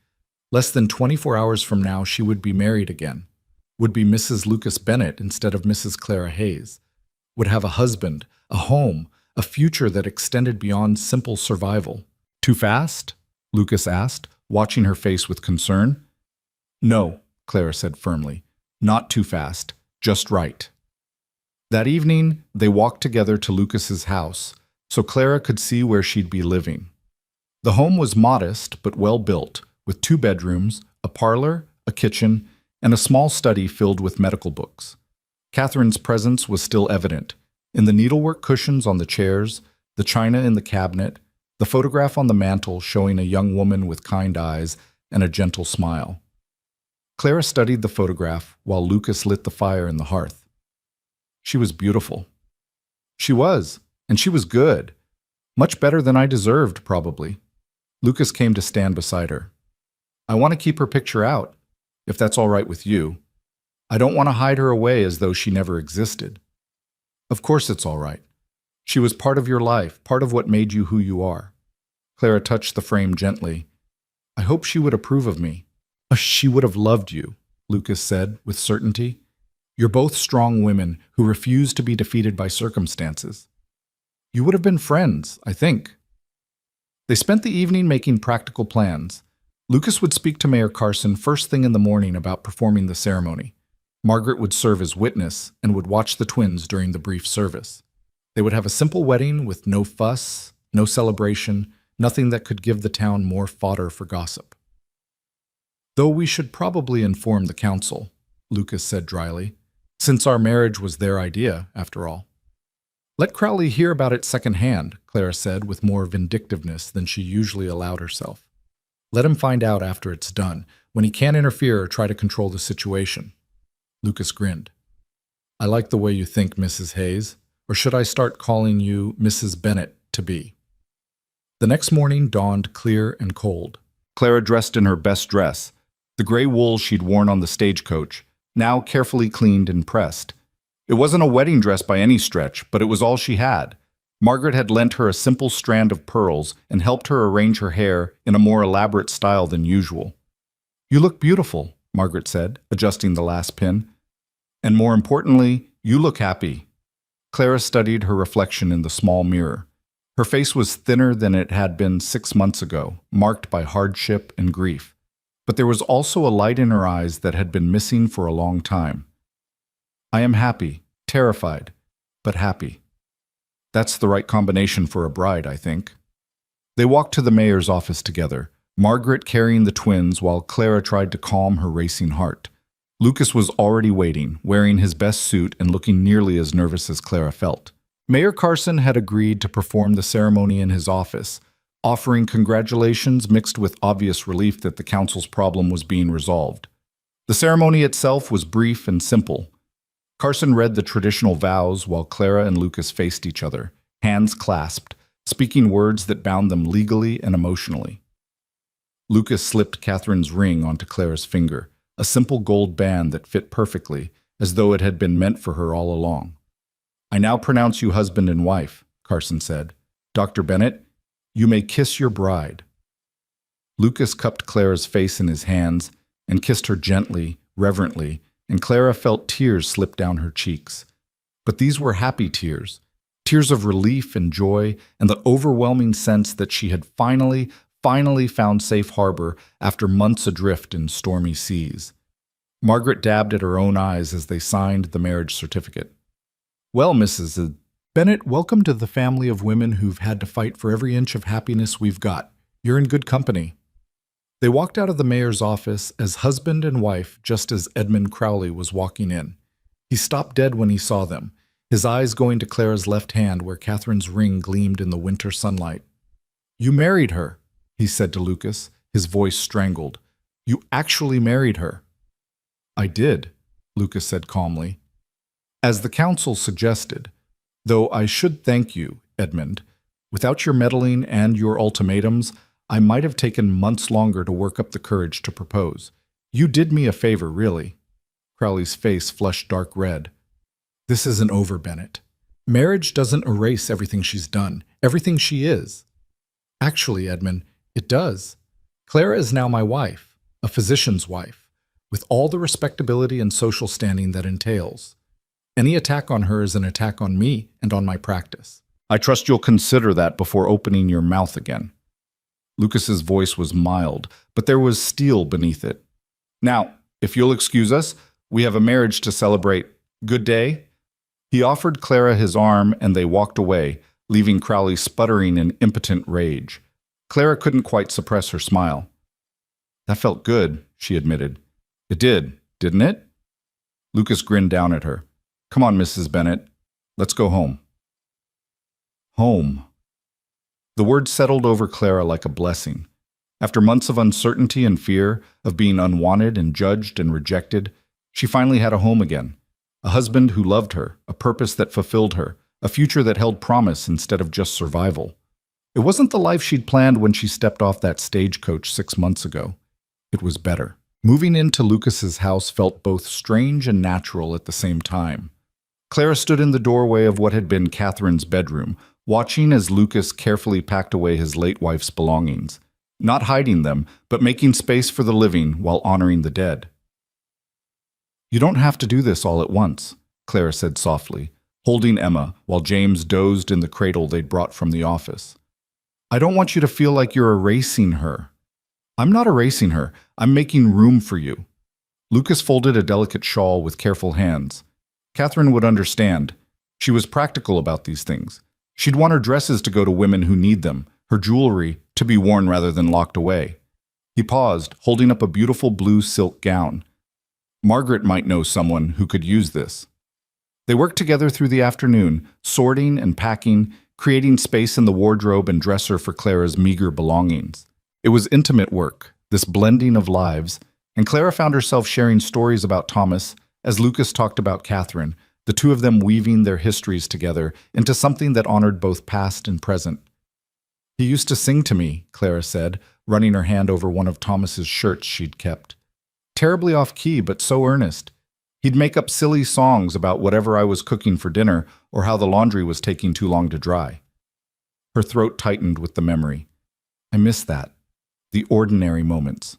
Less than 24 hours from now, she would be married again. Would be Mrs. Lucas Bennett instead of Mrs. Clara Hayes. Would have a husband, a home, a future that extended beyond simple survival. Too fast? Lucas asked, watching her face with concern. No, Clara said firmly. Not too fast, just right. That evening, they walked together to Lucas's house, so Clara could see where she'd be living. The home was modest but well built, with 2 bedrooms, a parlor, a kitchen, and a small study filled with medical books. Catherine's presence was still evident, in the needlework cushions on the chairs, the china in the cabinet, the photograph on the mantel showing a young woman with kind eyes and a gentle smile. Clara studied the photograph while Lucas lit the fire in the hearth. She was beautiful. She was, and she was good. Much better than I deserved, probably. Lucas came to stand beside her. I want to keep her picture out, if that's all right with you. I don't want to hide her away as though she never existed. Of course it's all right. She was part of your life, part of what made you who you are. Clara touched the frame gently. I hope she would approve of me. She would have loved you, Lucas said with certainty. You're both strong women who refuse to be defeated by circumstances. You would have been friends, I think. They spent the evening making practical plans. Lucas would speak to Mayor Carson first thing in the morning about performing the ceremony. Margaret would serve as witness and would watch the twins during the brief service. They would have a simple wedding with no fuss, no celebration, nothing that could give the town more fodder for gossip. Though we should probably inform the council, Lucas said dryly, since our marriage was their idea, after all. Let Crowley hear about it secondhand, Clara said with more vindictiveness than she usually allowed herself. Let him find out after it's done, when he can't interfere or try to control the situation. Lucas grinned. I like the way you think, Mrs. Hayes. Or should I start calling you Mrs. Bennett to be? The next morning dawned clear and cold. Clara dressed in her best dress, the gray wool she'd worn on the stagecoach, now carefully cleaned and pressed. It wasn't a wedding dress by any stretch, but it was all she had. Margaret had lent her a simple strand of pearls and helped her arrange her hair in a more elaborate style than usual. You look beautiful, Margaret said, adjusting the last pin. And more importantly, you look happy. Clara studied her reflection in the small mirror. Her face was thinner than it had been 6 months ago, marked by hardship and grief. But there was also a light in her eyes that had been missing for a long time. I am happy, terrified, but happy. That's the right combination for a bride, I think. They walked to the mayor's office together, Margaret carrying the twins while Clara tried to calm her racing heart. Lucas was already waiting, wearing his best suit and looking nearly as nervous as Clara felt. Mayor Carson had agreed to perform the ceremony in his office, offering congratulations mixed with obvious relief that the council's problem was being resolved. The ceremony itself was brief and simple. Carson read the traditional vows while Clara and Lucas faced each other, hands clasped, speaking words that bound them legally and emotionally. Lucas slipped Catherine's ring onto Clara's finger, a simple gold band that fit perfectly, as though it had been meant for her all along. I now pronounce you husband and wife, Carson said. Dr. Bennett, you may kiss your bride. Lucas cupped Clara's face in his hands and kissed her gently, reverently, and Clara felt tears slip down her cheeks. But these were happy tears, tears of relief and joy, and the overwhelming sense that she had finally found safe harbor after months adrift in stormy seas. Margaret dabbed at her own eyes as they signed the marriage certificate. Well, Mrs. Bennett, welcome to the family of women who've had to fight for every inch of happiness we've got. You're in good company. They walked out of the mayor's office as husband and wife just as Edmund Crowley was walking in. He stopped dead when he saw them, his eyes going to Clara's left hand where Catherine's ring gleamed in the winter sunlight. You married her, he said to Lucas, his voice strangled. You actually married her. I did, Lucas said calmly. As the council suggested, though I should thank you, Edmund. Without your meddling and your ultimatums, I might have taken months longer to work up the courage to propose. You did me a favor, really. Crowley's face flushed dark red. This isn't over, Bennett. Marriage doesn't erase everything she's done, everything she is. Actually, Edmund, it does. Clara is now my wife, a physician's wife, with all the respectability and social standing that entails. Any attack on her is an attack on me and on my practice. I trust you'll consider that before opening your mouth again. Lucas's voice was mild, but there was steel beneath it. Now, if you'll excuse us, we have a marriage to celebrate. Good day? He offered Clara his arm and they walked away, leaving Crowley sputtering in impotent rage. Clara couldn't quite suppress her smile. That felt good, she admitted. It did, didn't it? Lucas grinned down at her. Come on, Mrs. Bennet. Let's go home. Home. The word settled over Clara like a blessing. After months of uncertainty and fear, of being unwanted and judged and rejected, she finally had a home again. A husband who loved her, a purpose that fulfilled her, a future that held promise instead of just survival. It wasn't the life she'd planned when she stepped off that stagecoach 6 months ago. It was better. Moving into Lucas's house felt both strange and natural at the same time. Clara stood in the doorway of what had been Catherine's bedroom, watching as Lucas carefully packed away his late wife's belongings, not hiding them, but making space for the living while honoring the dead. You don't have to do this all at once, Clara said softly, holding Emma while James dozed in the cradle they'd brought from the office. I don't want you to feel like you're erasing her. I'm not erasing her. I'm making room for you. Lucas folded a delicate shawl with careful hands. Catherine would understand. She was practical about these things. She'd want her dresses to go to women who need them, her jewelry to be worn rather than locked away. He paused, holding up a beautiful blue silk gown. Margaret might know someone who could use this. They worked together through the afternoon, sorting and packing, creating space in the wardrobe and dresser for Clara's meager belongings. It was intimate work, this blending of lives, and Clara found herself sharing stories about Thomas as Lucas talked about Catherine, the two of them weaving their histories together into something that honored both past and present. He used to sing to me, Clara said, running her hand over one of Thomas's shirts she'd kept. Terribly off-key, but so earnest. He'd make up silly songs about whatever I was cooking for dinner or how the laundry was taking too long to dry. Her throat tightened with the memory. I miss that. The ordinary moments.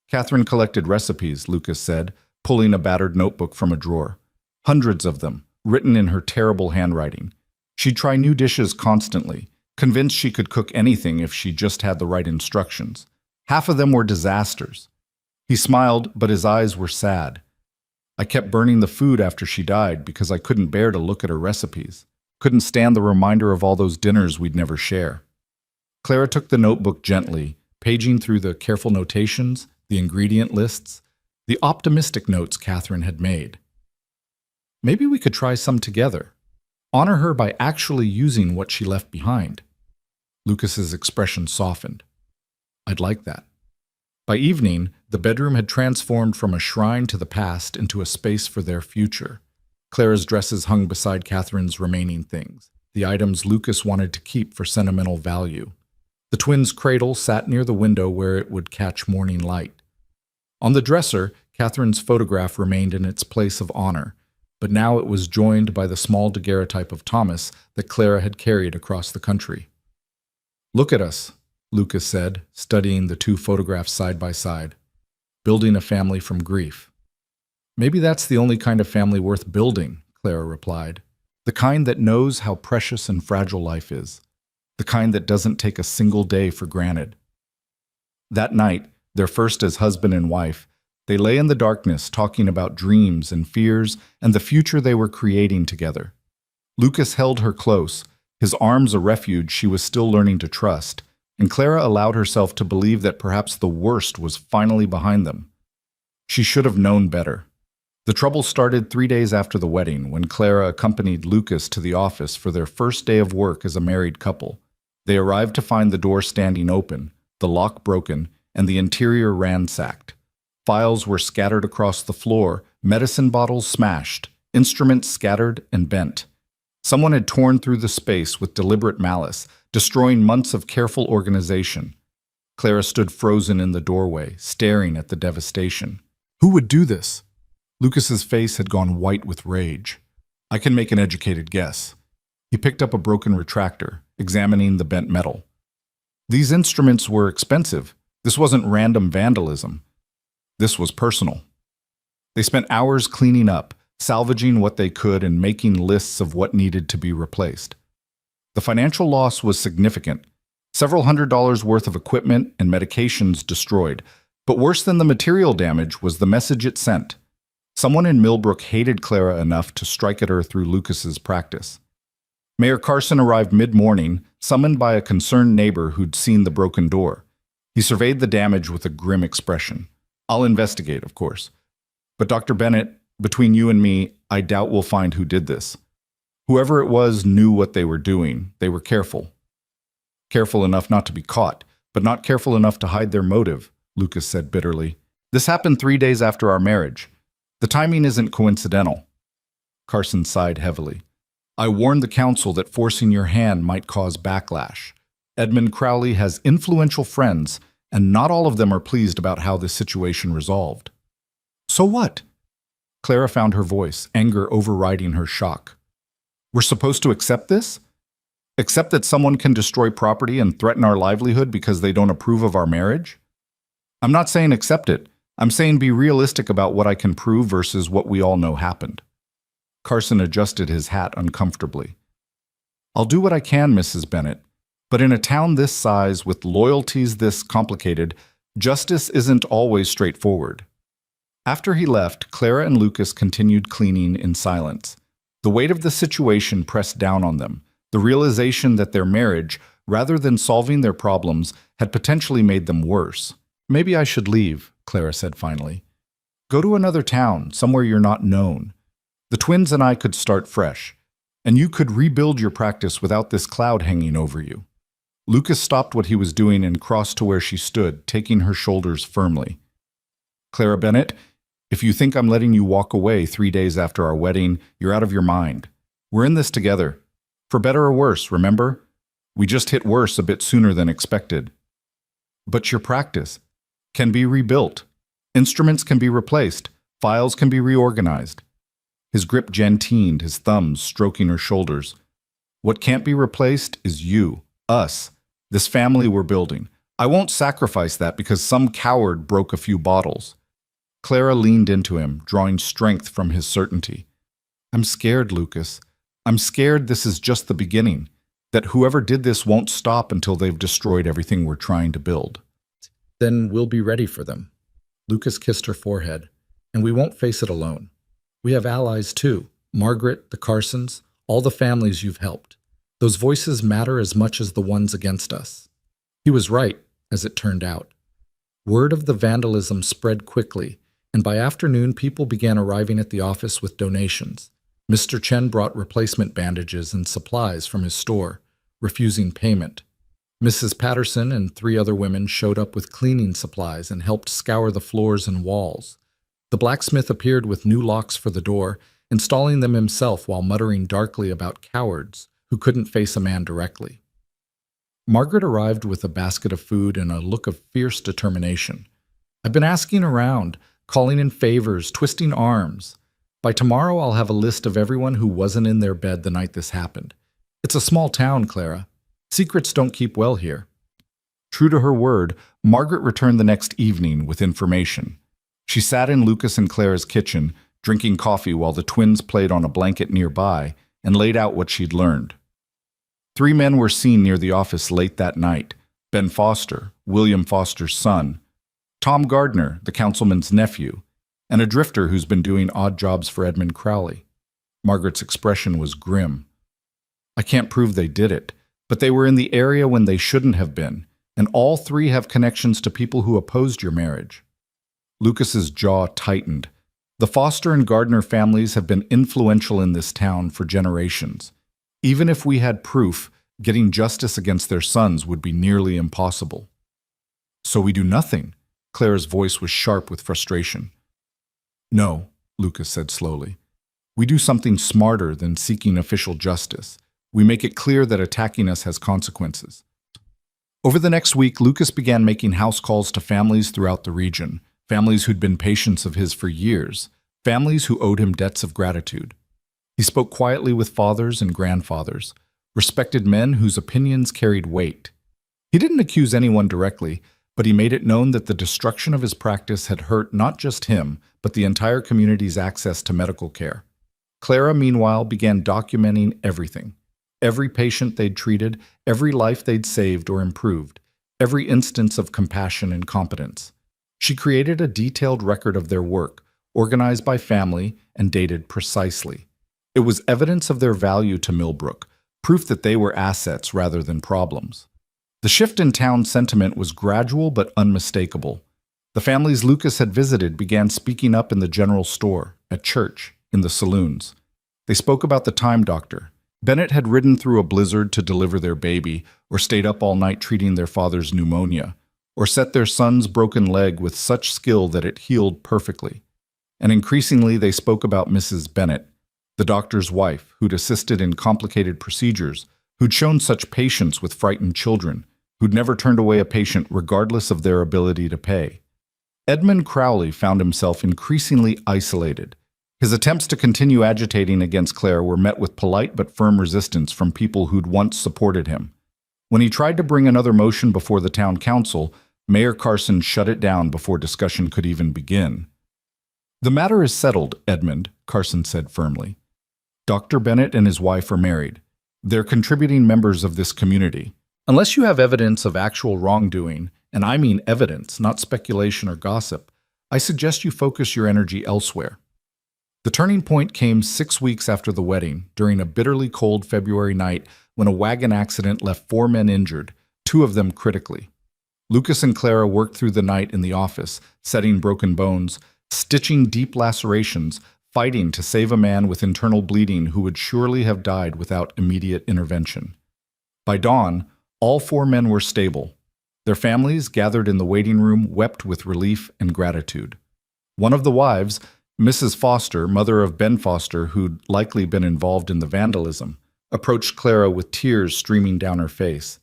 Catherine collected recipes, Lucas said, pulling a battered notebook from a drawer. Hundreds of them, written in her terrible handwriting. She'd try new dishes constantly, convinced she could cook anything if she just had the right instructions. Half of them were disasters. He smiled, but his eyes were sad. I kept burning the food after she died because I couldn't bear to look at her recipes. Couldn't stand the reminder of all those dinners we'd never share. Clara took the notebook gently, paging through the careful notations, the ingredient lists, the optimistic notes Catherine had made. Maybe we could try some together. Honor her by actually using what she left behind. Lucas's expression softened. I'd like that. By evening, the bedroom had transformed from a shrine to the past into a space for their future. Clara's dresses hung beside Catherine's remaining things, the items Lucas wanted to keep for sentimental value. The twins' cradle sat near the window where it would catch morning light. On the dresser, Catherine's photograph remained in its place of honor, but now it was joined by the small daguerreotype of Thomas that Clara had carried across the country. Look at us, Lucas said, studying the two photographs side by side. Building a family from grief. Maybe that's the only kind of family worth building, Clara replied. The kind that knows how precious and fragile life is. The kind that doesn't take a single day for granted. That night, their first as husband and wife, they lay in the darkness talking about dreams and fears and the future they were creating together. Lucas held her close, his arms a refuge she was still learning to trust, and Clara allowed herself to believe that perhaps the worst was finally behind them. She should have known better. The trouble started 3 days after the wedding, when Clara accompanied Lucas to the office for their first day of work as a married couple. They arrived to find the door standing open, the lock broken, and the interior ransacked. Files were scattered across the floor, medicine bottles smashed, instruments scattered and bent. Someone had torn through the space with deliberate malice, destroying months of careful organization. Clara stood frozen in the doorway, staring at the devastation. Who would do this? Lucas's face had gone white with rage. I can make an educated guess. He picked up a broken retractor, examining the bent metal. These instruments were expensive. This wasn't random vandalism. This was personal. They spent hours cleaning up, salvaging what they could and making lists of what needed to be replaced. The financial loss was significant. Several $100s worth of equipment and medications destroyed. But worse than the material damage was the message it sent. Someone in Millbrook hated Clara enough to strike at her through Lucas's practice. Mayor Carson arrived mid-morning, summoned by a concerned neighbor who'd seen the broken door. He surveyed the damage with a grim expression. "I'll investigate, of course. But Dr. Bennett, between you and me, I doubt we'll find who did this. Whoever it was knew what they were doing. They were careful. Careful enough not to be caught, but not careful enough to hide their motive," Lucas said bitterly. "This happened 3 days after our marriage. The timing isn't coincidental." Carson sighed heavily. "I warned the council that forcing your hand might cause backlash. Edmund Crowley has influential friends, and not all of them are pleased about how this situation resolved." "So what?" Clara found her voice, anger overriding her shock. "We're supposed to accept this? Accept that someone can destroy property and threaten our livelihood because they don't approve of our marriage? I'm not saying accept it. I'm saying be realistic about what I can prove versus what we all know happened." Carson adjusted his hat uncomfortably. "I'll do what I can, Mrs. Bennett, but in a town this size, with loyalties this complicated, justice isn't always straightforward." After he left, Clara and Lucas continued cleaning in silence. The weight of the situation pressed down on them, the realization that their marriage, rather than solving their problems, had potentially made them worse. "Maybe I should leave," Clara said finally. "Go to another town, somewhere you're not known. The twins and I could start fresh, and you could rebuild your practice without this cloud hanging over you." Lucas stopped what he was doing and crossed to where she stood, taking her shoulders firmly. "Clara Bennett, if you think I'm letting you walk away 3 days after our wedding, you're out of your mind. We're in this together. For better or worse, remember? We just hit worse a bit sooner than expected. But your practice can be rebuilt. Instruments can be replaced. Files can be reorganized." His grip genteened, his thumbs stroking her shoulders. "What can't be replaced is you, us, this family we're building. I won't sacrifice that because some coward broke a few bottles." Clara leaned into him, drawing strength from his certainty. "I'm scared, Lucas. I'm scared this is just the beginning, that whoever did this won't stop until they've destroyed everything we're trying to build." "Then we'll be ready for them." Lucas kissed her forehead. "And we won't face it alone. We have allies too. Margaret, the Carsons, all the families you've helped. Those voices matter as much as the ones against us." He was right, as it turned out. Word of the vandalism spread quickly, and by afternoon people began arriving at the office with donations. Mr. Chen brought replacement bandages and supplies from his store, refusing payment. Mrs. Patterson and 3 other women showed up with cleaning supplies and helped scour the floors and walls. The blacksmith appeared with new locks for the door, installing them himself while muttering darkly about cowards who couldn't face a man directly. Margaret arrived with a basket of food and a look of fierce determination. "I've been asking around, calling in favors, twisting arms. By tomorrow I'll have a list of everyone who wasn't in their bed the night this happened. It's a small town, Clara. Secrets don't keep well here." True to her word, Margaret returned the next evening with information. She sat in Lucas and Clara's kitchen, drinking coffee while the twins played on a blanket nearby, and laid out what she'd learned. 3 men were seen near the office late that night: Ben Foster, William Foster's son, Tom Gardner, the councilman's nephew, and a drifter who's been doing odd jobs for Edmund Crowley. Margaret's expression was grim. "I can't prove they did it, but they were in the area when they shouldn't have been, and all 3 have connections to people who opposed your marriage." Lucas's jaw tightened. The Foster and Gardner families have been influential in this town for generations. Even if we had proof, getting justice against their sons would be nearly impossible. "So we do nothing?" Clara's voice was sharp with frustration. "No," Lucas said slowly. "We do something smarter than seeking official justice. We make it clear that attacking us has consequences." Over the next week, Lucas began making house calls to families throughout the region. Families who'd been patients of his for years, families who owed him debts of gratitude. He spoke quietly with fathers and grandfathers, respected men whose opinions carried weight. He didn't accuse anyone directly, but he made it known that the destruction of his practice had hurt not just him, but the entire community's access to medical care. Clara, meanwhile, began documenting everything. Every patient they'd treated, every life they'd saved or improved, every instance of compassion and competence. She created a detailed record of their work, organized by family and dated precisely. It was evidence of their value to Millbrook, proof that they were assets rather than problems. The shift in town sentiment was gradual but unmistakable. The families Lucas had visited began speaking up in the general store, at church, in the saloons. They spoke about the time doctor. Bennett had ridden through a blizzard to deliver their baby, or stayed up all night treating their father's pneumonia, or set their son's broken leg with such skill that it healed perfectly. And increasingly they spoke about Mrs. Bennett, the doctor's wife, who'd assisted in complicated procedures, who'd shown such patience with frightened children, who'd never turned away a patient regardless of their ability to pay. Edmund Crowley found himself increasingly isolated. His attempts to continue agitating against Claire were met with polite but firm resistance from people who'd once supported him. When he tried to bring another motion before the town council, Mayor Carson shut it down before discussion could even begin. "The matter is settled, Edmund," Carson said firmly. "Dr. Bennett and his wife are married. They're contributing members of this community. Unless you have evidence of actual wrongdoing, and I mean evidence, not speculation or gossip, I suggest you focus your energy elsewhere." The turning point came 6 weeks after the wedding, during a bitterly cold February night when a wagon accident left 4 men injured, 2 of them critically. Lucas and Clara worked through the night in the office, setting broken bones, stitching deep lacerations, fighting to save a man with internal bleeding who would surely have died without immediate intervention. By dawn, all 4 men were stable. Their families, gathered in the waiting room, wept with relief and gratitude. One of the wives, Mrs. Foster, mother of Ben Foster, who'd likely been involved in the vandalism, approached Clara with tears streaming down her face.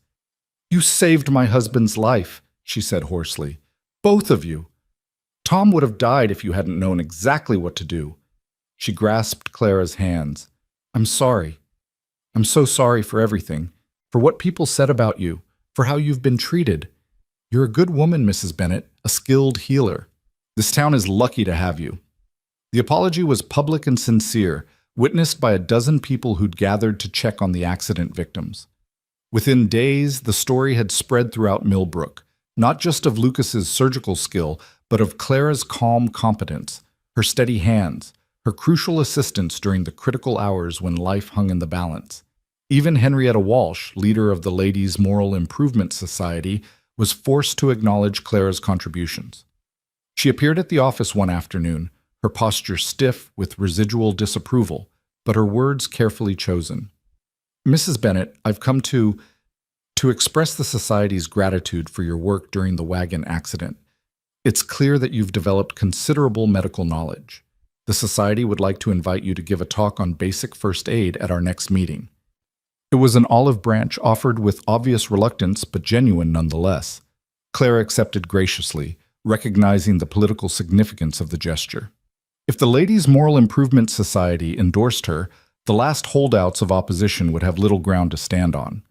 "You saved my husband's life," she said hoarsely. "Both of you. Tom would have died if you hadn't known exactly what to do." She grasped Clara's hands. "I'm sorry. I'm so sorry for everything, for what people said about you, for how you've been treated. You're a good woman, Mrs. Bennett, a skilled healer. This town is lucky to have you." The apology was public and sincere, witnessed by a dozen people who'd gathered to check on the accident victims. Within days, the story had spread throughout Millbrook, not just of Lucas's surgical skill, but of Clara's calm competence, her steady hands, her crucial assistance during the critical hours when life hung in the balance. Even Henrietta Walsh, leader of the Ladies' Moral Improvement Society, was forced to acknowledge Clara's contributions. She appeared at the office one afternoon, her posture stiff with residual disapproval, but her words carefully chosen. "Mrs. Bennett, I've come to express the Society's gratitude for your work during the wagon accident. It's clear that you've developed considerable medical knowledge. The Society would like to invite you to give a talk on basic first aid at our next meeting." It was an olive branch offered with obvious reluctance, but genuine nonetheless. Clara accepted graciously, recognizing the political significance of the gesture. If the Ladies' Moral Improvement Society endorsed her, the last holdouts of opposition would have little ground to stand on.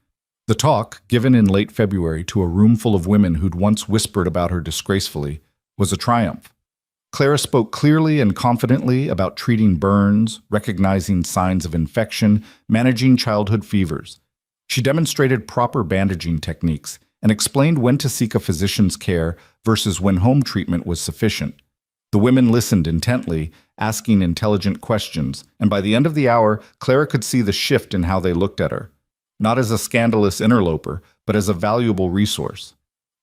The talk, given in late February to a room full of women who'd once whispered about her disgracefully, was a triumph. Clara spoke clearly and confidently about treating burns, recognizing signs of infection, managing childhood fevers. She demonstrated proper bandaging techniques and explained when to seek a physician's care versus when home treatment was sufficient. The women listened intently, asking intelligent questions, and by the end of the hour, Clara could see the shift in how they looked at her. Not as a scandalous interloper, but as a valuable resource.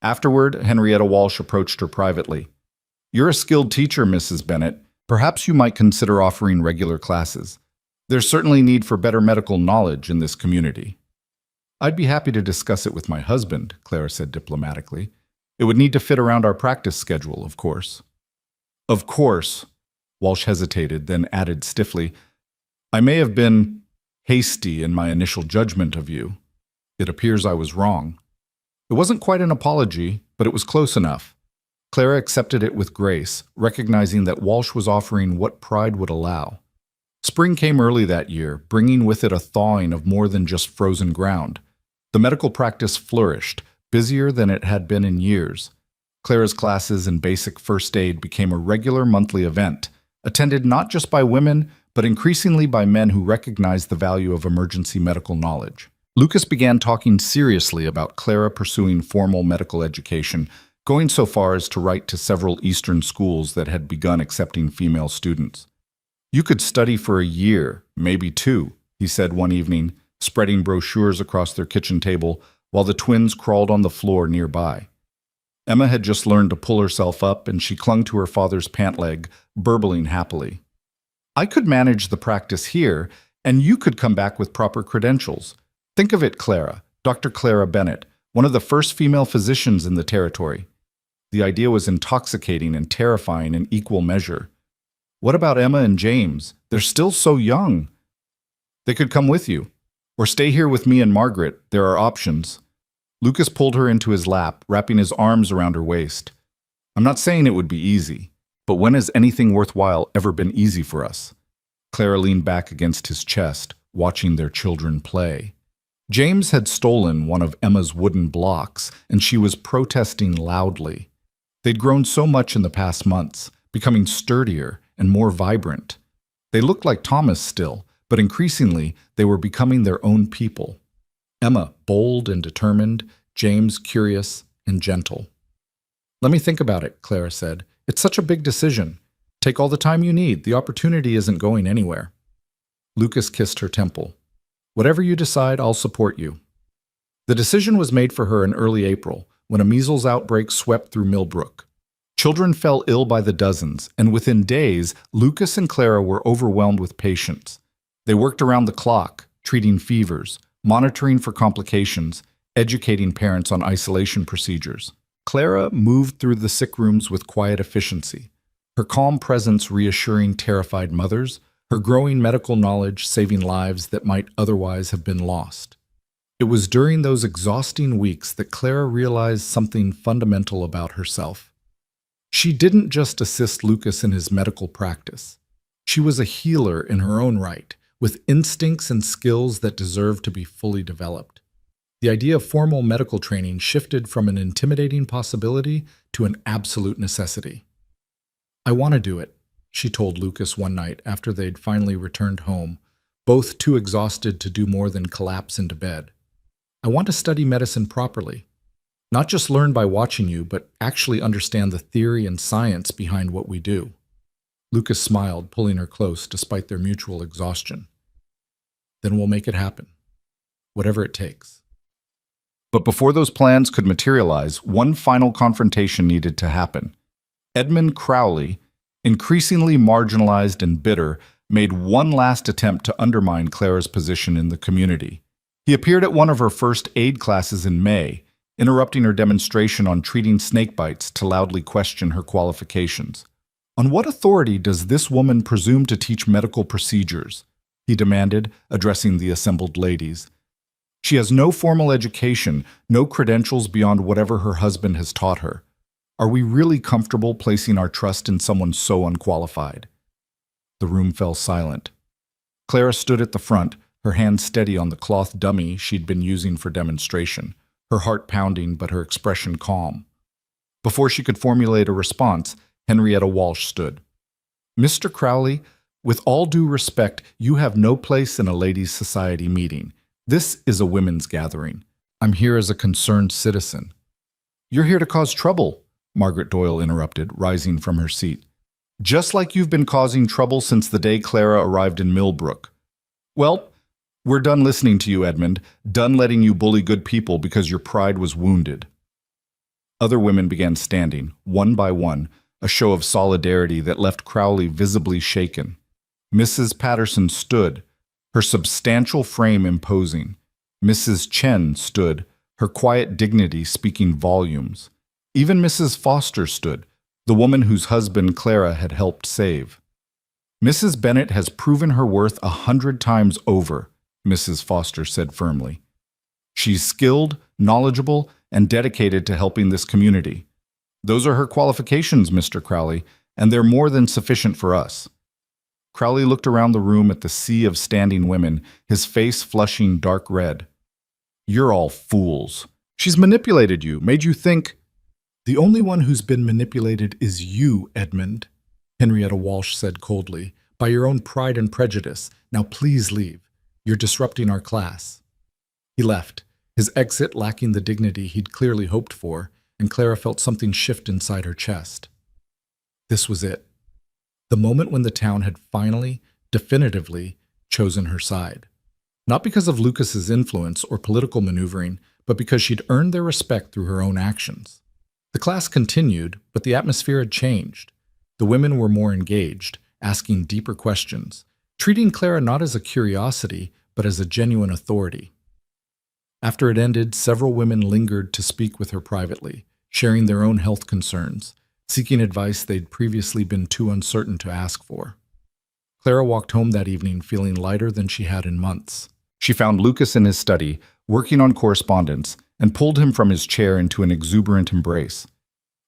Afterward, Henrietta Walsh approached her privately. "You're a skilled teacher, Mrs. Bennett. Perhaps you might consider offering regular classes. There's certainly need for better medical knowledge in this community." "I'd be happy to discuss it with my husband," Clara said diplomatically. "It would need to fit around our practice schedule, of course." "Of course," Walsh hesitated, then added stiffly, "I may have been hasty in my initial judgment of you. It appears I was wrong." It wasn't quite an apology, but it was close enough. Clara accepted it with grace, recognizing that Walsh was offering what pride would allow. Spring came early that year, bringing with it a thawing of more than just frozen ground. The medical practice flourished, busier than it had been in years. Clara's classes in basic first aid became a regular monthly event, attended not just by women, but increasingly by men who recognized the value of emergency medical knowledge. Lucas began talking seriously about Clara pursuing formal medical education, going so far as to write to several Eastern schools that had begun accepting female students. "You could study for a year, maybe two," he said one evening, spreading brochures across their kitchen table while the twins crawled on the floor nearby. Emma had just learned to pull herself up, and she clung to her father's pant leg, burbling happily. "I could manage the practice here, and you could come back with proper credentials. Think of it, Clara, Dr. Clara Bennett, one of the first female physicians in the territory." The idea was intoxicating and terrifying in equal measure. "What about Emma and James? They're still so young." "They could come with you. Or stay here with me and Margaret. There are options." Lucas pulled her into his lap, wrapping his arms around her waist. "I'm not saying it would be easy, but when has anything worthwhile ever been easy for us?" Clara leaned back against his chest, watching their children play. James had stolen one of Emma's wooden blocks, and she was protesting loudly. They'd grown so much in the past months, becoming sturdier and more vibrant. They looked like Thomas still, but increasingly they were becoming their own people. Emma, bold and determined, James, curious and gentle. "Let me think about it," Clara said. "It's such a big decision. Take all the time you need. The opportunity isn't going anywhere." Lucas kissed her temple. "Whatever you decide, I'll support you." The decision was made for her in early April, when a measles outbreak swept through Millbrook. Children fell ill by the dozens, and within days, Lucas and Clara were overwhelmed with patients. They worked around the clock, treating fevers, monitoring for complications, educating parents on isolation procedures. Clara moved through the sick rooms with quiet efficiency, her calm presence reassuring terrified mothers, her growing medical knowledge saving lives that might otherwise have been lost. It was during those exhausting weeks that Clara realized something fundamental about herself. She didn't just assist Lucas in his medical practice. She was a healer in her own right, with instincts and skills that deserved to be fully developed. The idea of formal medical training shifted from an intimidating possibility to an absolute necessity. "I want to do it," she told Lucas one night after they'd finally returned home, both too exhausted to do more than collapse into bed. "I want to study medicine properly. Not just learn by watching you, but actually understand the theory and science behind what we do." Lucas smiled, pulling her close despite their mutual exhaustion. "Then we'll make it happen. Whatever it takes." But before those plans could materialize, one final confrontation needed to happen. Edmund Crowley, increasingly marginalized and bitter, made one last attempt to undermine Clara's position in the community. He appeared at one of her first aid classes in May, interrupting her demonstration on treating snake bites to loudly question her qualifications. "On what authority does this woman presume to teach medical procedures?" he demanded, addressing the assembled ladies. "She has no formal education, no credentials beyond whatever her husband has taught her. Are we really comfortable placing our trust in someone so unqualified?" The room fell silent. Clara stood at the front, her hand steady on the cloth dummy she'd been using for demonstration, her heart pounding but her expression calm. Before she could formulate a response, Henrietta Walsh stood. "Mr. Crowley, with all due respect, you have no place in a ladies' society meeting. This is a women's gathering. I'm here as a concerned citizen." "You're here to cause trouble," Margaret Doyle interrupted, rising from her seat. "Just like you've been causing trouble since the day Clara arrived in Millbrook. Well, we're done listening to you, Edmund, done letting you bully good people because your pride was wounded." Other women began standing, one by one, a show of solidarity that left Crowley visibly shaken. Mrs. Patterson stood, her substantial frame imposing. Mrs. Chen stood, her quiet dignity speaking volumes. Even Mrs. Foster stood, the woman whose husband Clara had helped save. "Mrs. Bennett has proven her worth 100 times over," Mrs. Foster said firmly. "She's skilled, knowledgeable, and dedicated to helping this community. Those are her qualifications, Mr. Crowley, and they're more than sufficient for us." Crowley looked around the room at the sea of standing women, his face flushing dark red. You're all fools. She's manipulated you, made you think. The only one who's been manipulated is you, Edmund, Henrietta Walsh said coldly, by your own pride and prejudice. Now please leave. You're disrupting our class. He left, his exit lacking the dignity he'd clearly hoped for, and Clara felt something shift inside her chest. This was it. The moment when the town had finally, definitively, chosen her side. Not because of Lucas's influence or political maneuvering, but because she'd earned their respect through her own actions. The class continued, but the atmosphere had changed. The women were more engaged, asking deeper questions, treating Clara not as a curiosity, but as a genuine authority. After it ended, several women lingered to speak with her privately, sharing their own health concerns, seeking advice they'd previously been too uncertain to ask for. Clara walked home that evening feeling lighter than she had in months. She found Lucas in his study, working on correspondence, and pulled him from his chair into an exuberant embrace.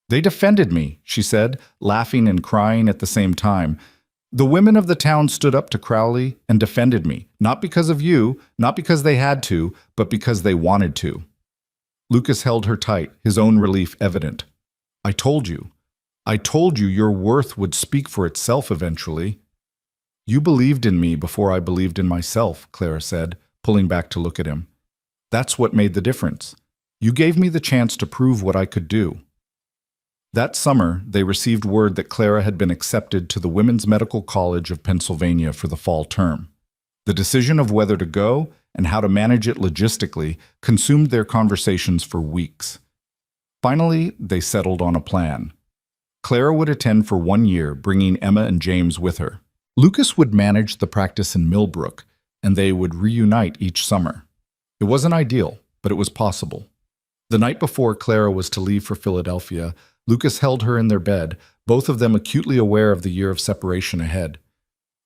They defended me, she said, laughing and crying at the same time. The women of the town stood up to Crowley and defended me, not because of you, not because they had to, but because they wanted to. Lucas held her tight, his own relief evident. I told you your worth would speak for itself eventually. You believed in me before I believed in myself, Clara said, pulling back to look at him. That's what made the difference. You gave me the chance to prove what I could do. That summer, they received word that Clara had been accepted to the Women's Medical College of Pennsylvania for the fall term. The decision of whether to go and how to manage it logistically consumed their conversations for weeks. Finally, they settled on a plan. Clara would attend for 1 year, bringing Emma and James with her. Lucas would manage the practice in Millbrook, and they would reunite each summer. It wasn't ideal, but it was possible. The night before Clara was to leave for Philadelphia, Lucas held her in their bed, both of them acutely aware of the year of separation ahead.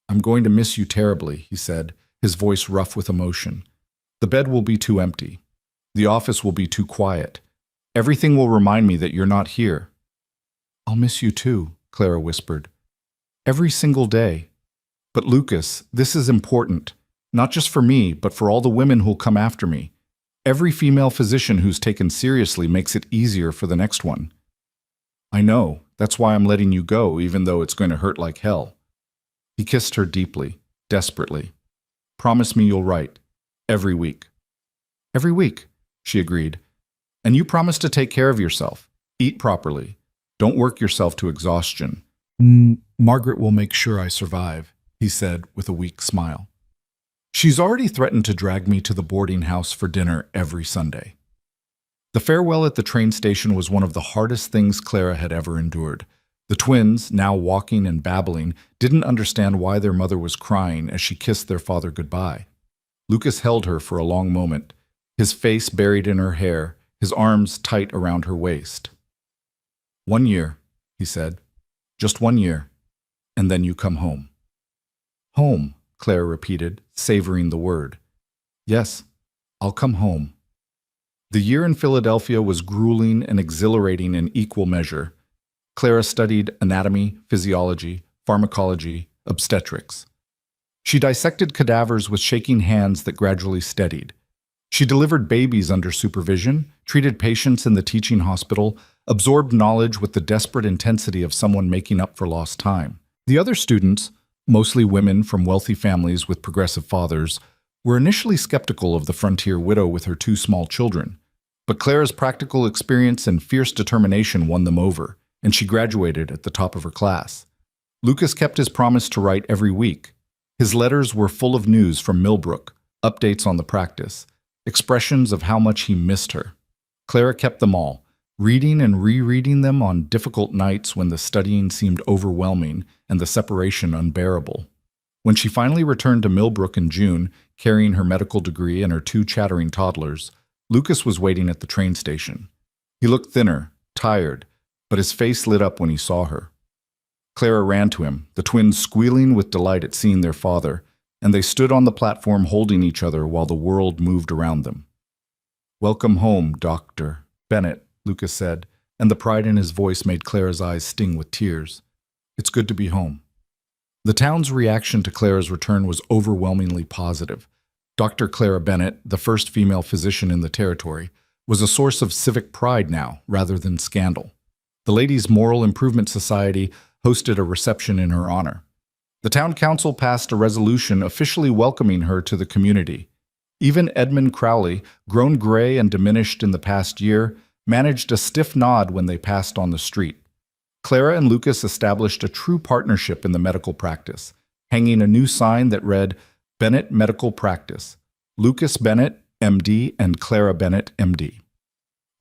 I'm going to miss you terribly, he said, his voice rough with emotion. The bed will be too empty. The office will be too quiet. Everything will remind me that you're not here. I'll miss you too, Clara whispered. Every single day. But Lucas, this is important. Not just for me, but for all the women who'll come after me. Every female physician who's taken seriously makes it easier for the next one. I know. That's why I'm letting you go, even though it's going to hurt like hell. He kissed her deeply, desperately. Promise me you'll write. Every week. Every week, she agreed. And you promise to take care of yourself. Eat properly. Don't work yourself to exhaustion. Margaret will make sure I survive, he said with a weak smile. She's already threatened to drag me to the boarding house for dinner every Sunday. The farewell at the train station was one of the hardest things Clara had ever endured. The twins, now walking and babbling, didn't understand why their mother was crying as she kissed their father goodbye. Lucas held her for a long moment, his face buried in her hair, his arms tight around her waist. 1 year, he said. Just 1 year. And then you come home. Home, Clara repeated, savoring the word. Yes, I'll come home. The year in Philadelphia was grueling and exhilarating in equal measure. Clara studied anatomy, physiology, pharmacology, obstetrics. She dissected cadavers with shaking hands that gradually steadied. She delivered babies under supervision, treated patients in the teaching hospital, absorbed knowledge with the desperate intensity of someone making up for lost time. The other students, mostly women from wealthy families with progressive fathers, were initially skeptical of the frontier widow with her 2 small children. But Clara's practical experience and fierce determination won them over, and she graduated at the top of her class. Lucas kept his promise to write every week. His letters were full of news from Millbrook, updates on the practice, expressions of how much he missed her. Clara kept them all, reading and rereading them on difficult nights when the studying seemed overwhelming and the separation unbearable. When she finally returned to Millbrook in June, carrying her medical degree and her 2 chattering toddlers, Lucas was waiting at the train station. He looked thinner, tired, but his face lit up when he saw her. Clara ran to him, the twins squealing with delight at seeing their father, and they stood on the platform holding each other while the world moved around them. Welcome home, Dr. Bennett, Lucas said, and the pride in his voice made Clara's eyes sting with tears. It's good to be home. The town's reaction to Clara's return was overwhelmingly positive. Dr. Clara Bennett, the first female physician in the territory, was a source of civic pride now, rather than scandal. The Ladies' Moral Improvement Society hosted a reception in her honor. The town council passed a resolution officially welcoming her to the community. Even Edmund Crowley, grown gray and diminished in the past year, managed a stiff nod when they passed on the street. Clara and Lucas established a true partnership in the medical practice, hanging a new sign that read, Bennett Medical Practice, Lucas Bennett, MD, and Clara Bennett, MD.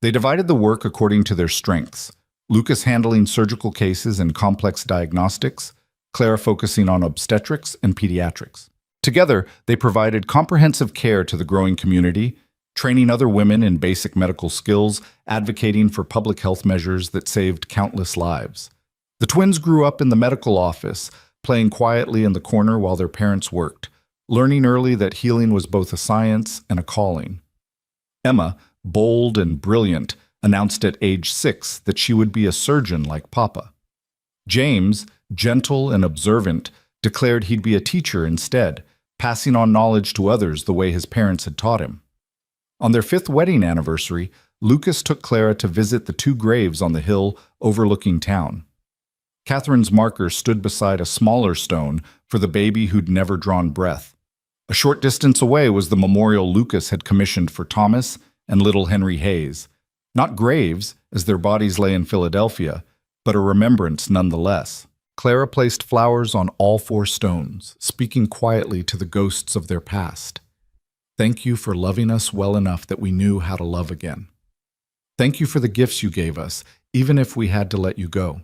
They divided the work according to their strengths, Lucas handling surgical cases and complex diagnostics, Clara focusing on obstetrics and pediatrics. Together, they provided comprehensive care to the growing community, training other women in basic medical skills, advocating for public health measures that saved countless lives. The twins grew up in the medical office, playing quietly in the corner while their parents worked, learning early that healing was both a science and a calling. Emma, bold and brilliant, announced at age 6 that she would be a surgeon like Papa. James, gentle and observant, declared he'd be a teacher instead, passing on knowledge to others the way his parents had taught him. On their 5th wedding anniversary, Lucas took Clara to visit the 2 graves on the hill overlooking town. Catherine's marker stood beside a smaller stone for the baby who'd never drawn breath. A short distance away was the memorial Lucas had commissioned for Thomas and little Henry Hayes. Not graves, as their bodies lay in Philadelphia, but a remembrance nonetheless. Clara placed flowers on all 4 stones, speaking quietly to the ghosts of their past. Thank you for loving us well enough that we knew how to love again. Thank you for the gifts you gave us, even if we had to let you go.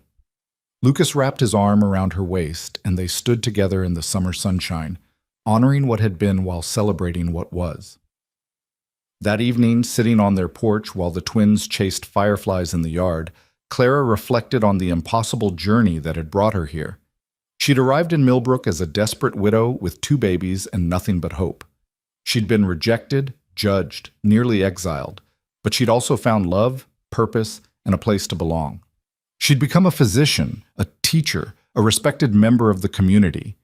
Lucas wrapped his arm around her waist, and they stood together in the summer sunshine, honoring what had been while celebrating what was. That evening, sitting on their porch while the twins chased fireflies in the yard, Clara reflected on the impossible journey that had brought her here. She'd arrived in Millbrook as a desperate widow with 2 babies and nothing but hope. She'd been rejected, judged, nearly exiled, but she'd also found love, purpose, and a place to belong. She'd become a physician, a teacher, a respected member of the community.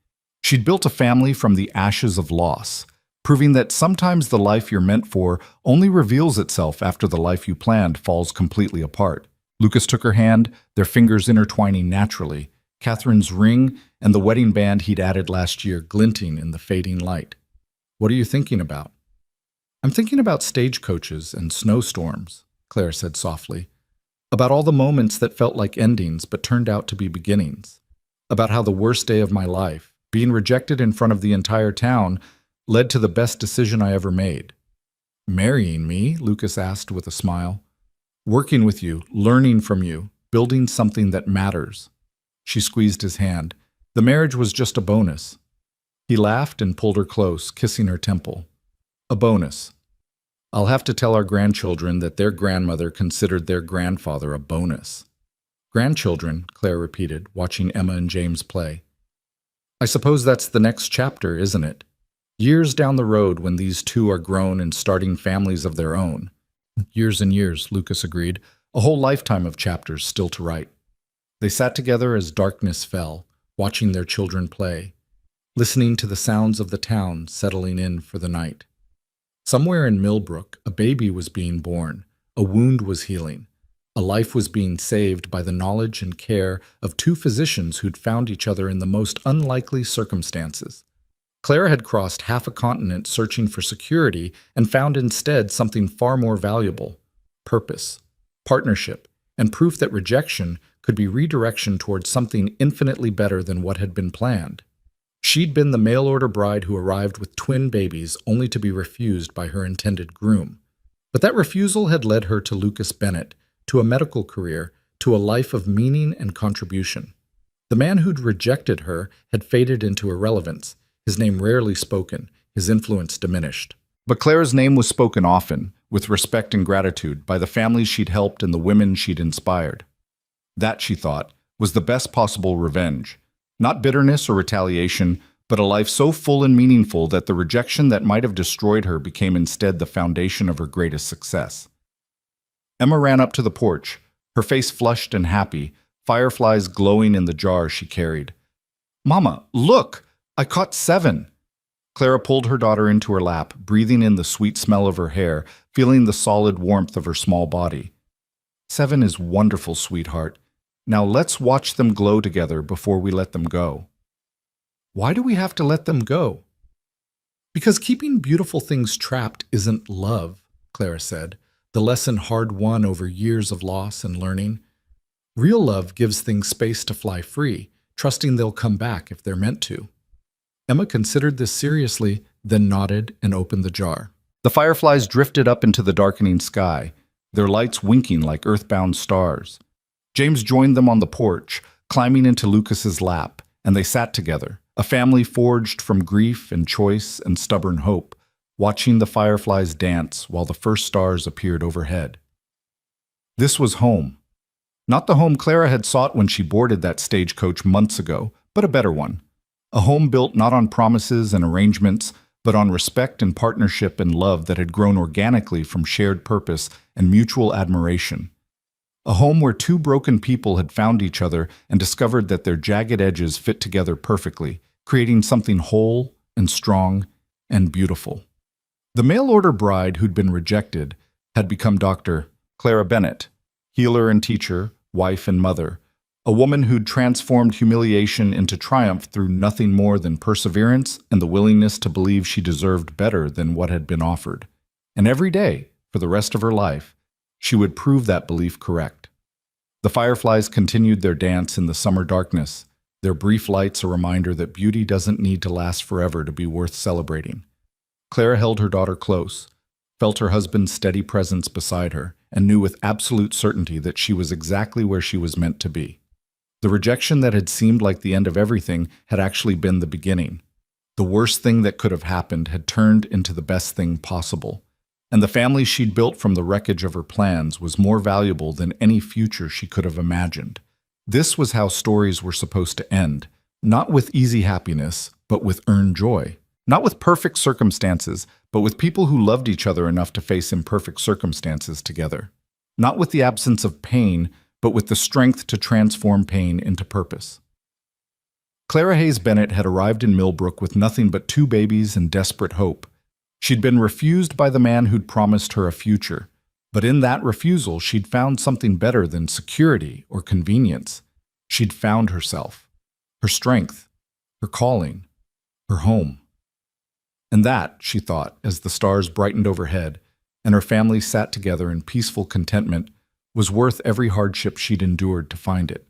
She'd built a family from the ashes of loss, proving that sometimes the life you're meant for only reveals itself after the life you planned falls completely apart. Lucas took her hand, their fingers intertwining naturally, Catherine's ring and the wedding band he'd added last year glinting in the fading light. What are you thinking about? I'm thinking about stagecoaches and snowstorms, Claire said softly. About all the moments that felt like endings but turned out to be beginnings. About how the worst day of my life, being rejected in front of the entire town, led to the best decision I ever made. Marrying me? Lucas asked with a smile. Working with you, learning from you, building something that matters. She squeezed his hand. The marriage was just a bonus. He laughed and pulled her close, kissing her temple. A bonus. I'll have to tell our grandchildren that their grandmother considered their grandfather a bonus. Grandchildren, Claire repeated, watching Emma and James play. I suppose that's the next chapter, isn't it? Years down the road when these 2 are grown and starting families of their own. Years and years, Lucas agreed. A whole lifetime of chapters still to write. They sat together as darkness fell, watching their children play, listening to the sounds of the town settling in for the night. Somewhere in Millbrook, a baby was being born, a wound was healing, a life was being saved by the knowledge and care of 2 physicians who'd found each other in the most unlikely circumstances. Clara had crossed half a continent searching for security and found instead something far more valuable: purpose, partnership, and proof that rejection could be redirection towards something infinitely better than what had been planned. She'd been the mail-order bride who arrived with twin babies only to be refused by her intended groom. But that refusal had led her to Lucas Bennett, to a medical career, to a life of meaning and contribution. The man who'd rejected her had faded into irrelevance, his name rarely spoken, his influence diminished. But Clara's name was spoken often, with respect and gratitude, by the families she'd helped and the women she'd inspired. That, she thought, was the best possible revenge. Not bitterness or retaliation, but a life so full and meaningful that the rejection that might have destroyed her became instead the foundation of her greatest success. Emma ran up to the porch, her face flushed and happy, fireflies glowing in the jar she carried. Mama, look! I caught 7. Clara pulled her daughter into her lap, breathing in the sweet smell of her hair, feeling the solid warmth of her small body. 7 is wonderful, sweetheart. Now let's watch them glow together before we let them go. Why do we have to let them go? Because keeping beautiful things trapped isn't love, Clara said, the lesson hard won over years of loss and learning. Real love gives things space to fly free, trusting they'll come back if they're meant to. Emma considered this seriously, then nodded and opened the jar. The fireflies drifted up into the darkening sky, their lights winking like earthbound stars. James joined them on the porch, climbing into Lucas's lap, and they sat together, a family forged from grief and choice and stubborn hope, watching the fireflies dance while the first stars appeared overhead. This was home. Not the home Clara had sought when she boarded that stagecoach months ago, but a better one. A home built not on promises and arrangements, but on respect and partnership and love that had grown organically from shared purpose and mutual admiration. A home where 2 broken people had found each other and discovered that their jagged edges fit together perfectly, creating something whole and strong and beautiful. The mail-order bride who'd been rejected had become Dr. Clara Bennett, healer and teacher, wife and mother, a woman who'd transformed humiliation into triumph through nothing more than perseverance and the willingness to believe she deserved better than what had been offered. And every day, for the rest of her life, she would prove that belief correct. The fireflies continued their dance in the summer darkness, their brief lights a reminder that beauty doesn't need to last forever to be worth celebrating. Clara held her daughter close, felt her husband's steady presence beside her, and knew with absolute certainty that she was exactly where she was meant to be. The rejection that had seemed like the end of everything had actually been the beginning. The worst thing that could have happened had turned into the best thing possible. And the family she'd built from the wreckage of her plans was more valuable than any future she could have imagined. This was how stories were supposed to end, not with easy happiness, but with earned joy. Not with perfect circumstances, but with people who loved each other enough to face imperfect circumstances together. Not with the absence of pain, but with the strength to transform pain into purpose. Clara Hayes Bennett had arrived in Millbrook with nothing but 2 babies and desperate hope. She'd been refused by the man who'd promised her a future, but in that refusal she'd found something better than security or convenience. She'd found herself, her strength, her calling, her home. And that, she thought, as the stars brightened overhead and her family sat together in peaceful contentment, was worth every hardship she'd endured to find it.